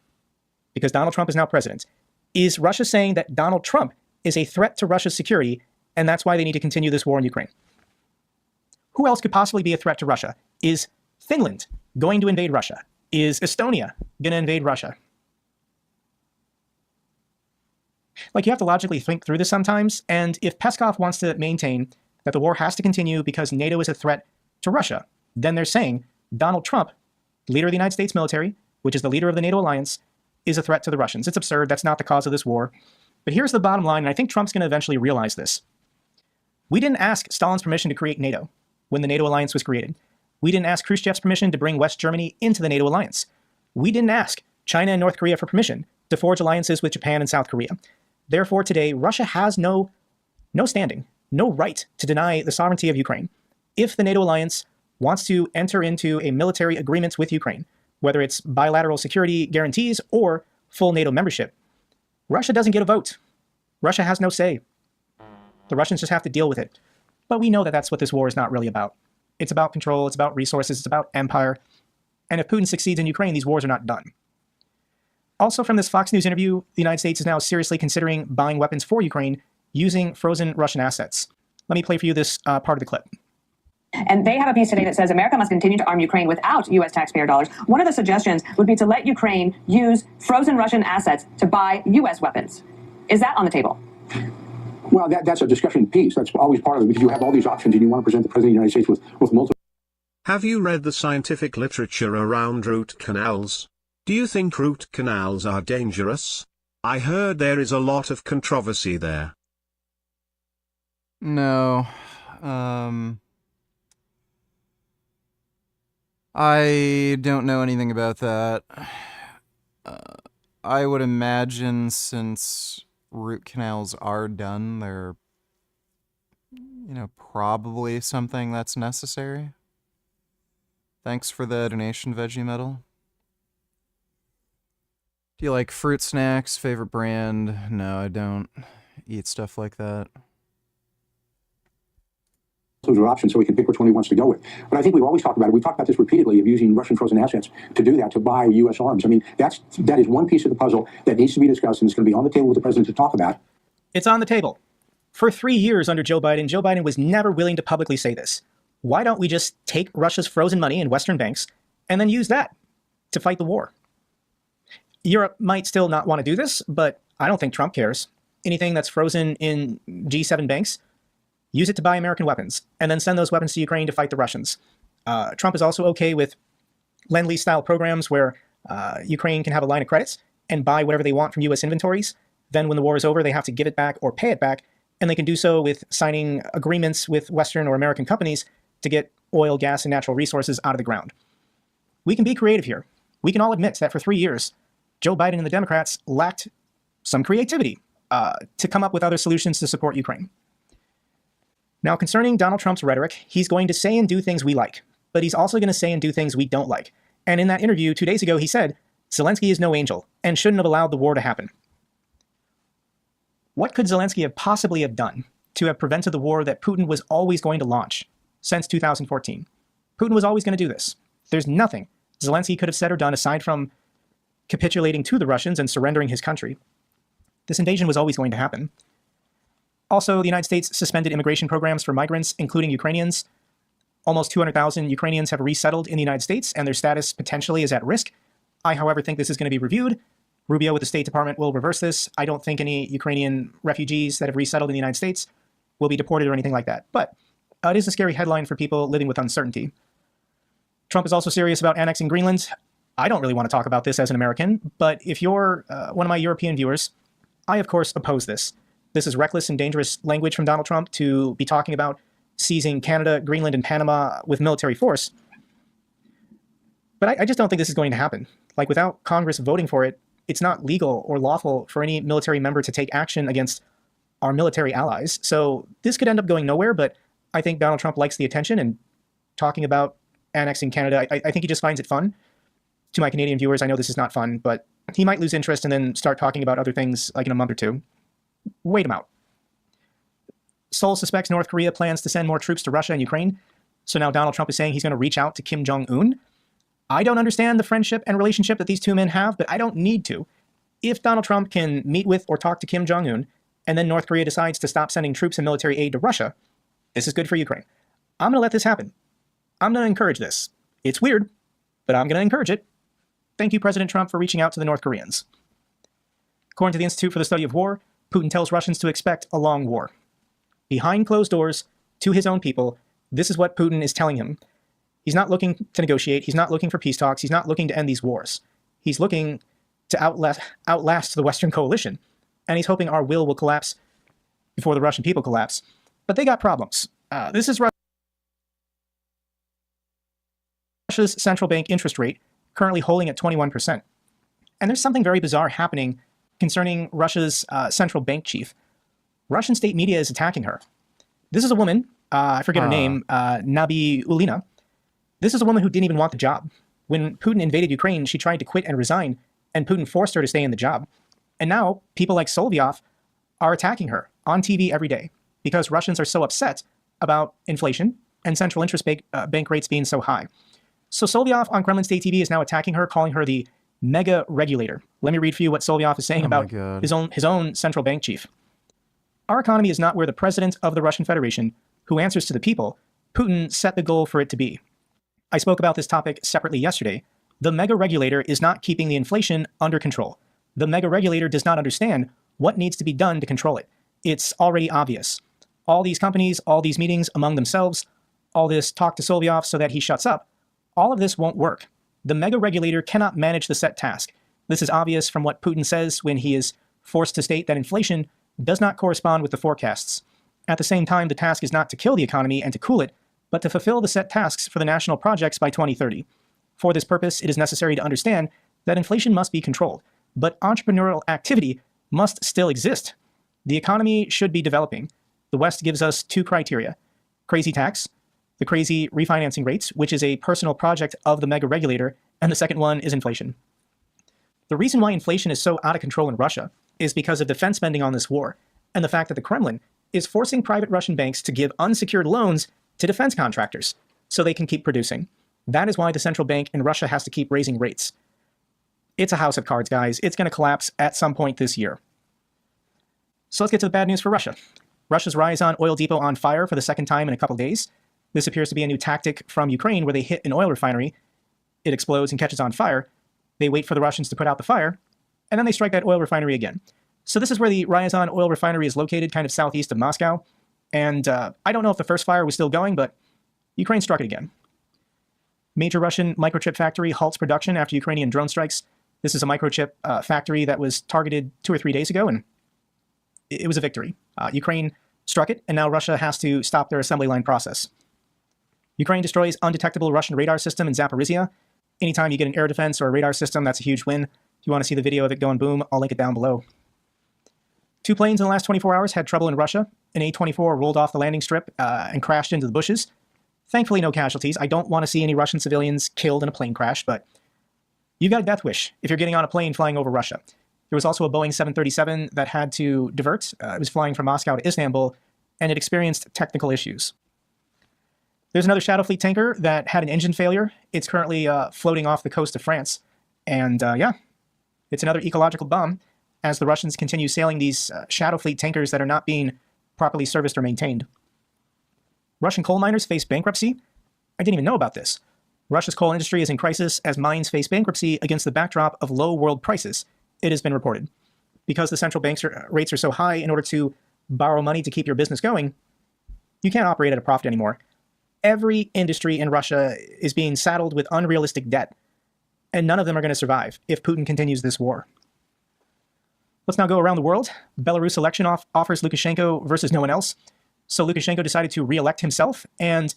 because Donald Trump is now president. Is Russia saying that Donald Trump is a threat to Russia's security, and that's why they need to continue this war in Ukraine? Who else could possibly be a threat to Russia? Is Finland going to invade Russia? Is Estonia going to invade Russia? Like, you have to logically think through this sometimes, and if Peskov wants to maintain that the war has to continue because NATO is a threat to Russia, then they're saying Donald Trump, leader of the United States military, which is the leader of the NATO alliance, is a threat to the Russians. It's absurd. That's not the cause of this war. But here's the bottom line, and I think Trump's going to eventually realize this. We didn't ask Stalin's permission to create NATO when the NATO alliance was created. We didn't ask Khrushchev's permission to bring West Germany into the NATO alliance. We didn't ask China and North Korea for permission to forge alliances with Japan and South Korea. Therefore, today, Russia has no standing, no right to deny the sovereignty of Ukraine. If the NATO alliance wants to enter into a military agreement with Ukraine, whether it's bilateral security guarantees or full NATO membership, Russia doesn't get a vote. Russia has no say. The Russians just have to deal with it. But we know that that's what this war is not really about. It's about control, it's about resources, it's about empire. And if Putin succeeds in Ukraine, these wars are not done. Also from this Fox News interview, the United States is now seriously considering buying weapons for Ukraine using frozen Russian assets. Let me play for you this part of the clip. And they have a piece today that says America must continue to arm Ukraine without U.S. taxpayer dollars. One of the suggestions would be to let Ukraine use frozen Russian assets to buy U.S. weapons. Is that on the table? Well, that's a discussion piece. That's always part of it because you have all these options and you want to present the President of the United States with multiple. Have you read the scientific literature around root canals? Do you think root canals are dangerous? I heard there is a lot of controversy there. No. I don't know anything about that. I would imagine since root canals are done, they're, probably something that's necessary. Thanks for the donation, Veggie Metal. Do you like fruit snacks? Favorite brand? No, I don't eat stuff like that. Those are options so he can pick which one he wants to go with. But I think we've always talked about it. We've talked about this repeatedly of using Russian frozen assets to do that, to buy U.S. arms. I mean, that is one piece of the puzzle that needs to be discussed and it's going to be on the table with the president to talk about. It's on the table. For 3 years under Joe Biden was never willing to publicly say this. Why don't we just take Russia's frozen money in Western banks and then use that to fight the war? Europe might still not want to do this, but I don't think Trump cares. Anything that's frozen in G7 banks, use it to buy American weapons, and then send those weapons to Ukraine to fight the Russians. Trump is also okay with Lend-Lease style programs where Ukraine can have a line of credits and buy whatever they want from U.S. inventories. Then when the war is over, they have to give it back or pay it back, and they can do so with signing agreements with Western or American companies to get oil, gas, and natural resources out of the ground. We can be creative here. We can all admit that for 3 years, Joe Biden and the Democrats lacked some creativity to come up with other solutions to support Ukraine. Now, concerning Donald Trump's rhetoric, he's going to say and do things we like, but he's also going to say and do things we don't like. And in that interview 2 days ago, he said, Zelensky is no angel and shouldn't have allowed the war to happen. What could Zelensky have possibly have done to have prevented the war that Putin was always going to launch? since 2014. Putin was always going to do this. There's nothing Zelensky could have said or done aside from capitulating to the Russians and surrendering his country. This invasion was always going to happen. Also, the United States suspended immigration programs for migrants, including Ukrainians. Almost 200,000 Ukrainians have resettled in the United States, and their status potentially is at risk. I, however, think this is going to be reviewed. Rubio with the State Department will reverse this. I don't think any Ukrainian refugees that have resettled in the United States will be deported or anything like that. But it is a scary headline for people living with uncertainty. Trump is also serious about annexing Greenland. I don't really want to talk about this as an American, but if you're one of my European viewers, I, of course, oppose this. This is reckless and dangerous language from Donald Trump to be talking about seizing Canada, Greenland, and Panama with military force. But I just don't think this is going to happen. Like, without Congress voting for it, it's not legal or lawful for any military member to take action against our military allies. So this could end up going nowhere, but I think Donald Trump likes the attention, and talking about annexing Canada, I think he just finds it fun. To my Canadian viewers, I know this is not fun, but he might lose interest and then start talking about other things like in a month or two. Wait him out. Seoul suspects North Korea plans to send more troops to Russia and Ukraine. So now Donald Trump is saying he's going to reach out to Kim Jong-un. I don't understand the friendship and relationship that these two men have, but I don't need to. If Donald Trump can meet with or talk to Kim Jong-un, and then North Korea decides to stop sending troops and military aid to Russia, this is good for Ukraine. I'm going to let this happen. I'm going to encourage this. It's weird, but I'm going to encourage it. Thank you, President Trump, for reaching out to the North Koreans. According to the Institute for the Study of War, Putin tells Russians to expect a long war. Behind closed doors, to his own people, this is what Putin is telling him. He's not looking to negotiate. He's not looking for peace talks. He's not looking to end these wars. He's looking to outlast the Western coalition. And he's hoping our will collapse before the Russian people collapse. But they got problems. This is Russia's central bank interest rate, currently holding at 21%. And there's something very bizarre happening concerning Russia's central bank chief. Russian state media is attacking her. This is a woman, I forget her name, Nabiullina. This is a woman who didn't even want the job. When Putin invaded Ukraine, she tried to quit and resign, and Putin forced her to stay in the job. And now, people like Solovyev are attacking her on TV every day because Russians are so upset about inflation and central interest bank rates being so high. So Solovyev on Kremlin State TV is now attacking her, calling her the mega regulator. Let me read for you what Solovyev is saying about his own central bank chief. Our economy is not where the president of the Russian Federation, who answers to the people, Putin, set the goal for it to be. I spoke about this topic separately yesterday. The mega regulator is not keeping the inflation under control. The mega regulator does not understand what needs to be done to control it. It's already obvious. All these companies, all these meetings among themselves, all this talk to Solovyev so that he shuts up, all of this won't work. The mega regulator cannot manage the set task. This is obvious from what Putin says when he is forced to state that inflation does not correspond with the forecasts. At the same time, the task is not to kill the economy and to cool it, but to fulfill the set tasks for the national projects by 2030. For this purpose, it is necessary to understand that inflation must be controlled, but entrepreneurial activity must still exist. The economy should be developing. The West gives us two criteria: crazy tax, the crazy refinancing rates, which is a personal project of the mega regulator, and the second one is inflation. The reason why inflation is so out of control in Russia is because of defense spending on this war, and the fact that the Kremlin is forcing private Russian banks to give unsecured loans to defense contractors so they can keep producing. That is why the central bank in Russia has to keep raising rates. It's a house of cards, guys. It's going to collapse at some point this year. So let's get to the bad news for Russia. Russia's Ryazan oil depot on fire for the second time in a couple days. This appears to be a new tactic from Ukraine where they hit an oil refinery, it explodes and catches on fire. They wait for the Russians to put out the fire, and then they strike that oil refinery again. So this is where the Ryazan oil refinery is located, kind of southeast of Moscow. And I don't know if the first fire was still going, but Ukraine struck it again. Major Russian microchip factory halts production after Ukrainian drone strikes. This is a microchip factory that was targeted 2 or 3 days ago, and it was a victory. Ukraine struck it, and now Russia has to stop their assembly line process. Ukraine destroys undetectable Russian radar system in Zaporizhia. Anytime you get an air defense or a radar system, that's a huge win. If you want to see the video of it going boom, I'll link it down below. 2 planes in the last 24 hours had trouble in Russia. An A-24 rolled off the landing strip and crashed into the bushes. Thankfully, no casualties. I don't want to see any Russian civilians killed in a plane crash, but you've got a death wish if you're getting on a plane flying over Russia. There was also a Boeing 737 that had to divert. It was flying from Moscow to Istanbul, and it experienced technical issues. There's another Shadow Fleet tanker that had an engine failure. It's currently floating off the coast of France. And yeah, it's another ecological bomb as the Russians continue sailing these Shadow Fleet tankers that are not being properly serviced or maintained. Russian coal miners face bankruptcy. I didn't even know about this. Russia's coal industry is in crisis as mines face bankruptcy against the backdrop of low world prices. It has been reported. Because the central banks rates are so high, in order to borrow money to keep your business going, you can't operate at a profit anymore. Every industry in Russia is being saddled with unrealistic debt, and none of them are going to survive if Putin continues this war. Let's now go around the world. Belarus election offers Lukashenko versus no one else. So Lukashenko decided to re-elect himself, and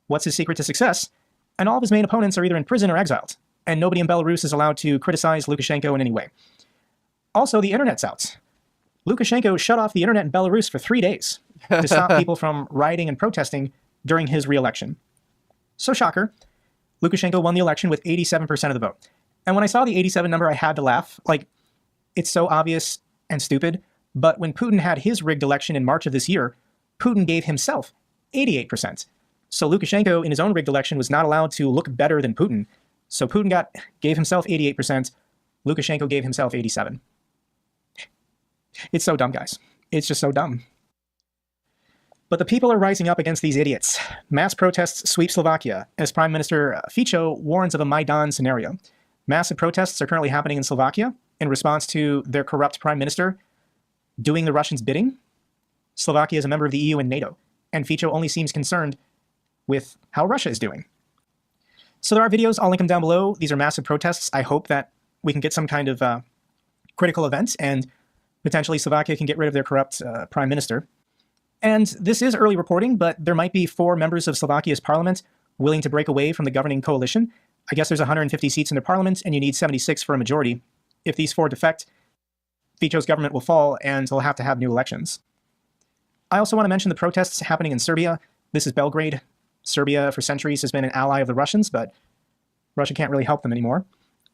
what's his secret to success? And all of his main opponents are either in prison or exiled, and nobody in Belarus is allowed to criticize Lukashenko in any way. Also, the internet's out. Lukashenko shut off the internet in Belarus for 3 days to stop people from rioting and protesting during his re-election. So shocker, Lukashenko won the election with 87% of the vote. And when I saw the 87 number, I had to laugh. Like, it's so obvious and stupid, but when Putin had his rigged election in March of this year, Putin gave himself 88%. So Lukashenko, in his own rigged election, was not allowed to look better than Putin. So Putin gave himself 88%, Lukashenko gave himself 87%. It's so dumb, guys. It's just so dumb. But the people are rising up against these idiots. Mass protests sweep Slovakia as Prime Minister Fico warns of a Maidan scenario. Massive protests are currently happening in Slovakia in response to their corrupt Prime Minister doing the Russians' bidding. Slovakia is a member of the EU and NATO, and Fico only seems concerned with how Russia is doing. So there are videos, I'll link them down below. These are massive protests. I hope that we can get some kind of critical event and potentially Slovakia can get rid of their corrupt prime minister. And this is early reporting, but there might be 4 members of Slovakia's parliament willing to break away from the governing coalition. I guess there's 150 seats in their parliament, and you need 76 for a majority. If these 4 defect, Fico's government will fall, and they'll have to have new elections. I also want to mention the protests happening in Serbia. This is Belgrade. Serbia, for centuries, has been an ally of the Russians, but Russia can't really help them anymore.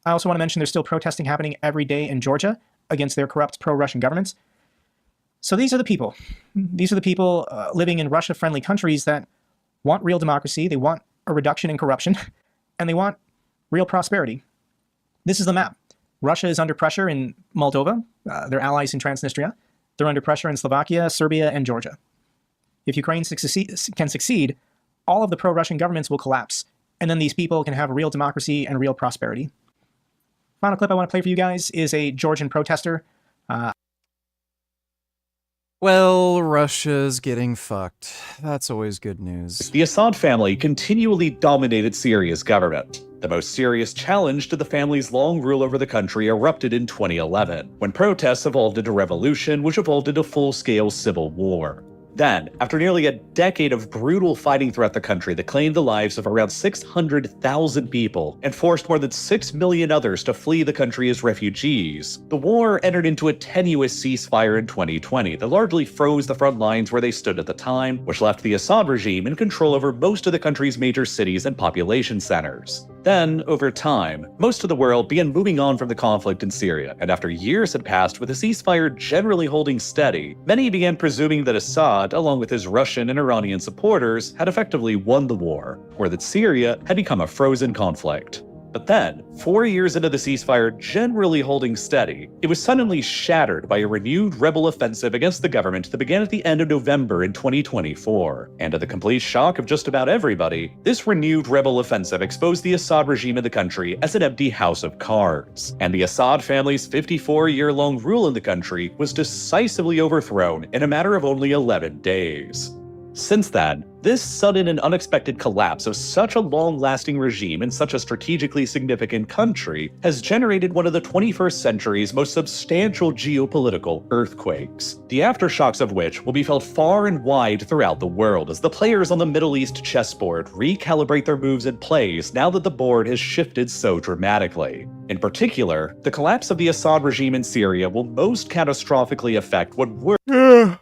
I also want to mention there's still protesting happening every day in Georgia against their corrupt pro-Russian governments. So these are the people. These are the people living in Russia-friendly countries that want real democracy, they want a reduction in corruption, and they want real prosperity. This is the map. Russia is under pressure in Moldova. They're allies in Transnistria. They're under pressure in Slovakia, Serbia, and Georgia. If Ukraine can succeed, all of the pro-Russian governments will collapse, and then these people can have real democracy and real prosperity. Final clip I want to play for you guys is a Georgian protester. Well, Russia's getting fucked. That's always good news. The Assad family continually dominated Syria's government. The most serious challenge to the family's long rule over the country erupted in 2011, when protests evolved into revolution, which evolved into full-scale civil war. Then, after nearly a decade of brutal fighting throughout the country that claimed the lives of around 600,000 people and forced more than 6 million others to flee the country as refugees, the war entered into a tenuous ceasefire in 2020 that largely froze the front lines where they stood at the time, which left the Assad regime in control over most of the country's major cities and population centers. Then, over time, most of the world began moving on from the conflict in Syria, and after years had passed with the ceasefire generally holding steady, many began presuming that Assad, along with his Russian and Iranian supporters, had effectively won the war, or that Syria had become a frozen conflict. But then, 4 years into the ceasefire generally holding steady, it was suddenly shattered by a renewed rebel offensive against the government that began at the end of November in 2024. And to the complete shock of just about everybody, this renewed rebel offensive exposed the Assad regime in the country as an empty house of cards. And the Assad family's 54-year-long rule in the country was decisively overthrown in a matter of only 11 days. Since then, this sudden and unexpected collapse of such a long-lasting regime in such a strategically significant country has generated one of the 21st century's most substantial geopolitical earthquakes, the aftershocks of which will be felt far and wide throughout the world as the players on the Middle East chessboard recalibrate their moves and plays now that the board has shifted so dramatically. In particular, the collapse of the Assad regime in Syria will most catastrophically affect what were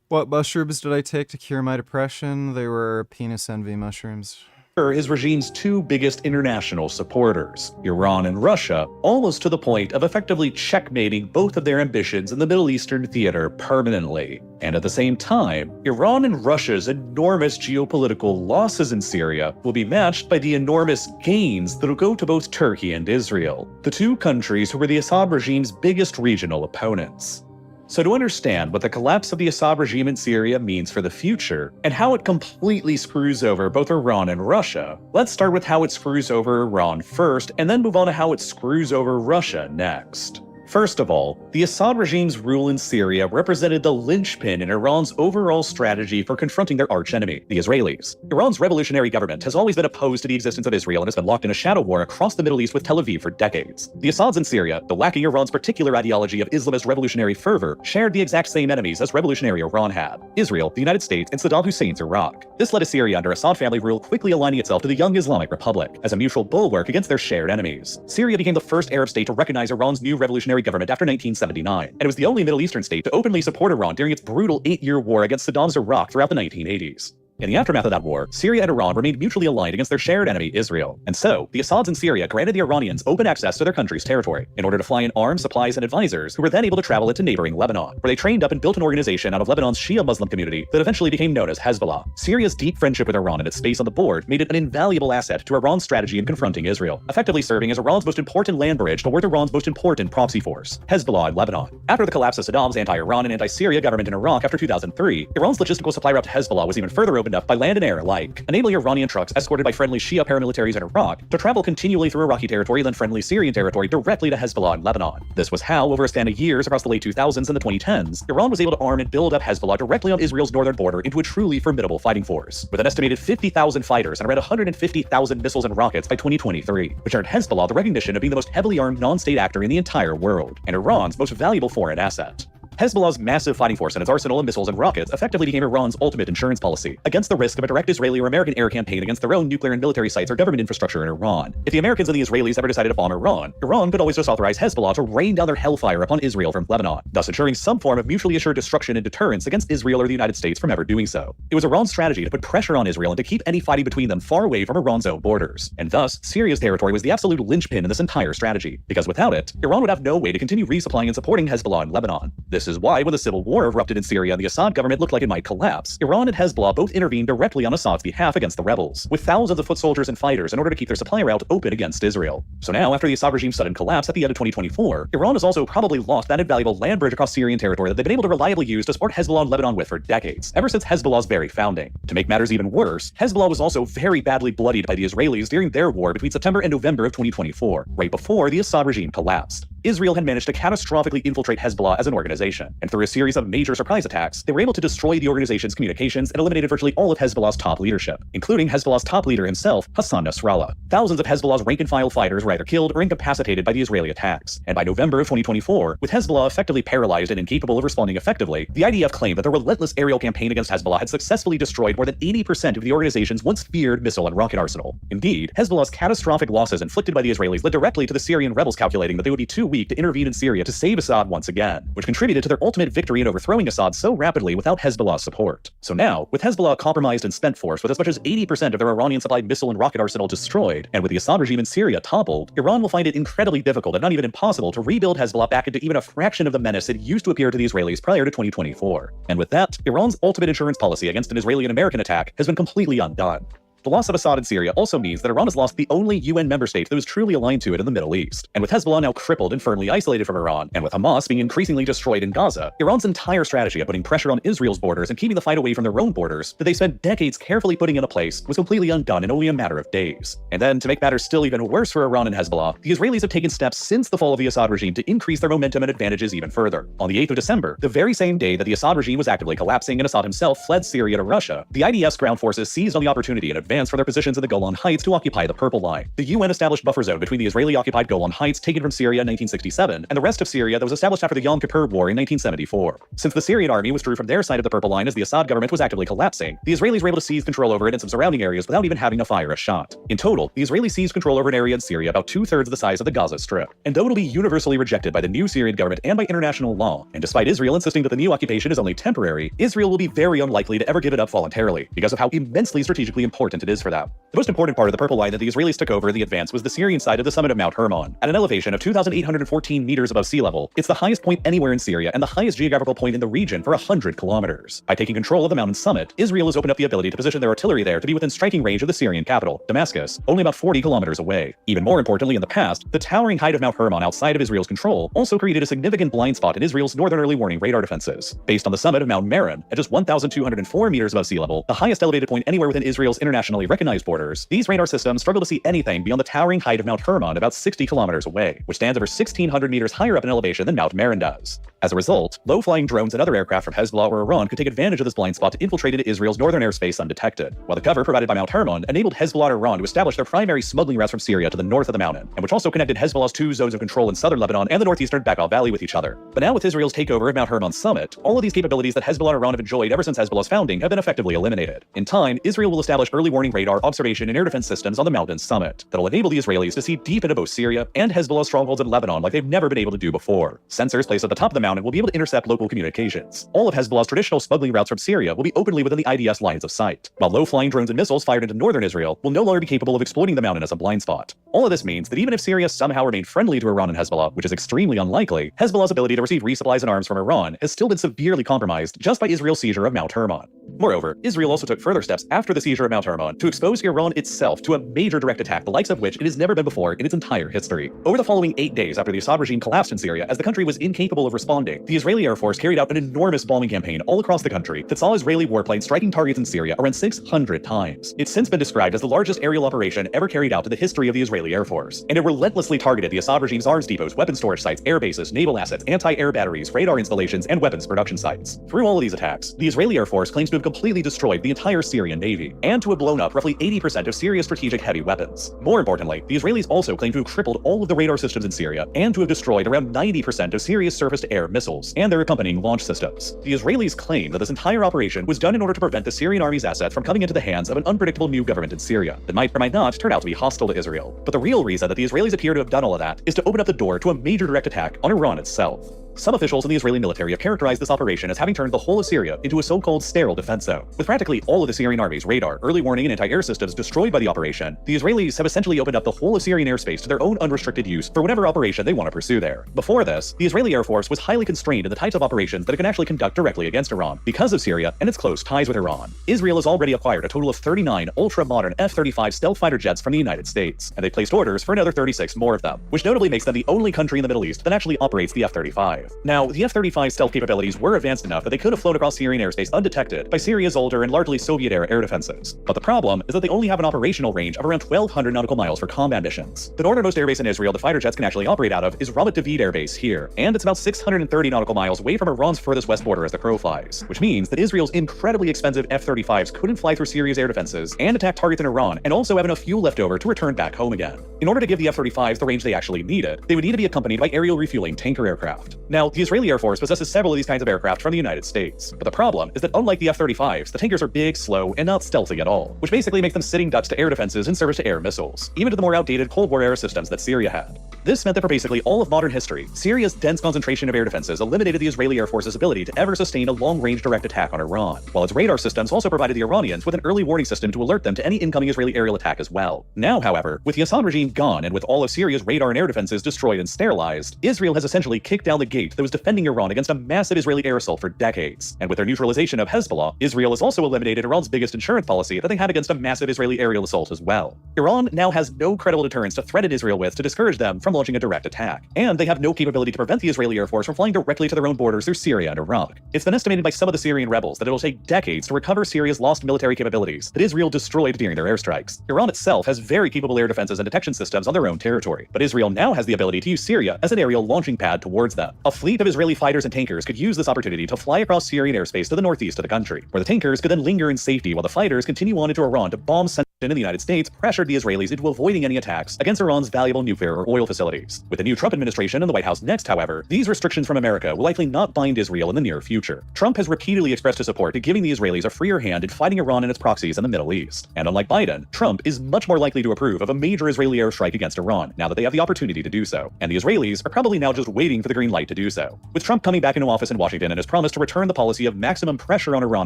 What mushrooms did I take to cure my depression? They were penis envy mushrooms. are his regime's two biggest international supporters, Iran and Russia, almost to the point of effectively checkmating both of their ambitions in the Middle Eastern theater permanently. And at the same time, Iran and Russia's enormous geopolitical losses in Syria will be matched by the enormous gains that will go to both Turkey and Israel, the two countries who were the Assad regime's biggest regional opponents. So to understand what the collapse of the Assad regime in Syria means for the future, and how it completely screws over both Iran and Russia, let's start with how it screws over Iran first, and then move on to how it screws over Russia next. First of all, the Assad regime's rule in Syria represented the linchpin in Iran's overall strategy for confronting their archenemy, the Israelis. Iran's revolutionary government has always been opposed to the existence of Israel and has been locked in a shadow war across the Middle East with Tel Aviv for decades. The Assads in Syria, though lacking Iran's particular ideology of Islamist revolutionary fervor, shared the exact same enemies as revolutionary Iran had: Israel, the United States, and Saddam Hussein's Iraq. This led to Syria under Assad family rule quickly aligning itself to the young Islamic Republic as a mutual bulwark against their shared enemies. Syria became the first Arab state to recognize Iran's new revolutionary government after 1979, and it was the only Middle Eastern state to openly support Iran during its brutal 8-year war against Saddam's Iraq throughout the 1980s. In the aftermath of that war, Syria and Iran remained mutually aligned against their shared enemy, Israel. And so, the Assads in Syria granted the Iranians open access to their country's territory in order to fly in arms, supplies, and advisors who were then able to travel into neighboring Lebanon, where they trained up and built an organization out of Lebanon's Shia Muslim community that eventually became known as Hezbollah. Syria's deep friendship with Iran and its space on the board made it an invaluable asset to Iran's strategy in confronting Israel, effectively serving as Iran's most important land bridge toward Iran's most important proxy force, Hezbollah in Lebanon. After the collapse of Saddam's anti-Iran and anti-Syria government in Iraq after 2003, Iran's logistical supply route to Hezbollah was even further opened up by land and air alike, enabling Iranian trucks escorted by friendly Shia paramilitaries in Iraq to travel continually through Iraqi territory and then friendly Syrian territory directly to Hezbollah in Lebanon. This was how, over a span of years across the late 2000s and the 2010s, Iran was able to arm and build up Hezbollah directly on Israel's northern border into a truly formidable fighting force, with an estimated 50,000 fighters and around 150,000 missiles and rockets by 2023, which earned Hezbollah the recognition of being the most heavily armed non-state actor in the entire world, and Iran's most valuable foreign asset. Hezbollah's massive fighting force and its arsenal of missiles and rockets effectively became Iran's ultimate insurance policy against the risk of a direct Israeli or American air campaign against their own nuclear and military sites or government infrastructure in Iran. If the Americans and the Israelis ever decided to bomb Iran, Iran could always just authorize Hezbollah to rain down their hellfire upon Israel from Lebanon, thus ensuring some form of mutually assured destruction and deterrence against Israel or the United States from ever doing so. It was Iran's strategy to put pressure on Israel and to keep any fighting between them far away from Iran's own borders. And thus, Syria's territory was the absolute linchpin in this entire strategy, because without it, Iran would have no way to continue resupplying and supporting Hezbollah in Lebanon. This is why, when the civil war erupted in Syria and the Assad government looked like it might collapse, Iran and Hezbollah both intervened directly on Assad's behalf against the rebels, with thousands of foot soldiers and fighters in order to keep their supply route open against Israel. So now, after the Assad regime's sudden collapse at the end of 2024, Iran has also probably lost that invaluable land bridge across Syrian territory that they've been able to reliably use to support Hezbollah in Lebanon with for decades, ever since Hezbollah's very founding. To make matters even worse, Hezbollah was also very badly bloodied by the Israelis during their war between September and November of 2024, right before the Assad regime collapsed. Israel had managed to catastrophically infiltrate Hezbollah as an organization, and through a series of major surprise attacks, they were able to destroy the organization's communications and eliminated virtually all of Hezbollah's top leadership, including Hezbollah's top leader himself, Hassan Nasrallah. Thousands of Hezbollah's rank-and-file fighters were either killed or incapacitated by the Israeli attacks, and by November of 2024, with Hezbollah effectively paralyzed and incapable of responding effectively, the IDF claimed that their relentless aerial campaign against Hezbollah had successfully destroyed more than 80% of the organization's once feared missile and rocket arsenal. Indeed, Hezbollah's catastrophic losses inflicted by the Israelis led directly to the Syrian rebels calculating that they would be too weak to intervene in Syria to save Assad once again, which contributed to their ultimate victory in overthrowing Assad so rapidly without Hezbollah's support. So now, with Hezbollah a compromised and spent force with as much as 80% of their Iranian-supplied missile and rocket arsenal destroyed, and with the Assad regime in Syria toppled, Iran will find it incredibly difficult and not even impossible to rebuild Hezbollah back into even a fraction of the menace it used to appear to the Israelis prior to 2024. And with that, Iran's ultimate insurance policy against an Israeli and American attack has been completely undone. The loss of Assad in Syria also means that Iran has lost the only UN member state that was truly aligned to it in the Middle East. And with Hezbollah now crippled and firmly isolated from Iran, and with Hamas being increasingly destroyed in Gaza, Iran's entire strategy of putting pressure on Israel's borders and keeping the fight away from their own borders that they spent decades carefully putting into place was completely undone in only a matter of days. And then, to make matters still even worse for Iran and Hezbollah, the Israelis have taken steps since the fall of the Assad regime to increase their momentum and advantages even further. On the 8th of December, the very same day that the Assad regime was actively collapsing and Assad himself fled Syria to Russia, the IDF's ground forces seized on the opportunity and advanced for their positions in the Golan Heights to occupy the Purple Line, the UN-established buffer zone between the Israeli-occupied Golan Heights taken from Syria in 1967 and the rest of Syria that was established after the Yom Kippur War in 1974. Since the Syrian army withdrew from their side of the Purple Line as the Assad government was actively collapsing, the Israelis were able to seize control over it and some surrounding areas without even having to fire a shot. In total, the Israelis seized control over an area in Syria about 2/3 of the size of the Gaza Strip. And though it'll be universally rejected by the new Syrian government and by international law, and despite Israel insisting that the new occupation is only temporary, Israel will be very unlikely to ever give it up voluntarily because of how immensely strategically important it is for them. The most important part of the purple line that the Israelis took over in the advance was the Syrian side of the summit of Mount Hermon. At an elevation of 2,814 meters above sea level, it's the highest point anywhere in Syria and the highest geographical point in the region for 100 kilometers. By taking control of the mountain summit, Israel has opened up the ability to position their artillery there to be within striking range of the Syrian capital, Damascus, only about 40 kilometers away. Even more importantly, in the past, the towering height of Mount Hermon outside of Israel's control also created a significant blind spot in Israel's northern early warning radar defenses. Based on the summit of Mount Meron, at just 1,204 meters above sea level, the highest elevated point anywhere within Israel's internationally recognized borders, these radar systems struggle to see anything beyond the towering height of Mount Hermon about 60 kilometers away, which stands over 1,600 meters higher up in elevation than Mount Meron does. As a result, low-flying drones and other aircraft from Hezbollah or Iran could take advantage of this blind spot to infiltrate into Israel's northern airspace undetected, while the cover provided by Mount Hermon enabled Hezbollah and Iran to establish their primary smuggling routes from Syria to the north of the mountain, and which also connected Hezbollah's two zones of control in southern Lebanon and the northeastern Bekaa Valley with each other. But now with Israel's takeover of Mount Hermon's summit, all of these capabilities that Hezbollah and Iran have enjoyed ever since Hezbollah's founding have been effectively eliminated. In time, Israel will establish early warning radar, observation, and air defense systems on the mountain's summit that'll enable the Israelis to see deep into both Syria and Hezbollah's strongholds in Lebanon like they've never been able to do before. Sensors placed at the top of the mountain will be able to intercept local communications. All of Hezbollah's traditional smuggling routes from Syria will be openly within the IDS lines of sight, while low-flying drones and missiles fired into northern Israel will no longer be capable of exploiting the mountain as a blind spot. All of this means that even if Syria somehow remained friendly to Iran and Hezbollah, which is extremely unlikely, Hezbollah's ability to receive resupplies and arms from Iran has still been severely compromised just by Israel's seizure of Mount Hermon. Moreover, Israel also took further steps after the seizure of Mount Hermon to expose Iran itself to a major direct attack, the likes of which it has never been before in its entire history. Over the following 8 days after the Assad regime collapsed in Syria, as the country was incapable of responding, the Israeli Air Force carried out an enormous bombing campaign all across the country that saw Israeli warplanes striking targets in Syria around 600 times. It's since been described as the largest aerial operation ever carried out in the history of the Israeli Air Force, and it relentlessly targeted the Assad regime's arms depots, weapon storage sites, air bases, naval assets, anti-air batteries, radar installations, and weapons production sites. Through all of these attacks, the Israeli Air Force claims to have completely destroyed the entire Syrian Navy, and to have blown up roughly 80% of Syria's strategic heavy weapons. More importantly, the Israelis also claim to have crippled all of the radar systems in Syria, and to have destroyed around 90% of Syria's surface-to-air missiles, and their accompanying launch systems. The Israelis claim that this entire operation was done in order to prevent the Syrian army's assets from coming into the hands of an unpredictable new government in Syria that might or might not turn out to be hostile to Israel. But the real reason that the Israelis appear to have done all of that is to open up the door to a major direct attack on Iran itself. Some officials in the Israeli military have characterized this operation as having turned the whole of Syria into a so-called sterile defense zone. With practically all of the Syrian army's radar, early warning, and anti-air systems destroyed by the operation, the Israelis have essentially opened up the whole of Syrian airspace to their own unrestricted use for whatever operation they want to pursue there. Before this, the Israeli Air Force was highly constrained in the types of operations that it can actually conduct directly against Iran because of Syria and its close ties with Iran. Israel has already acquired a total of 39 ultra-modern F-35 stealth fighter jets from the United States, and they placed orders for another 36 more of them, which notably makes them the only country in the Middle East that actually operates the F-35. Now, the F-35 stealth capabilities were advanced enough that they could have flown across Syrian airspace undetected by Syria's older and largely Soviet-era air defenses. But the problem is that they only have an operational range of around 1,200 nautical miles for combat missions. The northernmost airbase in Israel the fighter jets can actually operate out of is Ramat David Air Base here, and it's about 630 nautical miles away from Iran's furthest west border as the crow flies, which means that Israel's incredibly expensive F-35s couldn't fly through Syria's air defenses and attack targets in Iran and also have enough fuel left over to return back home again. In order to give the F-35s the range they actually needed, they would need to be accompanied by aerial refueling tanker aircraft. Now, the Israeli Air Force possesses several of these kinds of aircraft from the United States, but the problem is that unlike the F-35s, the tankers are big, slow, and not stealthy at all, which basically makes them sitting ducks to air defenses and service-to-air missiles, even to the more outdated Cold War era systems that Syria had. This meant that for basically all of modern history, Syria's dense concentration of air defenses eliminated the Israeli Air Force's ability to ever sustain a long-range direct attack on Iran, while its radar systems also provided the Iranians with an early warning system to alert them to any incoming Israeli aerial attack as well. Now, however, with the Assad regime gone and with all of Syria's radar and air defenses destroyed and sterilized, Israel has essentially kicked down the gate that was defending Iran against a massive Israeli air assault for decades. And with their neutralization of Hezbollah, Israel has also eliminated Iran's biggest insurance policy that they had against a massive Israeli aerial assault as well. Iran now has no credible deterrence to threaten Israel with to discourage them from launching a direct attack, and they have no capability to prevent the Israeli Air Force from flying directly to their own borders through Syria and Iraq. It's been estimated by some of the Syrian rebels that it'll take decades to recover Syria's lost military capabilities that Israel destroyed during their airstrikes. Iran itself has very capable air defenses and detection systems on their own territory, but Israel now has the ability to use Syria as an aerial launching pad towards them. A fleet of Israeli fighters and tankers could use this opportunity to fly across Syrian airspace to the northeast of the country, where the tankers could then linger in safety while the fighters continue on into Iran to bomb centers in the United States pressured the Israelis into avoiding any attacks against Iran's valuable nuclear or oil facilities. With the new Trump administration in the White House next, however, these restrictions from America will likely not bind Israel in the near future. Trump has repeatedly expressed his support to giving the Israelis a freer hand in fighting Iran and its proxies in the Middle East. And unlike Biden, Trump is much more likely to approve of a major Israeli airstrike against Iran now that they have the opportunity to do so. And the Israelis are probably now just waiting for the green light to do so. With Trump coming back into office in Washington and his promise to return the policy of maximum pressure on Iran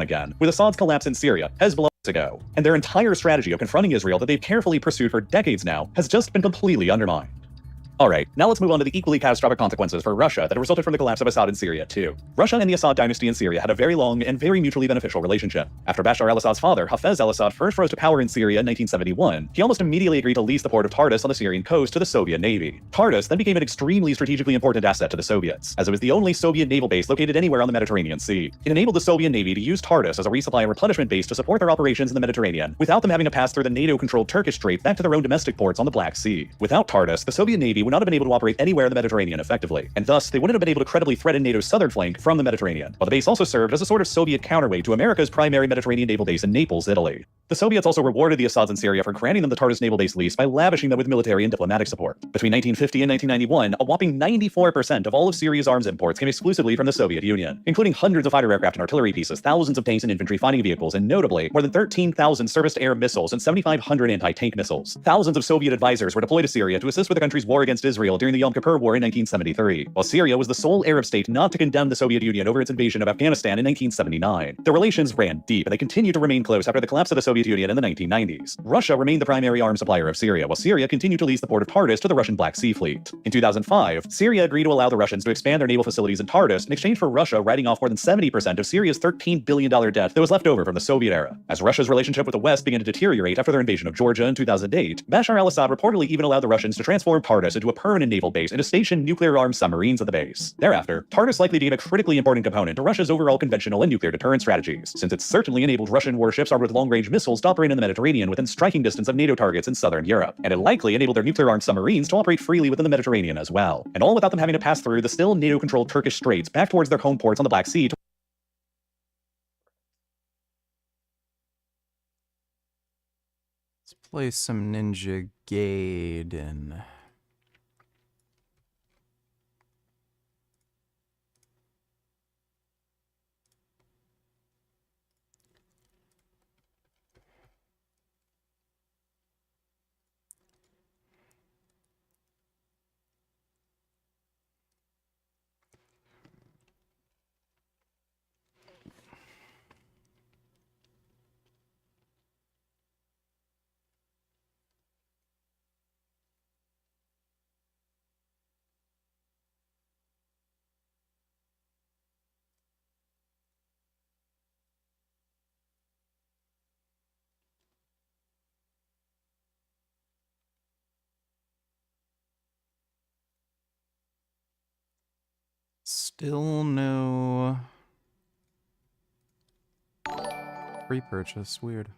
again, with Assad's collapse in Syria, Hezbollah ago. And their entire strategy of confronting Israel that they've carefully pursued for decades now has just been completely undermined. Alright, now let's move on to the equally catastrophic consequences for Russia that have resulted from the collapse of Assad in Syria too. Russia and the Assad dynasty in Syria had a very long and very mutually beneficial relationship. After Bashar al-Assad's father, Hafez al-Assad, first rose to power in Syria in 1971, he almost immediately agreed to lease the port of Tartus on the Syrian coast to the Soviet Navy. Tartus then became an extremely strategically important asset to the Soviets, as it was the only Soviet naval base located anywhere on the Mediterranean Sea. It enabled the Soviet Navy to use Tartus as a resupply and replenishment base to support their operations in the Mediterranean, without them having to pass through the NATO-controlled Turkish Strait back to their own domestic ports on the Black Sea. Without Tartus, the Soviet Navy would not have been able to operate anywhere in the Mediterranean effectively, and thus they wouldn't have been able to credibly threaten NATO's southern flank from the Mediterranean, while the base also served as a sort of Soviet counterweight to America's primary Mediterranean naval base in Naples, Italy. The Soviets also rewarded the Assads in Syria for granting them the Tartus naval base lease by lavishing them with military and diplomatic support. Between 1950 and 1991, a whopping 94% of all of Syria's arms imports came exclusively from the Soviet Union, including hundreds of fighter aircraft and artillery pieces, thousands of tanks and infantry fighting vehicles, and notably, more than 13,000 surface-to-air missiles and 7,500 anti-tank missiles. Thousands of Soviet advisors were deployed to Syria to assist with the country's war against Israel during the Yom Kippur War in 1973, while Syria was the sole Arab state not to condemn the Soviet Union over its invasion of Afghanistan in 1979. Their relations ran deep, and they continued to remain close after the collapse of the Soviet Union in the 1990s. Russia remained the primary arms supplier of Syria, while Syria continued to lease the port of Tartus to the Russian Black Sea Fleet. In 2005, Syria agreed to allow the Russians to expand their naval facilities in Tartus in exchange for Russia writing off more than 70% of Syria's $13 billion debt that was left over from the Soviet era. As Russia's relationship with the West began to deteriorate after their invasion of Georgia in 2008, Bashar al-Assad reportedly even allowed the Russians to transform Tartus into a permanent naval base and to station nuclear-armed submarines at the base. Thereafter, Tartus likely became a critically important component to Russia's overall conventional and nuclear deterrent strategies, since it certainly enabled Russian warships armed with long-range missiles to operate in the Mediterranean within striking distance of NATO targets in southern Europe, and it likely enabled their nuclear-armed submarines to operate freely within the Mediterranean as well, and all without them having to pass through the still NATO-controlled Turkish Straits back towards their home ports on the Black Sea. Let's play some Ninja Gaiden. Still no pre-purchase. Weird.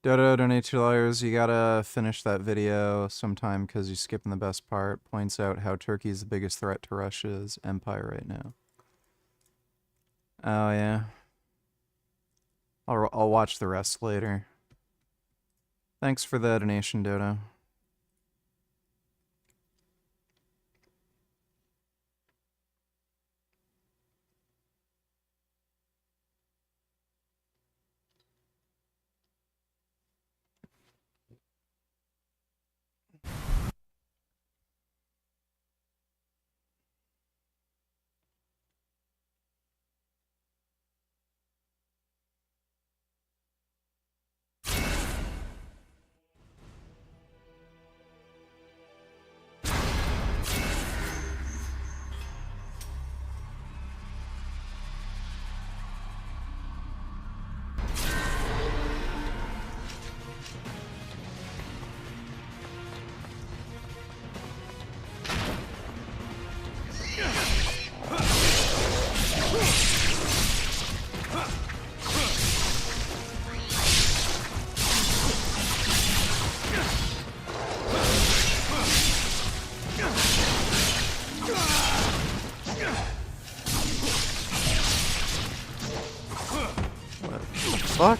Dodo, donate $2. You gotta finish that video sometime because you're skipping the best part. Points out how Turkey is the biggest threat to Russia's empire right now. Oh yeah. I'll watch the rest later. Thanks for the donation, Dodo. Fuck?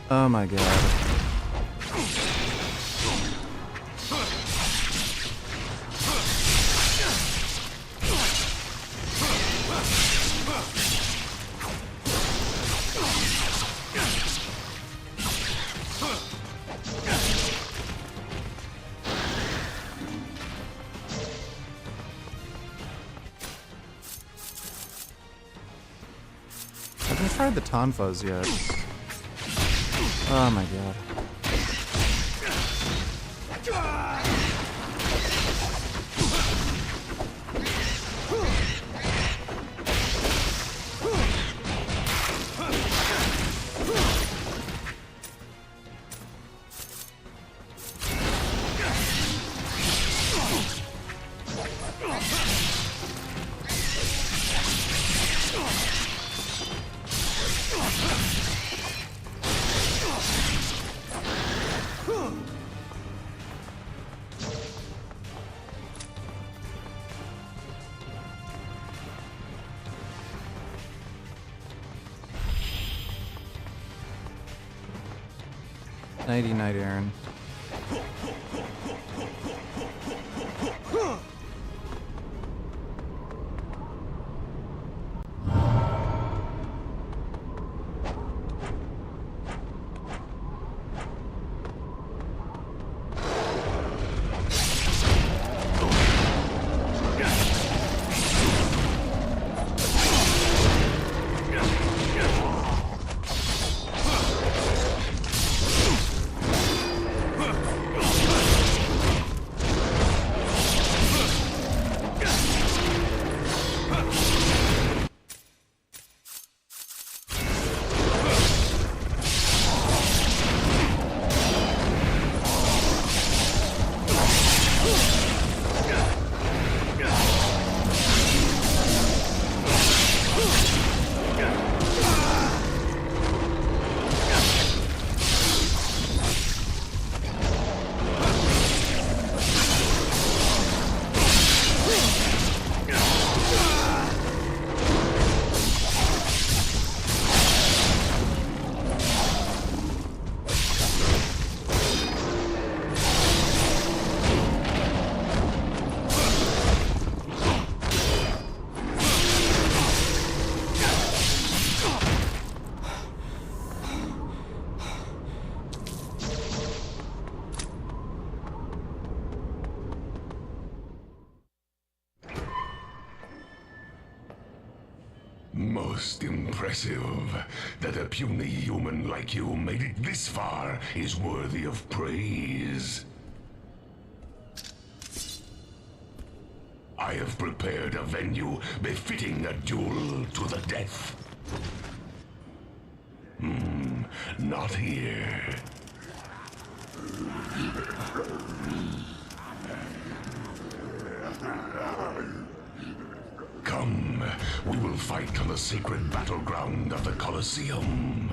Oh my god. tried the tonfas yet. Oh my god. Nighty night, Aaron. Most impressive. That a puny human like you made it this far is worthy of praise. I have prepared a venue befitting a duel to the death. Not here. Come, we will fight on the sacred battleground of the Colosseum.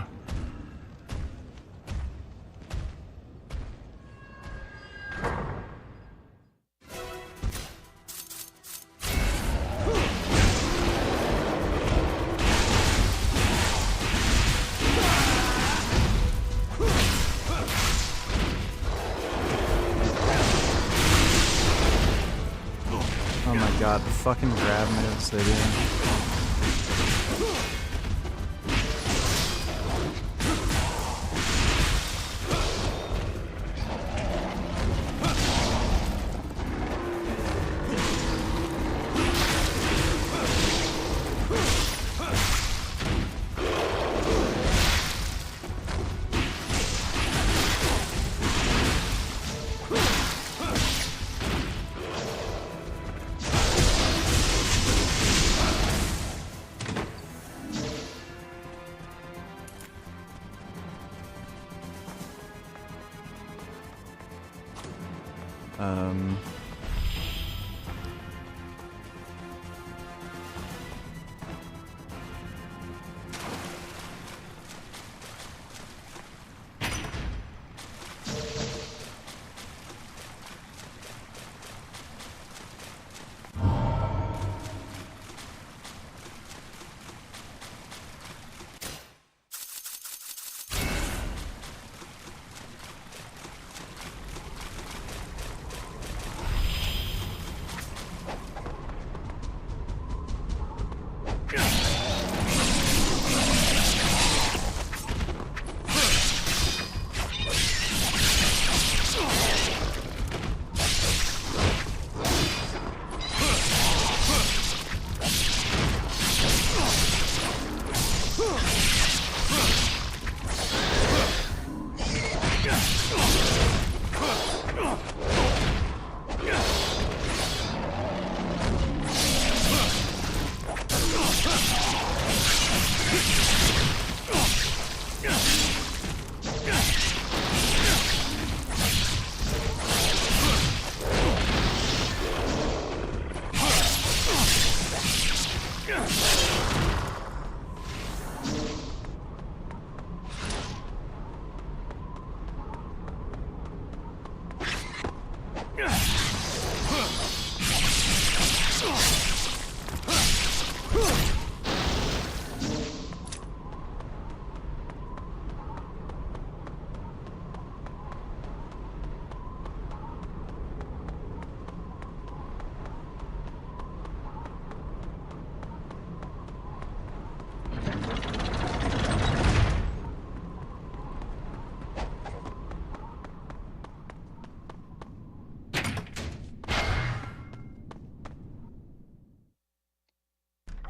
Oh my god, the fucking grab moves they do.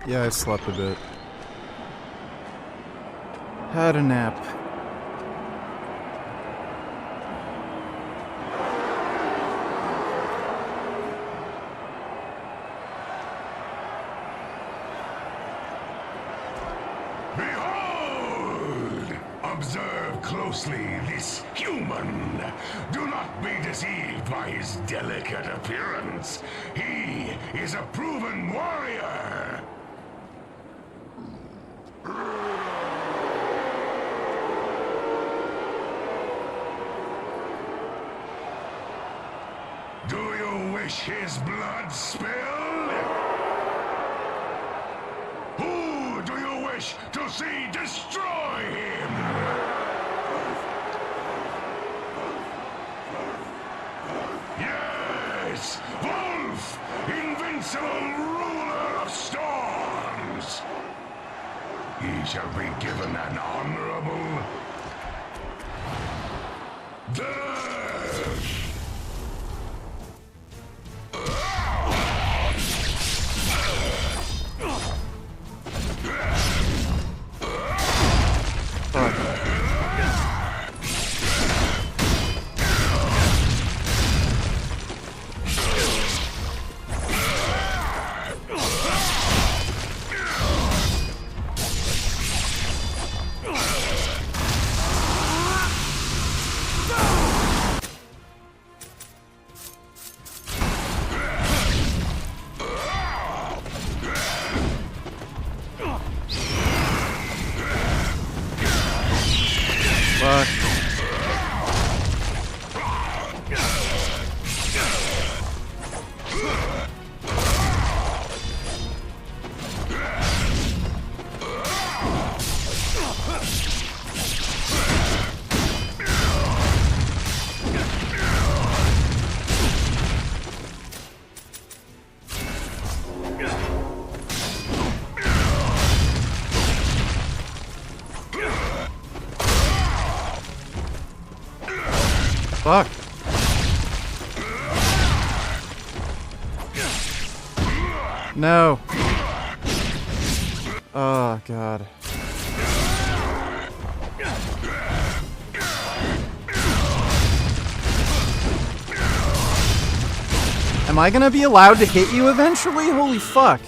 Yeah, I slept a bit. Had a nap. Behold! Observe closely this human. Do not be deceived by his delicate appearance. He is a proven warrior. Do you wish his blood spilled? Who do you wish to see destroy him? Yes, Wolf, invincible ruler of storms. He shall be given an honorable death. Fuck. Fuck. No. Oh, God. Am I gonna be allowed to hit you eventually? Holy fuck.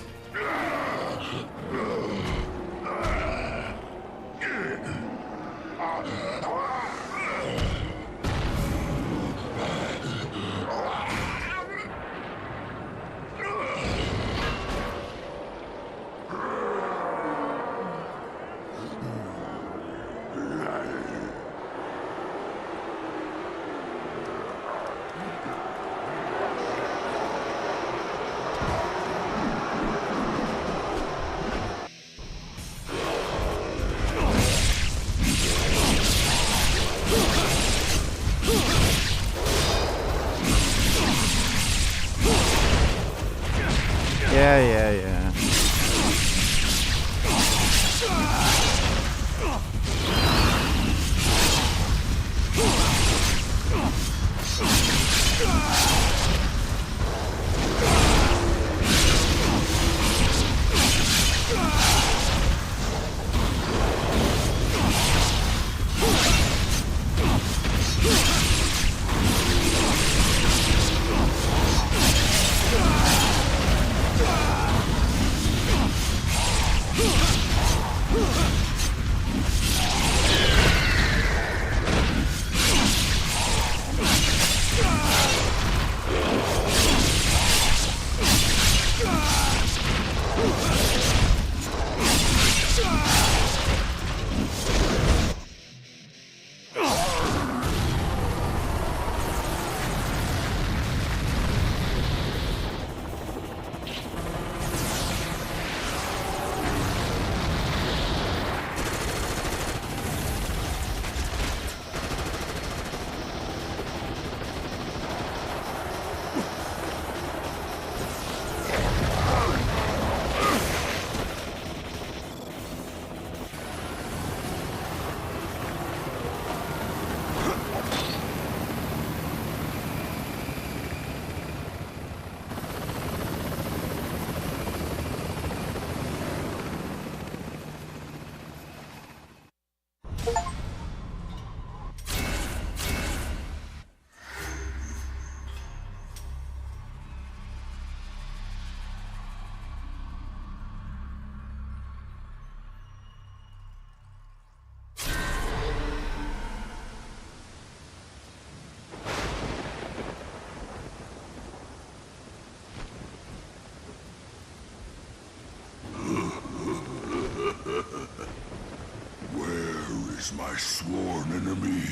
is my sworn enemy?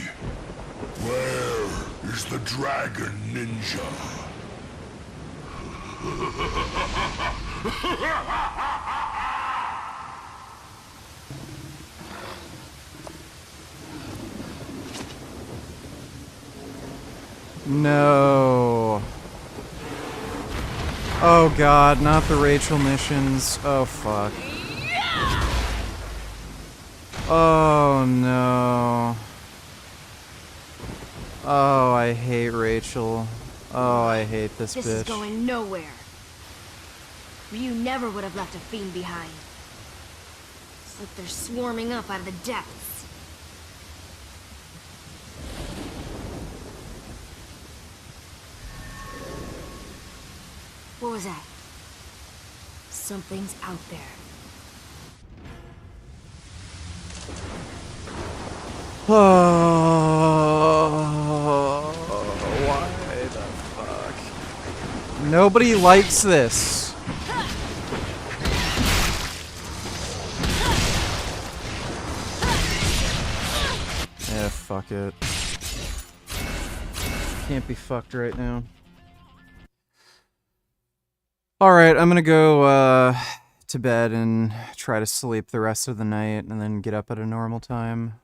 Where is the dragon ninja? No. Oh god, not the Rachel missions. Oh fuck. Oh no. Oh, I hate Rachel. Oh, I hate this bitch. This is going nowhere. Ryu never would have left a fiend behind. It's like they're swarming up out of the depths. What was that? Something's out there. Oh, why the fuck? Nobody likes this. Yeah, fuck it. Can't be fucked right now. Alright, I'm gonna go to bed and try to sleep the rest of the night and then get up at a normal time.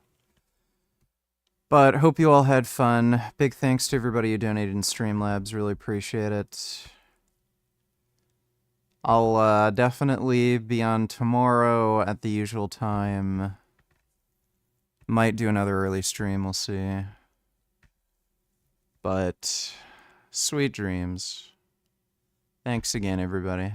But hope you all had fun. Big thanks to everybody who donated in Streamlabs. Really appreciate it. I'll definitely be on tomorrow at the usual time. Might do another early stream, we'll see. But sweet dreams. Thanks again, everybody.